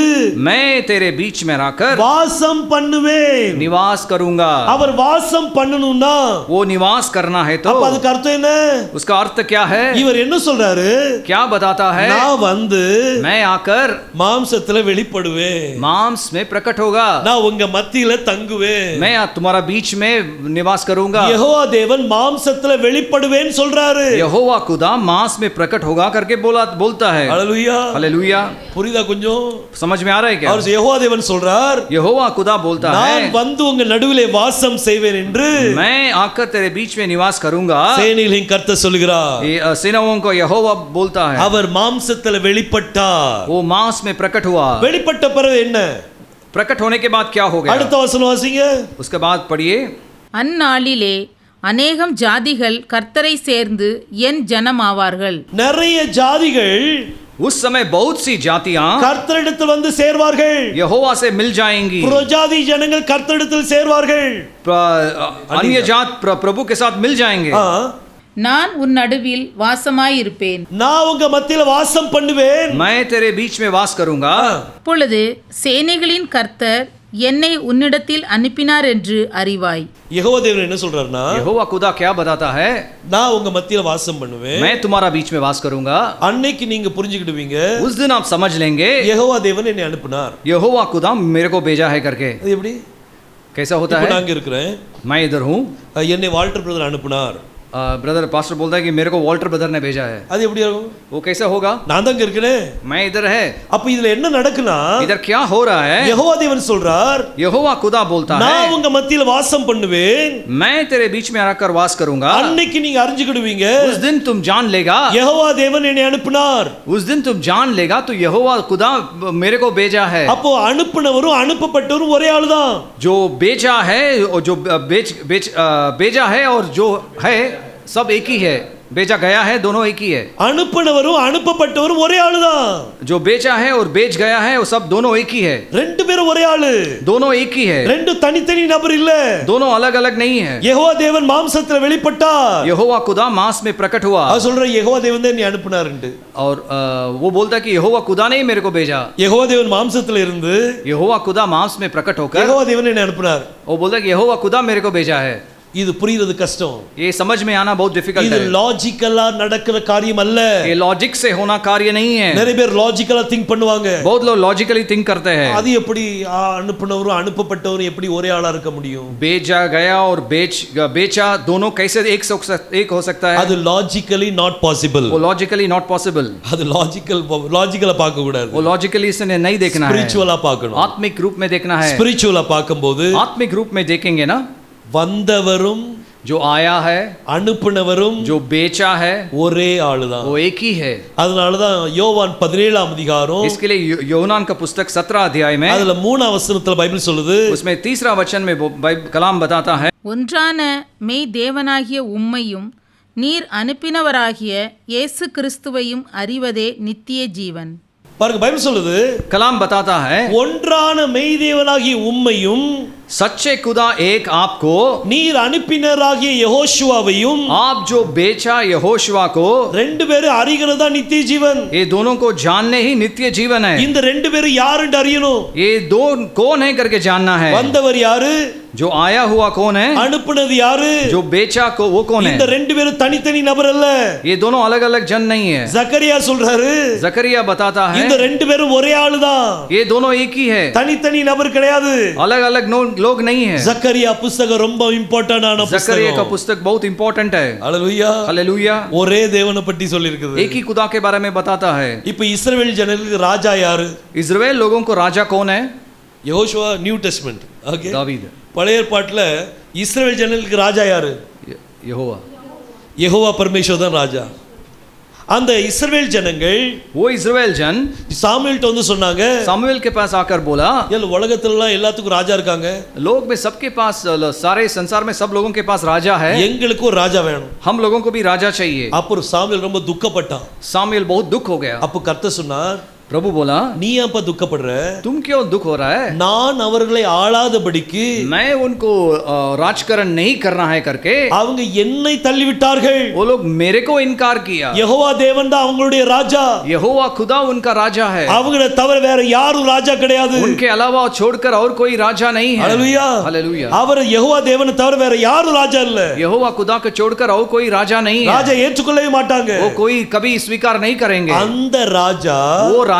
मैं तेरे बीच में रहकर வாசம் பண்ணுவேன். निवास करूंगा। அவர் வாசம் பண்ணணும்னா वो निवास करना है तो அப்ப அதுக்கு அர்த்தம் என்ன? उसका अर्थ क्या है? இவர் என்ன சொல்றாரு? क्या बताता है? நான் வந்து मैं आकर மாம்சத்துல வெளிப்படுவேன், मांस में प्रकट होगा, நான் உங்க மத்தியில தங்குவேன். मैं तुम्हारा बीच में निवास करूंगा। யெகோவா தேவன் மாம்சத்துல வெளிப்படுவேன் சொல்றாரு. यहोवा खुदा मांस में प्रकट होगा करके बोलता है। ஹல்லேலூயா. हालेलुया। புரியுதா கொஞ்சம்? समझ में आ रहा है क्या? அவர் யெகோவா தேவன் சொல்றார், यहोवा खुदा बोलता நான் है, வந்து உங்க நடுவிலே வாசம் செய்வேன் என்று मैं आकर तेरे बीच में निवास करूंगा। சேனைகளின் கர்த்தர் சொல்கிறார். सेनाओं को यहोवा बोलता है, அவர் மாம்சத்துல வெளிப்பட்டார். वो मांस में प्रकट हुआ। வெளிப்பட்ட பிறகு என்ன? प्रकट होने के बाद क्या हो गया? அடுத்த வசனம் வாசிங்க. उसके बाद पढ़िए। அந்நாளிலே அநேகம் ஜாதிகள் கர்த்தரை சேர்ந்து என் ஜனமாவார்கள். நிறைய ஜாதிகள் उस समय बहुत सी जातियां கர்த்தரிடத்தில் வந்து சேர்வார்கள். यहोवा से मिल जाएंगी। புறஜாதி ஜனங்கள் கர்த்தரிடத்தில் சேர்வார்கள். अन्य जात प्रभु के साथ मिल जाएंगे। நான் உன் நடுவில் வாசமாயிருப்பேன். நான் உங்க மத்தியில வாசம் பண்ணுவேன். मैं तेरे बीच में वास करूंगा। அப்பொழுது சேனைகளின் கர்த்தர் என்னை உன்னிடத்தில் அனுப்பினார் என்று அறிவாய். யெகோவா தேவன் என்ன சொல்றாருன்னா, यहोवा खुदा क्या बताता है? நான் உங்க மத்தியில வாசம் பண்ணுவேன். मैं तुम्हारा बीच में वास करूंगा। அன்னைக்கு நீங்க புரிஞ்சுக்கிடுவீங்க, उस दिन आप समझ लेंगे யெகோவா தேவன் என்னை அனுப்பினார். यहोवा खुदा मेरे को भेजा है करके। அது எப்படி? कैसा होता இப்ப है? நான் இங்க இருக்கிறேன், मैं इधर हूँ। என்னை வால்டர் பிரதர் அனுப்பினார். ब्रदर पास्टर बोलता है कि मेरे को वॉल्टर ब्रदर ने भेजा है। அது எப்படி இருக்கும்? वो कैसा होगा? நான் தான் இங்க இருக்கிறேன். मैं इधर है। அப்ப இதுல என்ன நடக்குனா, इधर क्या हो रहा है? யெகோவா தேவன் சொல்றார், यहोवा खुदा बोलता है, நான் உங்க மத்தியில வாசம் பண்ணுவேன். मैं तेरे बीच में आकर वास करूंगा। அன்னைக்கு நீங்க அறிஞ்சுக்கிடுவீங்க, उस दिन तुम जान लेगा, யெகோவா தேவன் என்னை அனுப்பினார். उस दिन तुम जान लेगा तो यहोवा खुदा मेरे को भेजा है। அப்போ அனுப்புனவரும் அனுப்பப்பட்டவரும் ஒரே ஆளுதான். जो भेजा है और जो भेजा है और जो है सब एक ही है। भेजा गया है दोनों एक ही है। அனுப்புனவரும் அனுப்பப்பட்டவரும் ஒரே ஆளுதான். जो बेचा है और बेच गया है वो सब दोनों एक ही है। ரெண்டு பேரும் ஒரே ஆளு, दोनों एक ही है, ரெண்டு தனித்தனி நபர் இல்ல. दोनों अलग अलग नहीं है। யெகோவா தேவன் மாம்சத்துல வெளிப்பட்டார். यहोवा खुदा मांस में प्रकट हुआ। அவர் சொல்ற யெகோவா தேவன் தான் என்னை அனுப்புனார்னு. और वो बोलता है कि यहोवा खुदा ने ही मेरे को भेजा। யெகோவா தேவன் மாம்சத்துல இருந்து यहोवा खुदा मांस में प्रकट होकर யெகோவா தேவன் என்னை அனுப்புனார். वो बोलता है कि यहोवा खुदा मेरे को भेजा है। இது புரியுறது கஷ்டம். ये समझ में आना बहुत डिफिकल्ट இது है। லாஜிக்கலா நடக்கிற காரியம் அல்ல. ये लॉजिक से होना कार्य नहीं है। நிறைய பேர் லாஜிக்கலா திங்க் பண்ணுவாங்க. बहुत लोग लॉजिकली थिंक करते हैं। அது எப்படி அனுப்புனவரும் அனுப்பப்பட்டவரும் எப்படி ஒரே ஆளா இருக்க முடியும்? बेचा गया और बेचा दोनों कैसे एक हो सकता है? அது லாஜிக்கலி நாட் பாசிபிள். वो लॉजिकली नॉट पॉसिबल। அது லாஜிக்கலா பார்க்க கூடாது. वो लॉजिकली इसे नहीं देखना है, ஸ்பிரிச்சுவலா பார்க்கணும். आत्मिक रूप में देखना है। ஸ்பிரிச்சுவலா பார்க்கும்போது आत्मिक रूप में देखेंगे ना, வந்தவரும் जो आया है அனுப்புனவரும் जो बेचा है ஒரே ஆளுதான். वो एक ही है। அதனாலதான் யோவான் 17ஆம் அதிகாரம் इसके लिए யோனான் का पुस्तक 17 अध्याय में அதுல 3ஆம் வசனத்துல பைபிள் சொல்லுது, उसमें 3 वचन में कलाम बताता है, ஒன்றான மெய் தேவனாகிய உம்மையும் நீர் அனுப்பினவராகிய இயேசு கிறிஸ்துவையும் அறிவதே நித்திய ஜீவன். பாருங்க பைபிள் சொல்லுது, कलाम बताता है, ஒன்றான மெய்தேவனாகிய உம்மையும் सच्चे खुदा एक आपको, நீர் அனுப்பினராகிய யெகோஷுவாவையும், आप जो बेचा यहोशुआ को, ரெண்டு பேரும் அறிகிறதா நித்திய ஜீவன். ये दोनों को जानने ही नित्य जीवन है। இந்த ரெண்டு பேரும் யாருன்னு அறியணும். ये दो कौन है करके जानना है। வந்தவர் யாரு? जो आया हुआ कौन है, அனுப்புனது யாரு? जो बेचा को वो कौन இந்த है। ரெண்டு பேரும் தனித்தனி நபர் அல்ல. ये दोनों अलग अलग जन नहीं है। ஜக்கரியா சொல்றாரு जकरिया बताता है இந்த ரெண்டு பேரும் ஒரே ஆளுதான், ये दोनों एक ही है, தனித்தனி நபர் கிடையாது. अलग अलग लोग नहीं है। ஜக்கரியா புத்தகம் ரொம்ப இம்பார்ட்டன்டான जकरिया का புத்தகம். पुस्तक बहुत इंपॉर्टेंट है। ஹalleluya. हालेलुया। ஒரே தேவனை பற்றி சொல்லி இருக்குது. एक ही खुदा के बारे में बताता है। இப்ப இஸ்ரவேல் ஜனங்களுக்கு ராஜா யாரு? इजराइल लोगों को राजा कौन है? யோசுவா நியூ டெஸ்டமென்ட். ஓகே. दावीद। பழைய ஏற்பாட்டுல இஸ்ரவேல் ஜனங்களுக்கு ராஜா யாரு? यहोवा। யெகோவா பரமேஸ்வரர் தான் ராஜா. அந்த இஸ்ரவேல் ஜனங்கள் वो इजराइल जन சாமுவேல்ட்ட வந்து சொன்னாங்க, सामुएल के पास आकर बोला, உலகத்துல எல்லாம் எல்லாத்துக்கும் ராஜா இருக்காங்க, लोग में सबके पास, सारे संसार में सब लोगों के पास राजा है, எங்களுக்கு ஒரு ராஜா வேணும். हम लोगों को भी राजा चाहिए। அப்புறம் சாமுவேல் ரொம்ப துக்கப்பட்டான். सामुएल बहुत दुख हो गया। அப்போ கர்த்தர் சொன்னார், प्रभु बोला, நீ ஏன்பா துக்கப்படுற? तुम क्यों दुख हो रहा है? நான் அவர்களை ஆளாதபடிக்கு मैं उनको राजकरण नहीं करना है करके அவங்க என்னை தள்ளிவிட்டார்கள். वो लोग मेरे को इनकार किया। யெகோவா தேவன் தான் அவங்களுடைய ராஜா. यहोवा खुदा उनका राजा है, அவங்கள தவிர வேற யாரும் ராஜா கிடையாது. उनके अलावा छोड़कर और कोई राजा नहीं है। ஹalleluya. हालेलुया। அவர் யெகோவா தேவனை தவிர வேற யாரும் ராஜா இல்ல. यहोवा खुदा को छोड़कर और कोई राजा नहीं है, ராஜா ஏற்றுக்கொள்ளவே மாட்டாங்க. वो कोई कभी स्वीकार नहीं करेंगे। அந்த ராஜா वो राजा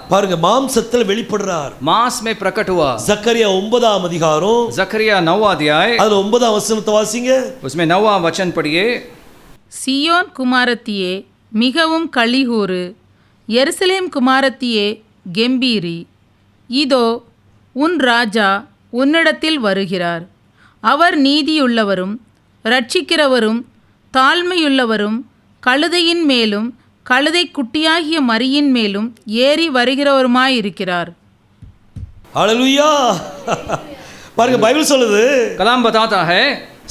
பாருங்க மாம்சத்தில் வெளிப்படுறார். मांस में प्रकट हुआ। ஜக்கரியா 9ஆம் அதிகாரம் जकरिया 9वां अध्याय, அதுல 9ஆம் வசனத்தை வாசிங்க. उसमें 9वां वचन पढ़िए। சியோன் குமாரத்தியே மிகவும் களிகூறு, எருசலேம் குமாரத்தியே கெம்பீரி. இதோ உன் ராஜா உன்னிடத்தில் வருகிறார். அவர் நீதியுள்ளவரும் இரட்சிக்கிறவரும் தாழ்மையுள்ளவரும் கழுதையின் மேலும் கழுதை குட்டியாகிய மரியின் மேலும் ஏறி வருகிறவருமாயிருக்கிறார். ஹalleluya. பாருங்க பைபிள் சொல்லுது, कलाम बताता है,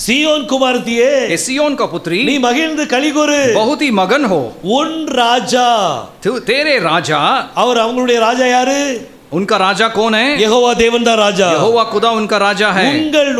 சீயோன் குமாரத்தியே ये सिय्योन का पुत्री நீ மகிழ்ந்து களிகூரு, बहुत ही मगन हो, உன் ராஜா. तेरे राजा। அவர் அவங்களுடைய ராஜா யாரு? उनका राजा कौन है? யெகோவா தேவன் தான் ராஜா. यहोवा खुदा उनका राजा है।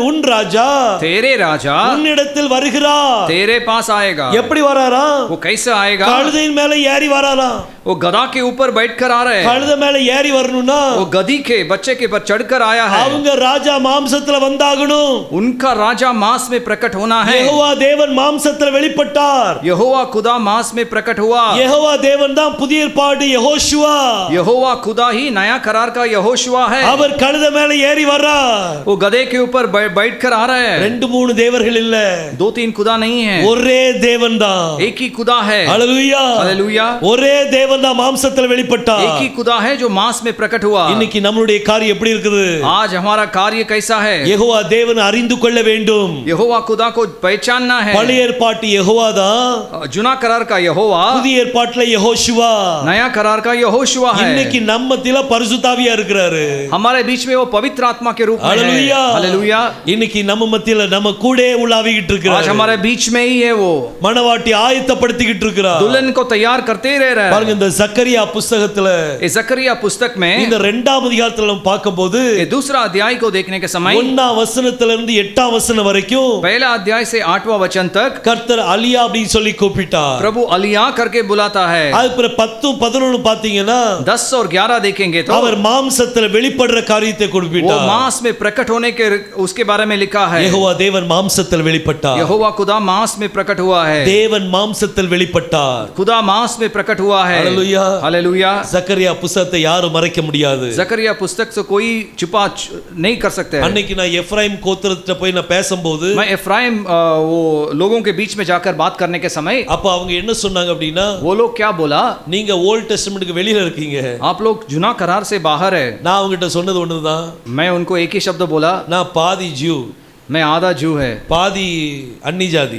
உன் ராஜா तेरे राजा உன்னிடத்தில் வருகிறார். तेरे पास आएगा। எப்படி வராரா? वो कैसे आएगा? கழுதையின் மேல ஏறி வராரா? वो गधा के ऊपर बैठकर आ रहे हैं। கழுதை மேல ஏறி வரணும்னா वो गधी के बच्चे के पर चढ़कर आया है। அவங்க ராஜா மாம்சத்துல வந்தாகணும். उनका राजा मांस में प्रकट होना है। யெகோவா தேவன் மாம்சத்துல வெளிப்பட்டார். यहोवा खुदा मांस में प्रकट हुआ। யெகோவா தேவன் தான் புதிய ஏற்பாடு யெகோஷுவா. यहोवा खुदा ही नया करार का यहोशुआ है। அவர் கழுதை மேல ஏறி வர்றார். वो गधे के ऊपर बैठकर आ रहे हैं। ரெண்டு மூணு தேவர்கள் இல்ல, 2-3 खुदा नहीं है, ஒரே தேவன் தான். एक ही खुदा है। ஹalleluya. हालेलुया। ஒரே தேவன் தான் மாம்சத்துல வெளிப்பட்டார். एक ही खुदा है जो मांस में प्रकट हुआ। இன்னைக்கு நம்மளுடைய காரியம் எப்படி இருக்குது? आज हमारा कार्य कैसा है? யெகோவா தேவன் அறிந்து கொள்ள வேண்டும். यहोवा खुदा को पहचानना है। பழைய ஏற்பாட்டு யெகோவா தான், जुना करार का यहोवा, புதிய ஏற்பாட்டுல யெகோஷுவா. नया करार का यहोशुआ है। இன்னைக்கு நம்ம மத்தியில பரிசுத்தாவியா இருக்கிறாரு. हमारे बीच में वो पवित्र आत्मा के रूप में है। हालेलुया. हालेलुया। இன்னைக்கு நம்ம மத்தியில நம்ம கூடே உலாவிக்கிட்டு आज இருக்கிறார். हमारे बीच में ही है वो, மணவாட்டி ஆயத்தப்படுத்திக்கிட்டு இருக்கிறார். दुल्हन को तैयार करते ही रह रहा है। பாருங்க இந்த ஜக்கரியா புத்தகத்துல इस जकरिया पुस्तक में இந்த 2ஆம் அதிகாரத்துல நம்ம பார்க்கும்போது ये दूसरा अध्याय को देखने के समय 1ஆம் வசனத்துல இருந்து 8ஆம் வசனம் வரைக்கும் पहला अध्याय से 8वां वचन तक கர்த்தர் அலியா அப்படின்னு சொல்லி கூப்பிட்டார். प्रभु अलिया करके बुलाता है। அதுக்கு 10 11 பாத்தீங்கன்னா 10 और 11 देखेंगे तो அவர் மாம்சத்துல வெளிப்படுற காரியத்தை वो குறிப்பிட்டார். मांस में प्रकट होने के उसके बारे में लिखा है। யெகோவா தேவன் மாம்சத்தில் வெளிப்பட்டார். यहोवा खुदा मांस में प्रकट हुआ है। தேவன் மாம்சத்தில் வெளிப்பட்டார். खुदा मांस में प्रकट हुआ है। हालेलुया. हालेलुया। ஜக்கரியா புத்தகத்தை யாரும் மறைக்க முடியாது. जकरिया पुस्तक से कोई छुपा नहीं कर सकते हैं। அன்னைக்கு நான் எப்ராயிம் கோத்திரத்துல போய் நான் பேசும்போது मैं एफ्राइम वो लोगों के बीच में जाकर बात करने के समय அப்ப அவங்க என்ன சொன்னாங்க அப்படின்னா, वो लोग क्या बोला, நீங்க ஓல்ட் டெஸ்டமென்ட்க்கு வெளியில இருக்கீங்க. आप लोग जुना करार से बाहर है। நான் அவங்ககிட்ட சொன்னது ஒண்ணுதான், मैं उनको एक ही शब्द बोला, நான் பாதி ஜூ, मैं आधा जू है, பாதி அந்நிய ஜாதி.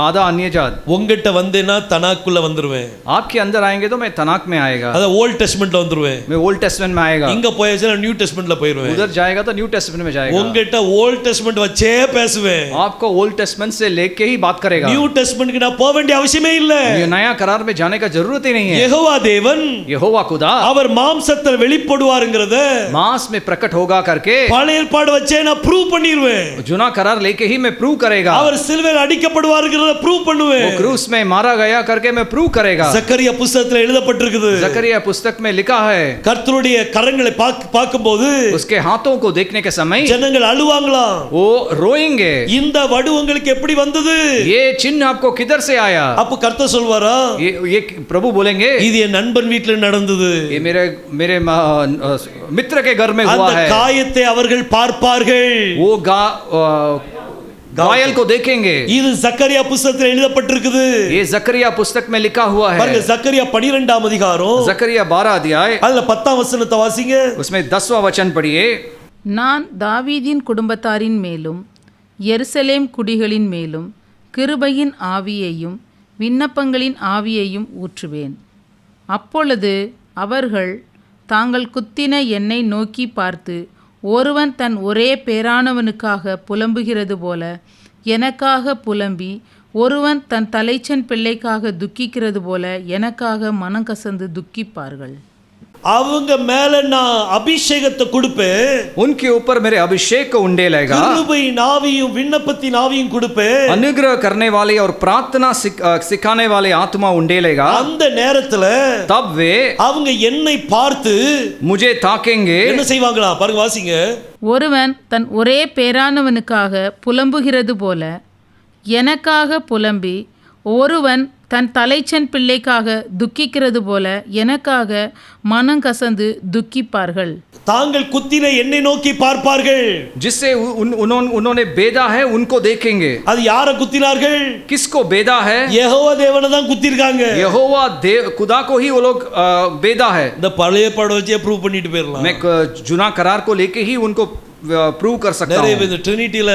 आधा अन्य जात। உங்ககிட்ட வந்தேன்னா தனாக்குள்ள வந்துருவேன். आपके अंदर आएंगे तो मैं तनाक में आएगा, அத ஓல்ட் டெஸ்டமென்ட்ல வந்துருவேன். मैं ओल्ड टेस्टमेंट में आएगा। இங்க போயாச்சுனா நியூ டெஸ்டமென்ட்ல போயிடுவேன். उधर जाएगा तो न्यू टेस्टमेंट में जाएगा। உங்ககிட்ட ஓல்ட் டெஸ்டமென்ட் வச்சே பேசுவேன். आपको ओल्ड टेस्टमेंट से लेके ही बात करेगा। நியூ டெஸ்டமென்ட்க்கு நான் போக வேண்டிய அவசியமே இல்ல. ये नया करार में जाने का जरूरत ही नहीं है। யெகோவா தேவன் यहोवा खुदा அவர் மாம்சத்தில் வெளிப்படுவாருங்கறத मांस में प्रकट होगा करके பழைய ஏற்பாடு வச்சே நான் ப்ரூவ் பண்ணிடுவேன். जुना करार लेके ही मैं प्रूव करेगा அவர் சிலுவையில் அடிக்கப்படுவார்ங்கிறத ப்ரூவ் वो பண்ணுவேன். क्रूस में मारा गया करके मैं प्रूव करेगा சக்கரியா புத்தகத்தில் எழுதப்பட்டிருக்குது. जकरिया पुस्तक में लिखा है கர்த்தருடைய கரங்களை பார்க்கும்போது उसके हाथों को देखने के समय ஜனங்கள் அழுவாங்களாம். वो रोएंगे இந்த வடு உங்களுக்கு எப்படி வந்தது? ये चिन्ह आपको किधर से आया அப்ப கர்த்தர் சொல்வாரா, ये प्रभु बोलेंगे இது என் நண்பன் வீட்டில் நடந்தது. ये मेरे मेरे मित्र के घर में हुआ அந்த है காயத்தை அவர்கள் பார்ப்பார்கள். वो घायल को देखेंगे இது சக்கரியா புத்தகத்தில் எழுதப்பட்டிருக்குது. ये जकरिया पुस्तक में लिखा हुआ है பாருங்க, சக்கரியா 12ஆம் அதிகாரம் जकरिया 12 अध्याय அதுல 10ஆம் வசனத்தை வாசிங்க. उसमें 10वां वचन पढ़िए நான் தாவீதின் குடும்பத்தாரின் மேலும் எருசலேம் குடிகளின் மேலும் கிருபையின் ஆவியையும் விண்ணப்பங்களின் ஆவியையும் ஊற்றுவேன். அப்பொழுது அவர்கள் தாங்கள் குத்தின என்னை நோக்கி பார்த்து, ஒருவன் தன் ஒரே பேரானவனுக்காக புலம்புகிறது போல எனக்காக புலம்பி, ஒருவன் தன் தலைச்சன் பிள்ளைக்காக துக்கிக்கிறது போல எனக்காக மனங்கசந்து துக்கிப்பார்கள். அவங்க மேல நான் அபிஷேகத்தை கொடுப்பேன். उनके ऊपर मेरे अभिषेक को उंडेलेगा கிருபையின் ஆவியும் விண்ணப்பத்தின் ஆவியும் கொடுப்பேன். अनुग्रह करने वाले और प्रार्थना सिखाने वाले आत्मा उंडेलेगा அந்த நேரத்துல तब वे அவங்க என்னை பார்த்து मुझे ताकेंगे என்ன செய்வாங்களா? பாருங்க, வாசிங்க. ஒருவன் தன் ஒரே பேரானவனுக்காக புலம்புகிறது போல எனக்காக புலம்பி, ஒருவன் தன் தலைச்சன் பிள்ளைக்காக துக்கிக்கிறது போல எனக்காக மனங்கசந்து துக்கிப்பார்கள். தாங்கள் குத்தின என்னை நோக்கி பார்ப்பார்கள். जिससे उन्होंने बेदा है उनको देखेंगे. அது யாரை குத்தினார்கள்? किसको बेदा है? யெகோவா தேவனை தான் குத்திருக்காங்க. यहोवा खुदा को ही वो लोग बेदा है. இந்த பழைய பாடம் வச்சே ப்ரூவ் பண்ணிட்டு போயிடலாம். मैं जुना करार को लेके ही उनको प्रूव कर सकता நிறைய हूं. பேர் இந்த ட்ரினிட்டில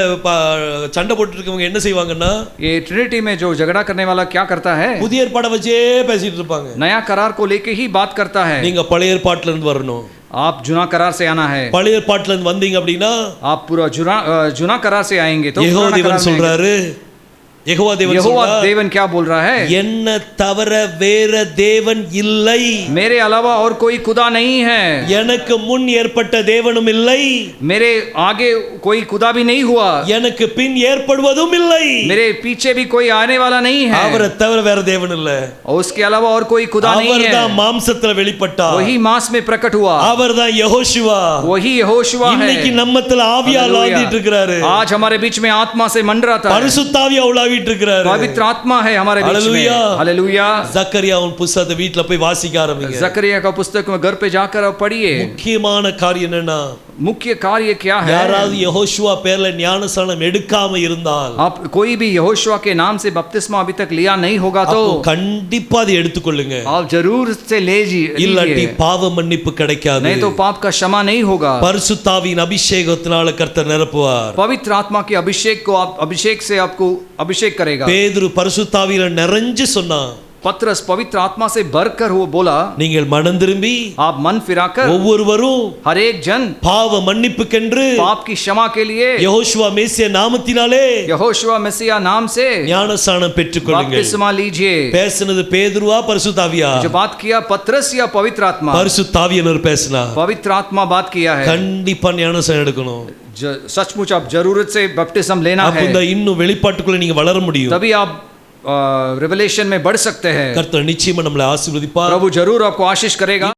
சண்டை போட்டுட்டு இருக்கவங்க என்ன செய்வாங்கன்னா, ये ट्रिनिटी में जो झगड़ा करने वाला क्या करता है, புதிய ஏற்பாடை வச்சே பேசிட்டு இருப்பாங்க. नया करार को लेके ही बात करता है. நீங்க பழைய ஏற்பாட்டுல இருந்து வரணும். आप जुना करार से आना है. பழைய ஏற்பாட்டுல இருந்து வந்தீங்க அப்படின்னா आप पूरा जुना करार से आएंगे तो யெகோவா पुराना தேவன் करार में சொல்றாரு, யெகோவா தேவன் यहोवा சொல்றாரு, देवन क्या बोल रहा है? என்ன தவிர வேற தேவன் இல்லை, मेरे अलावा और कोई खुदा नहीं है, எனக்கு முன் ஏற்பட்ட தேவனும் இல்லை, मेरे आगे कोई खुदा भी नहीं हुआ, எனக்கு பின் ஏற்படுவதும் இல்லை, मेरे पीछे भी कोई आने वाला नहीं है, அவரை தவிர வேற தேவன் இல்ல. और उसके अलावा और कोई खुदा नहीं है. அவர்தான் மாம்சத்துல வெளிப்பட்டார். वही मांस में प्रकट हुआ, அவர்தான் யெகோஷுவா. वही यहोशुआ है. இன்னைக்கு நம்மத்துல ஆவியால் ஆடிட்டு இருக்கிறாரு. आज हमारे बीच में आत्मा से मंडराता है. பரிசுத்த ஆவியா உலாவிட்டு இருக்கிறாரு. पवित्र आत्मा है हमारे बीच में. हालेलुया. हालेलुया. ஜக்கரியா உன் புத்தகத்தை வீட்ல போய் வாசிக்க ஆரம்பிங்க. जकरिया का पुस्तक में घर पे जाकर आप पढ़िए. முக்கியமான காரியம் என்னன்னா, मुख्य कार्य क्या है? யாராவது யெகோஷுவா பேர்ல ஞானஸ்நானம் எடுக்காம இருந்தால், आप कोई भी यहोशुआ के नाम से बपतिस्मा अभी तक लिया नहीं होगा तो அப்போ கண்டிப்பா அதை எடுத்துக்கொள்ளுங்க. आप जरूर से இல்லாட்டி लीजिए, பாவ மன்னிப்பு கிடைக்காது. नहीं तो पाप का क्षमा नहीं होगा. பரிசுத்த ஆவியின் அபிஷேகத்தினால கர்த்தர் நிரப்புவார். पवित्र आत्मा के अभिषेक को आप अभिषेक से आपको अभिषेक करेगा. பேதுரு பரிசுத்த ஆவியில நிறைஞ்சு சொன்னான், पत्रस पवित्र आत्मा से भरकर वो बोला, நீங்கள் மனம் திரும்பி आप मन फिराकर ஒவ்வொருவரும் हर एक जन பாவ மன்னிப்புக்கென்று पाप की क्षमा के लिए யெகோஷுவா மேசியா நாமத்தினாலே यहोशुआ मसीहा नाम से ஞானஸ்நானம் பெற்றுக்கொள்ளுங்கள். बपतिस्मा लीजिए. பேசினது பேதுருவா பரிசுத்த ஆவியா? जो बात किया पत्रस या पवित्र आत्मा? பரிசுத்த ஆவியானவர் பேசினா. पवित्र आत्मा बात किया है. கண்டிப்பா ஞானஸ்நானம் எடுக்கணும். सचमुच आप जरूरत से बपतिस्म लेना है, அப்ப இன்னும் வெளிப்பாட்டுக்குள்ள நீங்க வளர முடியும். तभी आप रिवलेशन में बढ़ सकते हैं. கர்த்தர் நிச்சயமா நம்மளை ஆசீர்வதிப்பார். प्रभु जरूर आपको आशीष करेगा.